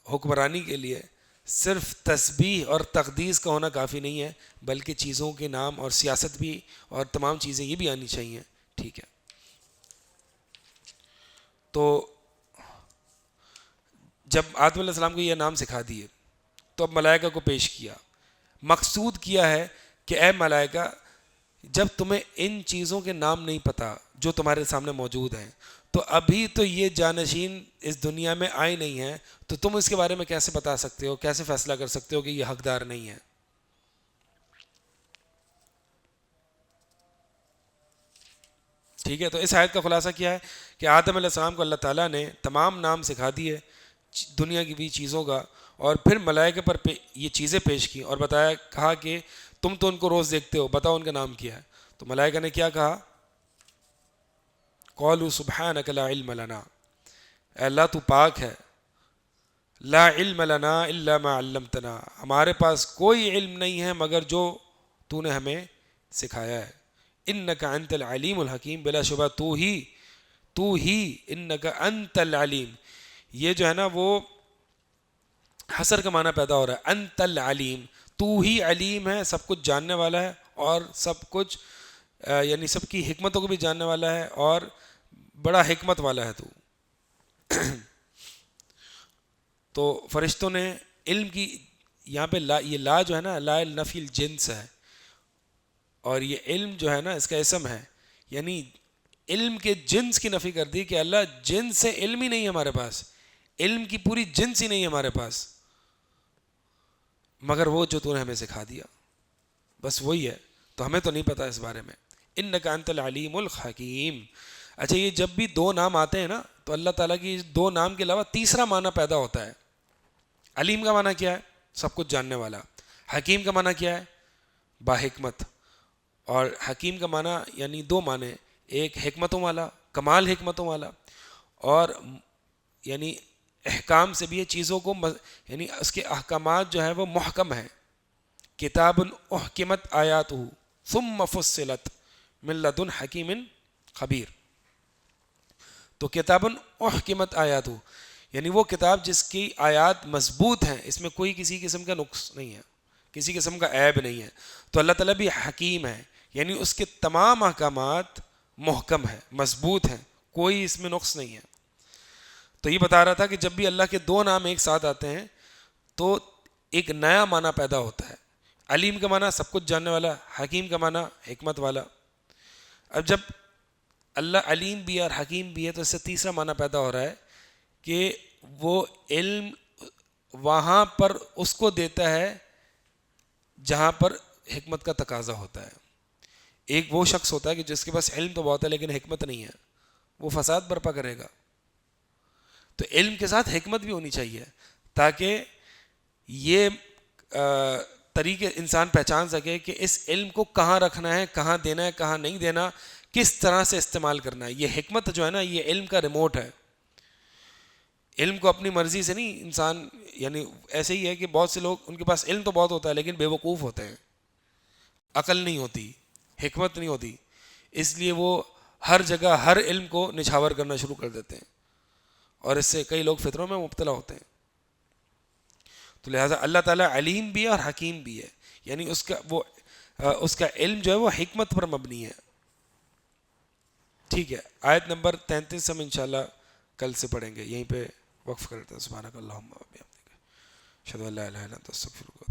حکمرانی کے لیے صرف تسبیح اور تقدیس کا ہونا کافی نہیں ہے، بلکہ چیزوں کے نام اور سیاست بھی اور تمام چیزیں یہ بھی آنی چاہیے، ٹھیک ہے۔ تو جب آدم علیہ السلام کو یہ نام سکھا دیے تو اب ملائکہ کو پیش کیا، مقصود کیا ہے کہ اے ملائکہ جب تمہیں ان چیزوں کے نام نہیں پتہ جو تمہارے سامنے موجود ہیں، تو ابھی تو یہ جانشین اس دنیا میں آئے نہیں ہیں، تو تم اس کے بارے میں کیسے بتا سکتے ہو، کیسے فیصلہ کر سکتے ہو کہ یہ حقدار نہیں ہے؟ ٹھیک ہے۔ تو اس آیت کا خلاصہ کیا ہے کہ آدم علیہ السلام کو اللہ تعالیٰ نے تمام نام سکھا دیے دنیا کی بھی چیزوں کا، اور پھر ملائکہ پر یہ چیزیں پیش کی اور بتایا، کہا کہ تم تو ان کو روز دیکھتے ہو، بتاؤ ان کا نام کیا ہے۔ تو ملائکہ نے کیا کہا؟ قالوا سبحانک لا علم لنا، اے اللہ تو پاک ہے، لا علم لنا الا ما علمتنا، ہمارے پاس کوئی علم نہیں ہے مگر جو تو نے ہمیں سکھایا ہے۔ انک انت العلیم الحکیم، بلا شبہ تو ہی انک انت العلیم، یہ جو ہے نا وہ حصر کا معنی پیدا ہو رہا ہے، انت العلیم، تو ہی علیم ہے، سب کچھ جاننے والا ہے، اور سب کچھ یعنی سب کی حکمتوں کو بھی جاننے والا ہے، اور بڑا حکمت والا ہے تو. تو فرشتوں نے علم کی یہاں پہ لا، یہ لا جو ہے نا لا النفی الجنس ہے، اور یہ علم جو ہے نا اس کا اسم ہے، یعنی علم کے جنس کی نفی کر دی کہ اللہ جنس سے علم ہی نہیں ہے ہمارے پاس، علم کی پوری جنس ہی نہیں ہے ہمارے پاس، مگر وہ جو تو نے ہمیں سکھا دیا، بس وہی ہے، تو ہمیں تو نہیں پتا اس بارے میں. انک انت العلیم الحکیم. اچھا یہ جب بھی دو نام آتے ہیں نا تو اللہ تعالیٰ کی دو نام کے علاوہ تیسرا معنی پیدا ہوتا ہے. علیم کا معنی کیا ہے؟ سب کچھ جاننے والا. حکیم کا معنی کیا ہے؟ باحکمت. اور حکیم کا معنی یعنی دو معنی، ایک حکمتوں والا، کمال حکمتوں والا، اور یعنی احکام سے بھی یہ چیزوں کو یعنی اس کے احکامات جو ہے وہ محکم ہیں. کتاب احکمت آیاتہ ثم فصلت من لدن حکیم خبیر. تو کتاب احکمت آیاتہ یعنی وہ کتاب جس کی آیات مضبوط ہیں، اس میں کوئی کسی قسم کا نقص نہیں ہے، کسی قسم کا عیب نہیں ہے. تو اللہ تعالیٰ بھی حکیم ہے، یعنی اس کے تمام احکامات محکم ہیں، مضبوط ہیں، کوئی اس میں نقص نہیں ہے. تو یہ بتا رہا تھا کہ جب بھی اللہ کے دو نام ایک ساتھ آتے ہیں تو ایک نیا معنی پیدا ہوتا ہے. علیم کا معنی سب کچھ جاننے والا، حکیم کا معنی حکمت والا. اب جب اللہ علیم بھی ہے اور حکیم بھی ہے تو اس سے تیسرا معنی پیدا ہو رہا ہے کہ وہ علم وہاں پر اس کو دیتا ہے جہاں پر حکمت کا تقاضا ہوتا ہے. ایک وہ شخص ہوتا ہے کہ جس کے پاس علم تو بہت ہے لیکن حکمت نہیں ہے، وہ فساد برپا کرے گا. تو علم کے ساتھ حکمت بھی ہونی چاہیے تاکہ یہ طریقے انسان پہچان سکے کہ اس علم کو کہاں رکھنا ہے، کہاں دینا ہے، کہاں نہیں دینا، کس طرح سے استعمال کرنا ہے. یہ حکمت جو ہے نا یہ علم کا ریموٹ ہے. علم کو اپنی مرضی سے نہیں انسان، یعنی ایسے ہی ہے کہ بہت سے لوگ ان کے پاس علم تو بہت ہوتا ہے لیکن بے وقوف ہوتے ہیں، عقل نہیں ہوتی، حکمت نہیں ہوتی، اس لیے وہ ہر جگہ ہر علم کو نچھاور کرنا شروع کر دیتے ہیں، اور اس سے کئی لوگ فطروں میں مبتلا ہوتے ہیں. تو لہٰذا اللہ تعالیٰ علیم بھی ہے اور حکیم بھی ہے، یعنی اس کا علم جو ہے وہ حکمت پر مبنی ہے. ٹھیک ہے، آیت نمبر 33 ہم انشاءاللہ کل سے پڑھیں گے. یہیں پہ وقف کرتے ہیں. سبحانک اللہم و بحمدک، اشہد ان لا الہ الا انت استغفرک.